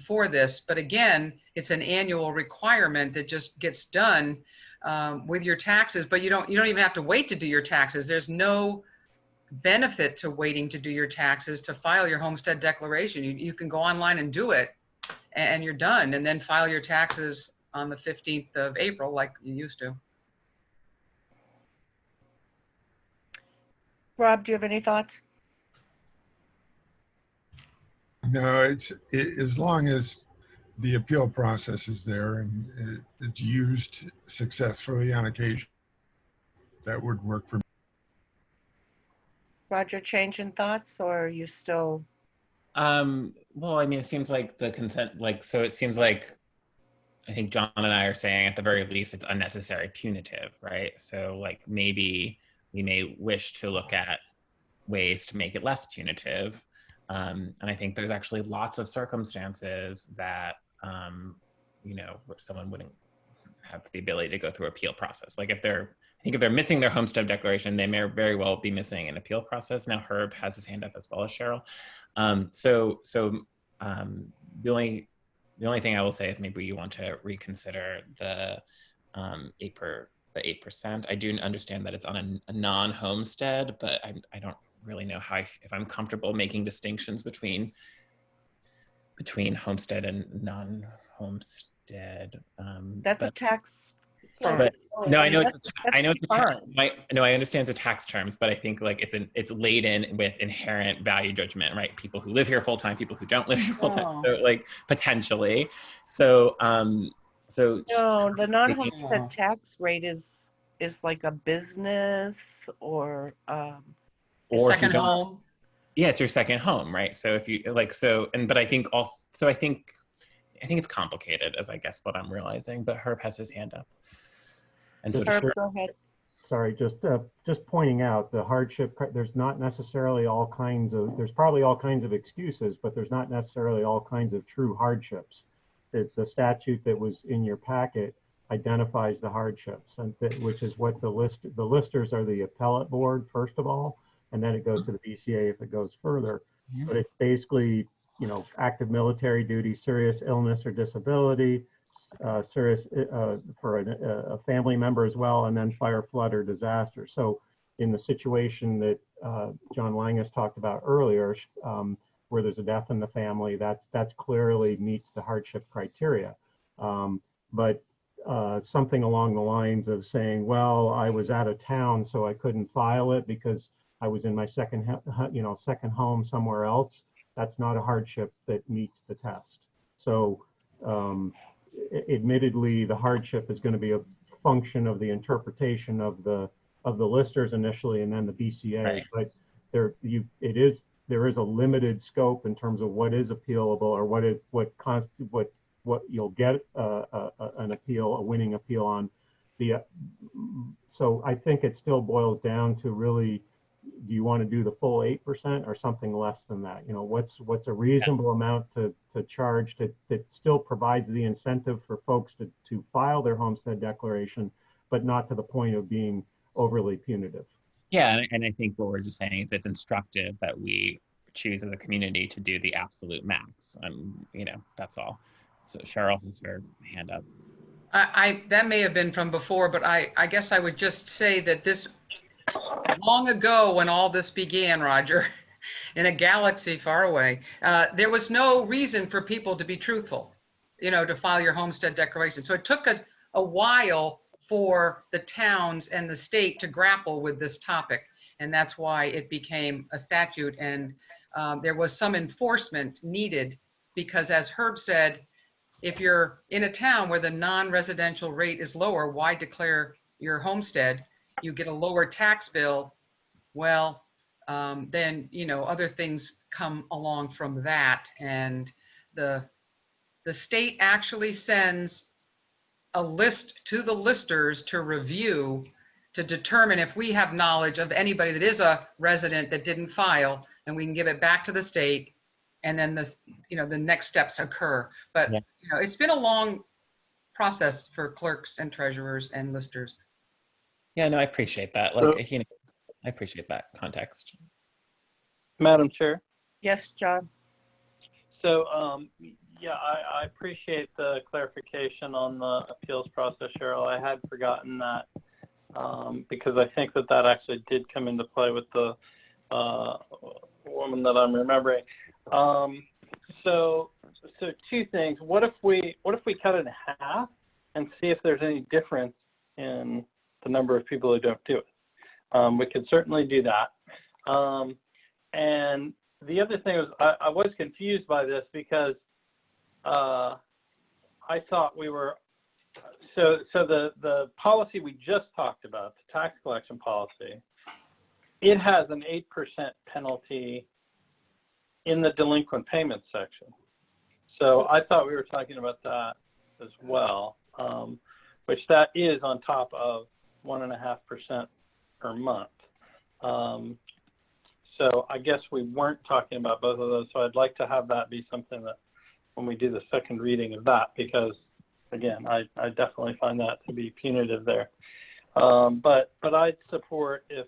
for this, but again, it's an annual requirement that just gets done with your taxes, but you don't even have to wait to do your taxes. There's no benefit to waiting to do your taxes to file your homestead declaration. You can go online and do it, and you're done, and then file your taxes on the 15th of April like you used to. Rob, do you have any thoughts? No, as long as the appeal process is there and it's used successfully on occasion, that would work for me. Roger, change in thoughts, or are you still? Well, I mean, it seems like the consent, so it seems like, I think John and I are saying at the very least it's unnecessary punitive, right? So like maybe we may wish to look at ways to make it less punitive. And I think there's actually lots of circumstances that, someone wouldn't have the ability to go through appeal process. Like if they're missing their homestead declaration, they may very well be missing an appeal process. Now Herb has his hand up as well as Cheryl. The only thing I will say is maybe you want to reconsider the 8%. I do understand that it's on a non-homestead, but I don't really know if I'm comfortable making distinctions between homestead and non-homestead. That's a tax. But no, I know. I understand the tax terms, but I think like it's laden with inherent value judgment, right? People who live here full time, people who don't live here full time, so like potentially. So no, the non-homestead tax rate is like a business or second home. Yeah, it's your second home, right? So if you but I think also, I think it's complicated, as I guess what I'm realizing. But Herb has his hand up. And so Herb, go ahead. Sorry, just pointing out the hardship. There's not necessarily all kinds of. There's probably all kinds of excuses, but there's not necessarily all kinds of true hardships. The statute that was in your packet identifies the hardships, and which is what the listers are the appellate board first of all, and then it goes to the BCA if it goes further. Yeah. But it's basically, active military duty, serious illness or disability, serious for a family member as well, and then fire, flood, or disaster. So in the situation that John Lang has talked about earlier, where there's a death in the family, that's clearly meets the hardship criteria. But something along the lines of saying, well, I was out of town, so I couldn't file it because I was in my second home somewhere else. That's not a hardship that meets the test. So admittedly, the hardship is going to be a function of the interpretation of the listers initially, and then the BCA. Right. But there is a limited scope in terms of what is appealable, or what you'll get an appeal, a winning appeal on. So I think it still boils down to really, do you want to do the full 8% or something less than that? What's a reasonable amount to charge that still provides the incentive for folks to file their homestead declaration, but not to the point of being overly punitive. Yeah, and I think what we're just saying is it's instructive that we choose as a community to do the absolute max. That's all. So Cheryl has her hand up. That may have been from before, but I guess I would just say that this, long ago when all this began, Roger, in a galaxy far away, there was no reason for people to be truthful, to file your homestead declaration. So it took a while for the towns and the state to grapple with this topic. And that's why it became a statute. And there was some enforcement needed because, as Herb said, if you're in a town where the non-residential rate is lower, why declare your homestead? You get a lower tax bill. Well, then, other things come along from that. And the state actually sends a list to the listers to review, to determine if we have knowledge of anybody that is a resident that didn't file. and we can give it back to the state, and then the next steps occur. But Yeah. it's been a long process for clerks and treasurers and listers. Yeah, no, I appreciate that. Like, you know, I appreciate that context. Madam Chair. Yes, John. So, yeah, I appreciate the clarification on the appeals process, Cheryl. I had forgotten that because I think that actually did come into play with the woman that I'm remembering. So two things. What if we cut it in half and see if there's any difference in the number of people who don't do it? We could certainly do that. And the other thing was I was confused by this because I thought we were so the policy we just talked about, the tax collection policy, it has an 8% penalty in the delinquent payment section. So I thought we were talking about that as well, which that is on top of 1.5% per month. So I guess we weren't talking about both of those. So I'd like to have that be something that when we do the second reading of that, because again, I definitely find that to be punitive there. But I'd support if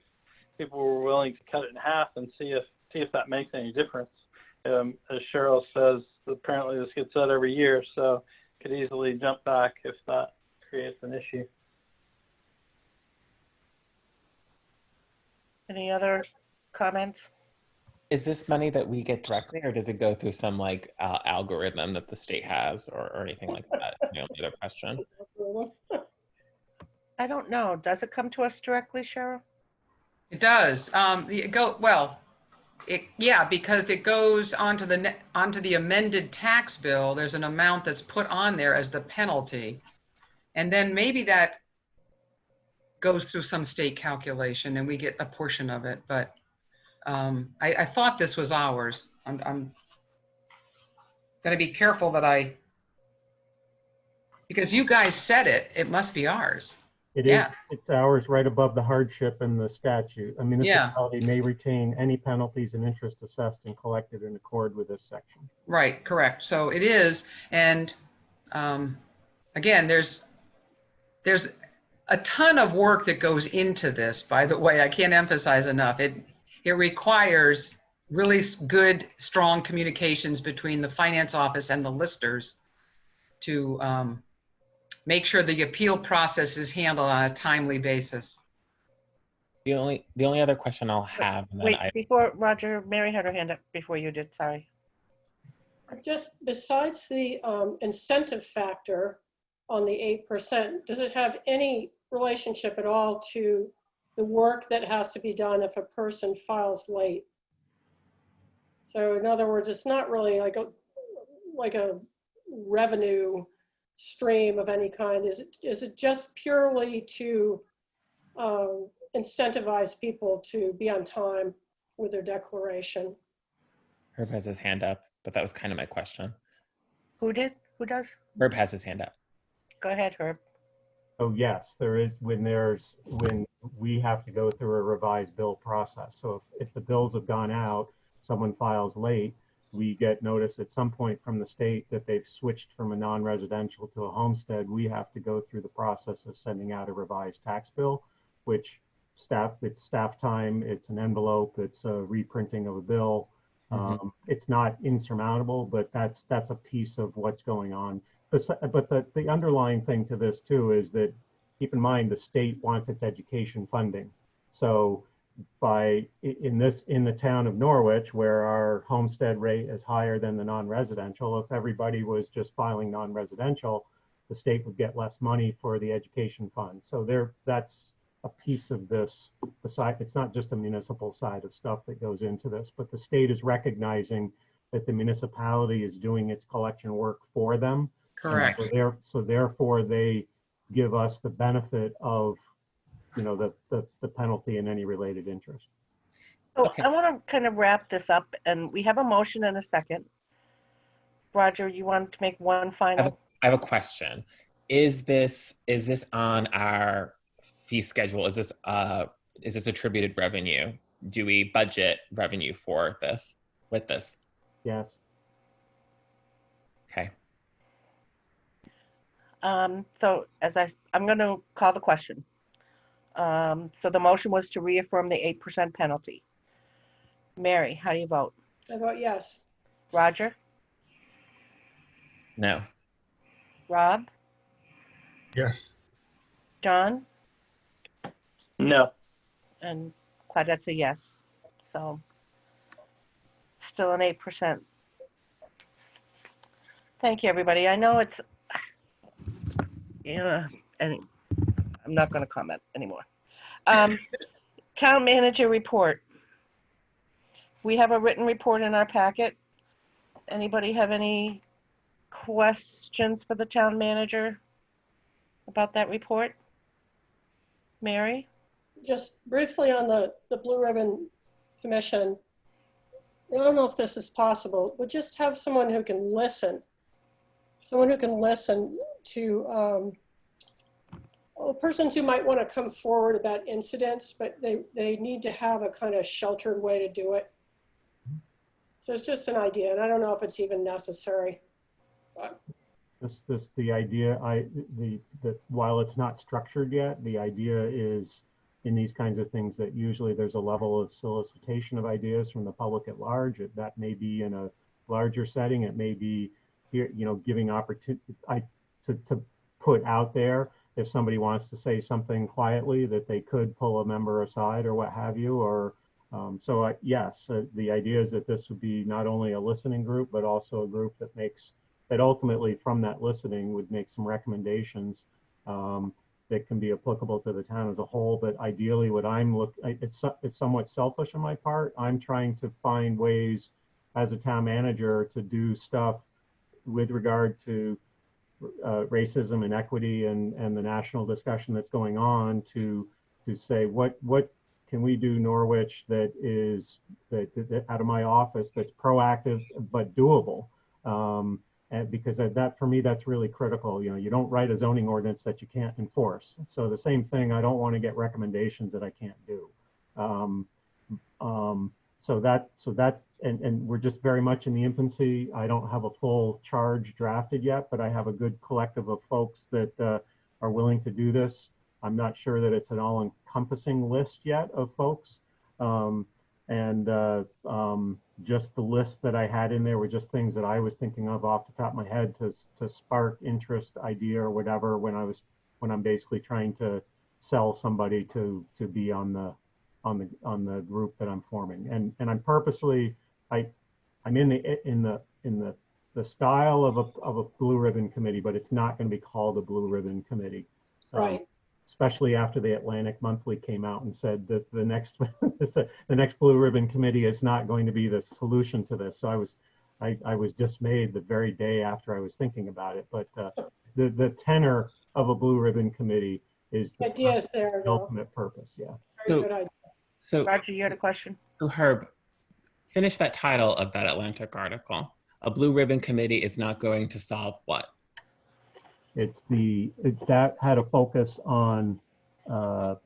people were willing to cut it in half and see if that makes any difference. As Cheryl says, apparently this gets said every year, so could easily jump back if that creates an issue. Any other comments? Is this money that we get directly, or does it go through some like algorithm that the state has, or anything like that? The only other question. I don't know. Does it come to us directly, Cheryl? It does. Because it goes onto the amended tax bill. There's an amount that's put on there as the penalty, and then maybe that goes through some state calculation, and we get a portion of it. But I thought this was ours. I'm going to be careful that because you guys said it, it must be ours. It is. It's ours right above the hardship in the statute. A municipality may retain any penalties and interest assessed and collected in accord with this section. Right, correct. So it is. And again, there's a ton of work that goes into this, by the way. I can't emphasize enough. It requires really good, strong communications between the finance office and the listers to make sure the appeal process is handled on a timely basis. The only other question I'll have. And then before Roger, Mary had her hand up before you did. Sorry. Just besides the incentive factor on the 8%, does it have any relationship at all to the work that has to be done if a person files late? So in other words, it's not really like a revenue stream of any kind. Is it just purely to incentivize people to be on time with their declaration? Herb has his hand up, but that was kind of my question. Who did? Who does? Herb has his hand up. Go ahead, Herb. Oh yes, there is when we have to go through a revised bill process. So if the bills have gone out, someone files late, we get notice at some point from the state that they've switched from a non-residential to a homestead. We have to go through the process of sending out a revised tax bill, which it's staff time, it's an envelope, it's a reprinting of a bill. It's not insurmountable, but that's a piece of what's going on. But the underlying thing to this too is that, keep in mind, the state wants its education funding. So in the town of Norwich, where our homestead rate is higher than the non-residential, if everybody was just filing non-residential, the state would get less money for the education fund. So that's a piece of this. It's not just the municipal side of stuff that goes into this, but the state is recognizing that the municipality is doing its collection work for them. Correct. So therefore, they give us the benefit of, the penalty and any related interest. So I want to kind of wrap this up, and we have a motion and a second. Roger, you want to make one final? I have a question. Is this on our fee schedule? Is this attributed revenue do we budget revenue for this, with this? Yes. Okay. So I'm going to call the question. So the motion was to reaffirm the 8% penalty. Mary, how do you vote? I vote yes. Roger? No. Rob? Yes. John? No. And Claudette's a yes. So still an 8%. Thank you, everybody. I know it's, and I'm not going to comment anymore. Town manager report. We have a written report in our packet. Anybody have any questions for the town manager about that report? Mary? Just briefly on the Blue Ribbon Commission, I don't know if this is possible, but just have someone who can listen. Someone who can listen to persons who might want to come forward about incidents, but they need to have a kind of sheltered way to do it. So it's just an idea, and I don't know if it's even necessary. But. The idea, that while it's not structured yet, the idea is in these kinds of things that usually there's a level of solicitation of ideas from the public at large. That may be in a larger setting. It may be, giving opportunity to put out there if somebody wants to say something quietly that they could pull a member aside or what have you. Or yes, the idea is that this would be not only a listening group, but also a group that ultimately from that listening would make some recommendations that can be applicable to the town as a whole. But ideally what it's somewhat selfish on my part. I'm trying to find ways as a town manager to do stuff with regard to racism and equity and the national discussion that's going on to say what can we do Norwich that is that out of my office that's proactive but doable. And because that for me that's really critical. You don't write a zoning ordinance that you can't enforce. So the same thing, I don't want to get recommendations that I can't do. So that's and we're just very much in the infancy. I don't have a full charge drafted yet, but I have a good collective of folks that are willing to do this. I'm not sure that it's an all-encompassing list yet of folks. Just the list that I had in there were just things that I was thinking of off the top of my head to spark interest, idea, or whatever when I'm basically trying to sell somebody to be on the group that I'm forming. And I'm purposely I'm in the style of a blue ribbon committee, but it's not going to be called a blue ribbon committee. Right. Especially after the Atlantic Monthly came out and said that the next Blue Ribbon Committee is not going to be the solution to this. So I was dismayed the very day after I was thinking about it. But the tenor of a Blue Ribbon Committee is the ultimate purpose. Yeah. So Roger, you had a question? So Herb, finish that title of that Atlantic article. A Blue Ribbon Committee is not going to solve what? That had a focus on law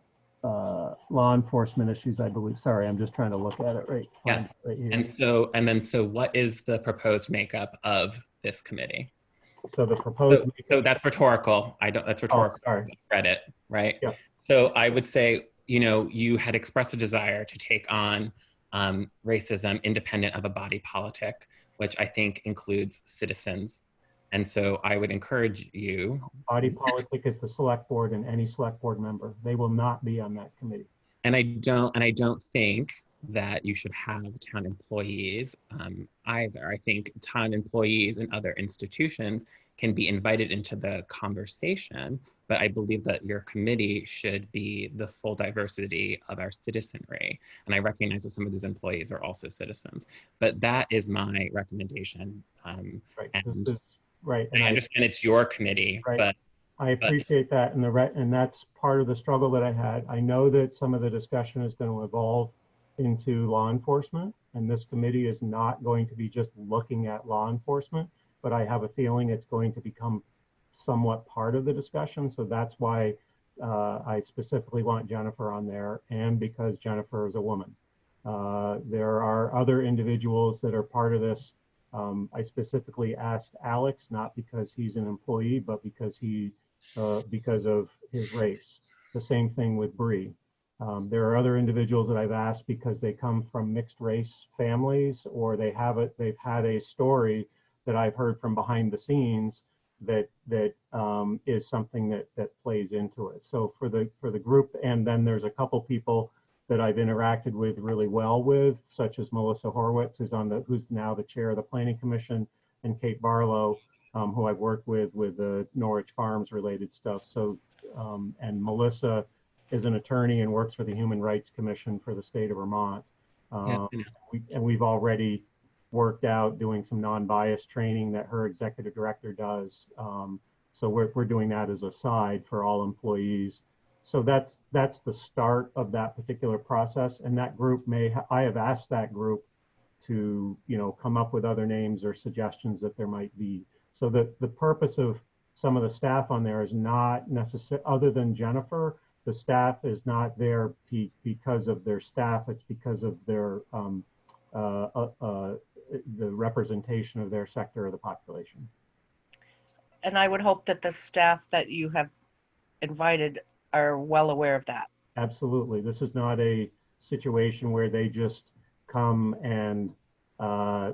enforcement issues, I believe. Sorry, I'm just trying to look at it right. Yes. Right here. And so what is the proposed makeup of this committee? So the proposed so that's rhetorical. That's rhetorical. Oh, sorry. Read it, right? Yeah. So I would say, you had expressed a desire to take on racism independent of a body politic, which I think includes citizens. And so I would encourage you. Body politic is the select board and any select board member. They will not be on that committee. And I don't think that you should have town employees either. I think town employees and other institutions can be invited into the conversation, but I believe that your committee should be the full diversity of our citizenry. And I recognize that some of those employees are also citizens, but that is my recommendation. Right. Right. And I understand it's your committee, right. But I appreciate that. And that's part of the struggle that I had. I know that some of the discussion is going to evolve into law enforcement, and this committee is not going to be just looking at law enforcement, but I have a feeling it's going to become somewhat part of the discussion. So that's why I specifically want Jennifer on there, and because Jennifer is a woman. There are other individuals that are part of this. I specifically asked Alex, not because he's an employee, but because because of his race. The same thing with Bree. There are other individuals that I've asked because they come from mixed race families, or they've had a story that I've heard from behind the scenes that is something that plays into it. So for the group, and then there's a couple people that I've interacted with really well with, such as Melissa Horwitz, who's now the chair of the Planning Commission, and Kate Barlow, who I've worked with the Norwich Farms related stuff. So, and Melissa is an attorney and works for the Human Rights Commission for the state of Vermont. We've already worked out doing some non-bias training that her executive director does. So we're doing that as a side for all employees. So that's the start of that particular process. And that group I have asked that group to, come up with other names or suggestions that there might be. So the purpose of some of the staff on there is not necessarily, other than Jennifer, the staff is not there because of their staff. It's because of their the representation of their sector of the population. And I would hope that the staff that you have invited are well aware of that. Absolutely. This is not a situation where they just come and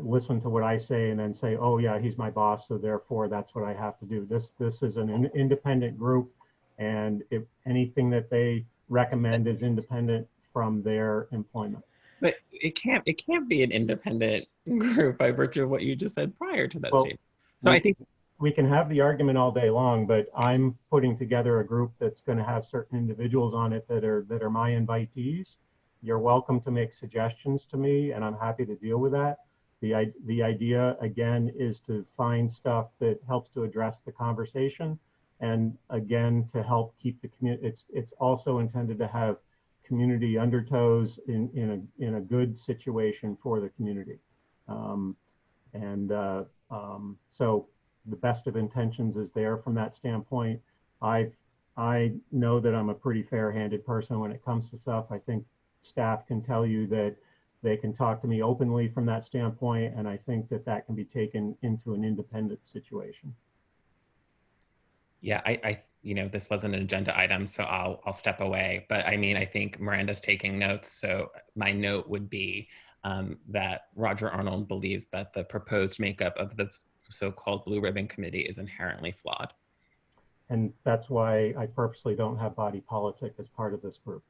listen to what I say and then say, oh yeah, he's my boss, so therefore that's what I have to do. This is an independent group, and if anything that they recommend is independent from their employment. But it can't be an independent group by virtue of what you just said prior to that statement. So I think we can have the argument all day long, but I'm putting together a group that's going to have certain individuals on it that are my invitees. You're welcome to make suggestions to me, and I'm happy to deal with that. The idea, again, is to find stuff that helps to address the conversation, and again, to help keep the community. It's also intended to have community undertows in a good situation for the community. So the best of intentions is there from that standpoint. I know that I'm a pretty fair-handed person when it comes to stuff. I think staff can tell you that they can talk to me openly from that standpoint, and I think that can be taken into an independent situation. Yeah, I this wasn't an agenda item, so I'll step away. But I mean, I think Miranda's taking notes, so my note would be that Roger Arnold believes that the proposed makeup of the so-called Blue Ribbon Committee is inherently flawed. And that's why I purposely don't have body politic as part of this group.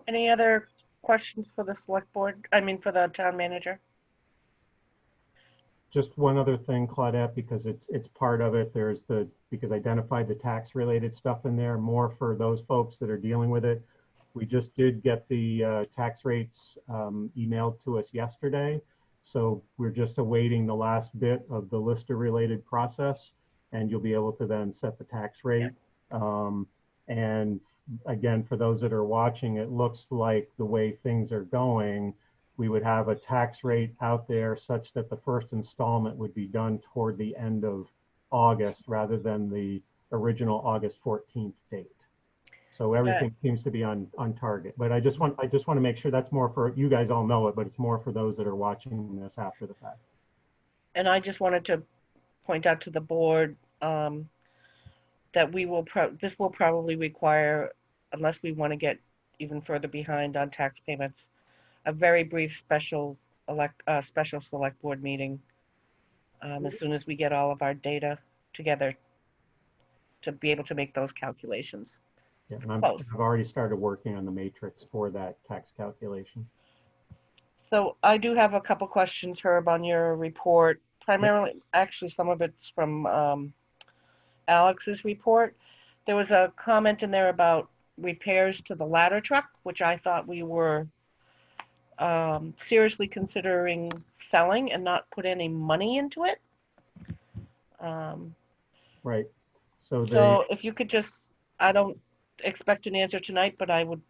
Any other questions for the select board? I mean, for the town manager? Just one other thing, Claudette, because it's part of it. Because I identified the tax related stuff in there, more for those folks that are dealing with it. We just did get the tax rates emailed to us yesterday. So we're just awaiting the last bit of the Lister related process, and you'll be able to then set the tax rate. And again, for those that are watching, it looks like the way things are going, we would have a tax rate out there such that the first installment would be done toward the end of August rather than the original August 14th date. So everything seems to be on target. But I just want to make sure that's more for, you guys all know it, but it's more for those that are watching this after the fact. And I just wanted to point out to the board that this will probably require, unless we want to get even further behind on tax payments, a very brief special select board meeting as soon as we get all of our data together to be able to make those calculations. Yeah, and I've already started working on the matrix for that tax calculation. So I do have a couple questions, Herb, on your report. Primarily, actually, some of it's from Alex's report. There was a comment in there about repairs to the ladder truck, which I thought we were seriously considering selling and not put any money into it. Right. So if you could just, I don't expect an answer tonight, but I would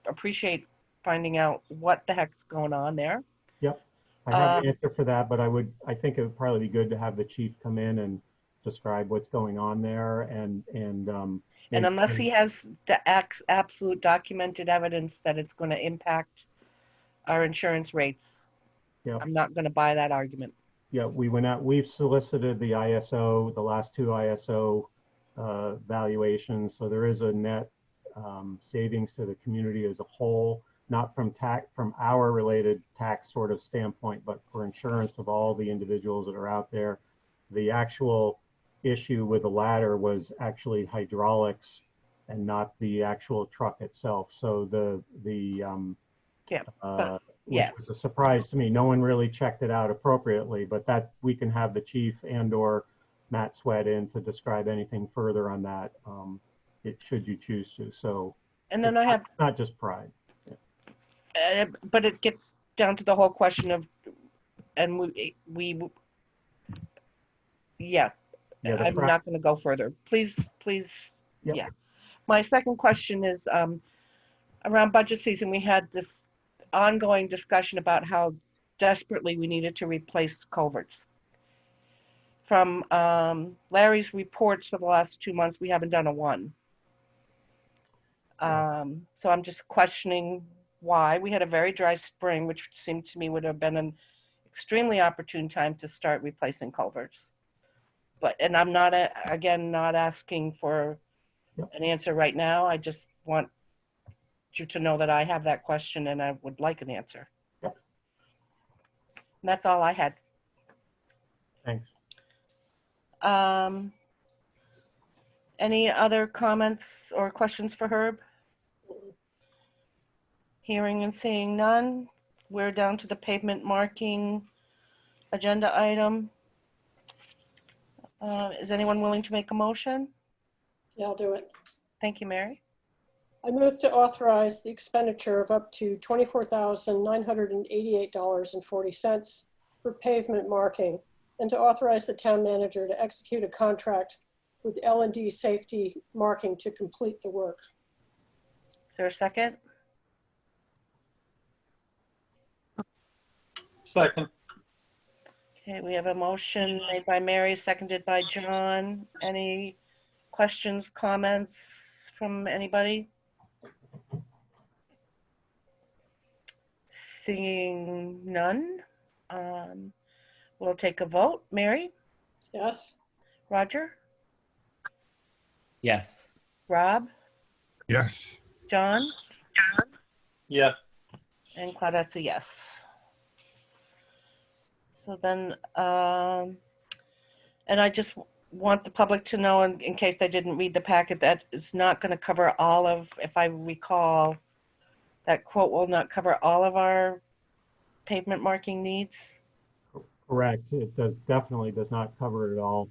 appreciate finding out what the heck's going on there. Yep. I have an answer for that, but I think it would probably be good to have the chief come in and describe what's going on there. And And unless he has the absolute documented evidence that it's going to impact our insurance rates, Yeah. I'm not going to buy that argument. Yeah, we went out, we've solicited the ISO, the last two ISO valuations. So there is a net savings to the community as a whole, not from our related tax sort of standpoint, but for insurance of all the individuals that are out there. The actual issue with the ladder was actually hydraulics and not the actual truck itself. So which was a surprise to me. No one really checked it out appropriately, but that we can have the chief and or Matt Sweat in to describe anything further on that, should you choose to. So, and then I have not just pride. But it gets down to the whole question of, and I'm not going to go further. Please. Yep. Yeah. My second question is around budget season. We had this ongoing discussion about how desperately we needed to replace culverts. From Larry's reports for the last 2 months, we haven't done a one. So I'm just questioning why. We had a very dry spring, which seemed to me would have been an extremely opportune time to start replacing culverts. And I'm not, not asking for an answer right now. I just want you to know that I have that question and I would like an answer. Yep. And that's all I had. Thanks. Any other comments or questions for Herb? Hearing and seeing none, we're down to the pavement marking agenda item. Is anyone willing to make a motion? Yeah, I'll do it. Thank you, Mary. I move to authorize the expenditure of up to $24,988.40 for pavement marking, and to authorize the town manager to execute a contract with L&D Safety Marking to complete the work. Is there a second? Second. Okay, we have a motion made by Mary, seconded by John. Any questions, comments from anybody? Seeing none, we'll take a vote. Mary? Yes. Roger? Yes. Rob? Yes. John? Yes. And Claudette's a yes. So then, and I just want the public to know, in case they didn't read the packet, that is not going to cover all of, if I recall, that quote will not cover all of our pavement marking needs. Correct. It definitely does not cover it all.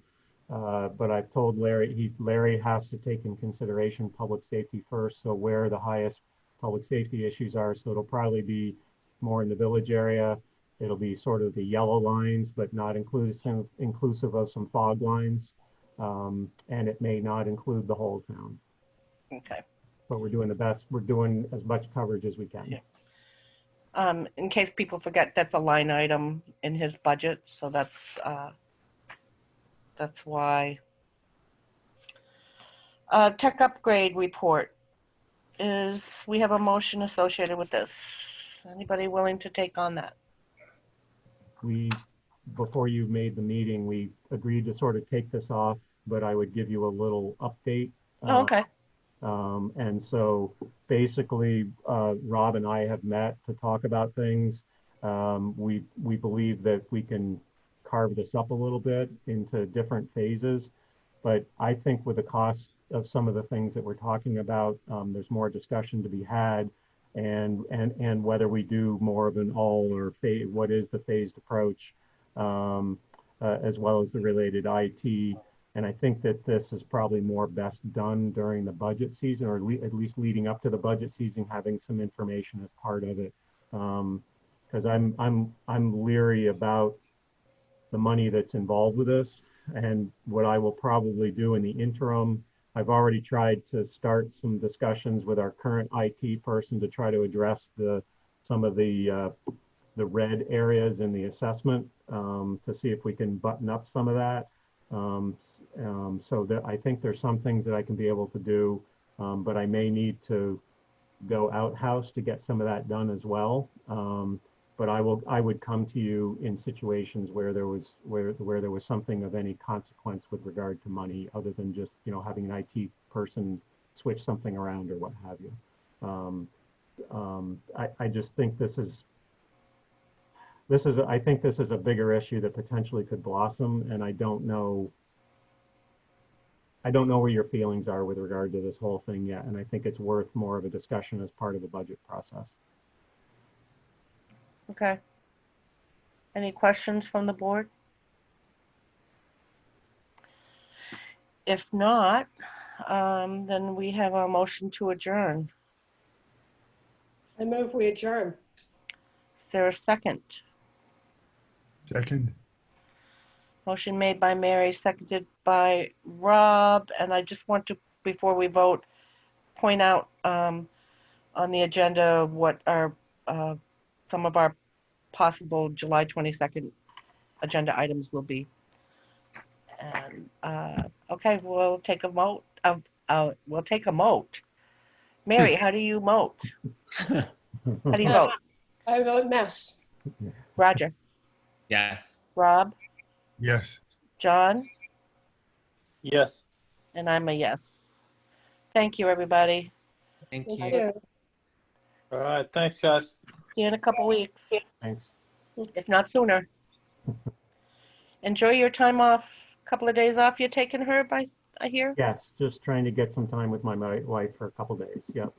But I've told Larry, Larry has to take in consideration public safety first. So where the highest public safety issues are. So it'll probably be more in the village area. It'll be sort of the yellow lines, but not inclusive of some fog lines. And it may not include the whole town. Okay. But we're doing the best. We're doing as much coverage as we can. Yeah. In case people forget, that's a line item in his budget. So that's why. Tech upgrade report is, we have a motion associated with this. Anybody willing to take on that? Before you made the meeting, we agreed to sort of take this off, but I would give you a little update. Okay. And so basically, Rob and I have met to talk about things. We believe that we can carve this up a little bit into different phases, but I think with the cost of some of the things that we're talking about, there's more discussion to be had, and whether we do more of an all or what is the phased approach, as well as the related IT. And I think that this is probably more best done during the budget season, or at least leading up to the budget season, having some information as part of it. Because I'm leery about the money that's involved with this, and what I will probably do in the interim. I've already tried to start some discussions with our current IT person to try to address some of the red areas in the assessment, to see if we can button up some of that. So that I think there's some things that I can be able to do, but I may need to go outhouse to get some of that done as well. But I would come to you in situations where there was something of any consequence with regard to money, other than just, you know, having an IT person switch something around or what have you. I just think I think this is a bigger issue that potentially could blossom, and I don't know where your feelings are with regard to this whole thing yet, and I think it's worth more of a discussion as part of the budget process. Okay. Any questions from the board? If not, then we have a motion to adjourn. I move we adjourn. Is there a second? Second. Motion made by Mary, seconded by Rob, and I just want to, before we vote, point out on the agenda what are some of our possible July 22nd agenda items will be. And okay, we'll take a vote. We'll take a moat. Mary, how do you moat? How do you vote? I vote mess. Roger, Yes. Rob, Yes. John, Yes. and I'm a yes. Thank you, everybody. Thank Thank you. you. All right. Thanks, guys. See you in a couple weeks, Thanks. if not sooner. Enjoy your time off. Couple of days off you're taking, Herb, I hear? Yes, just trying to get some time with my wife for a couple days. Yep.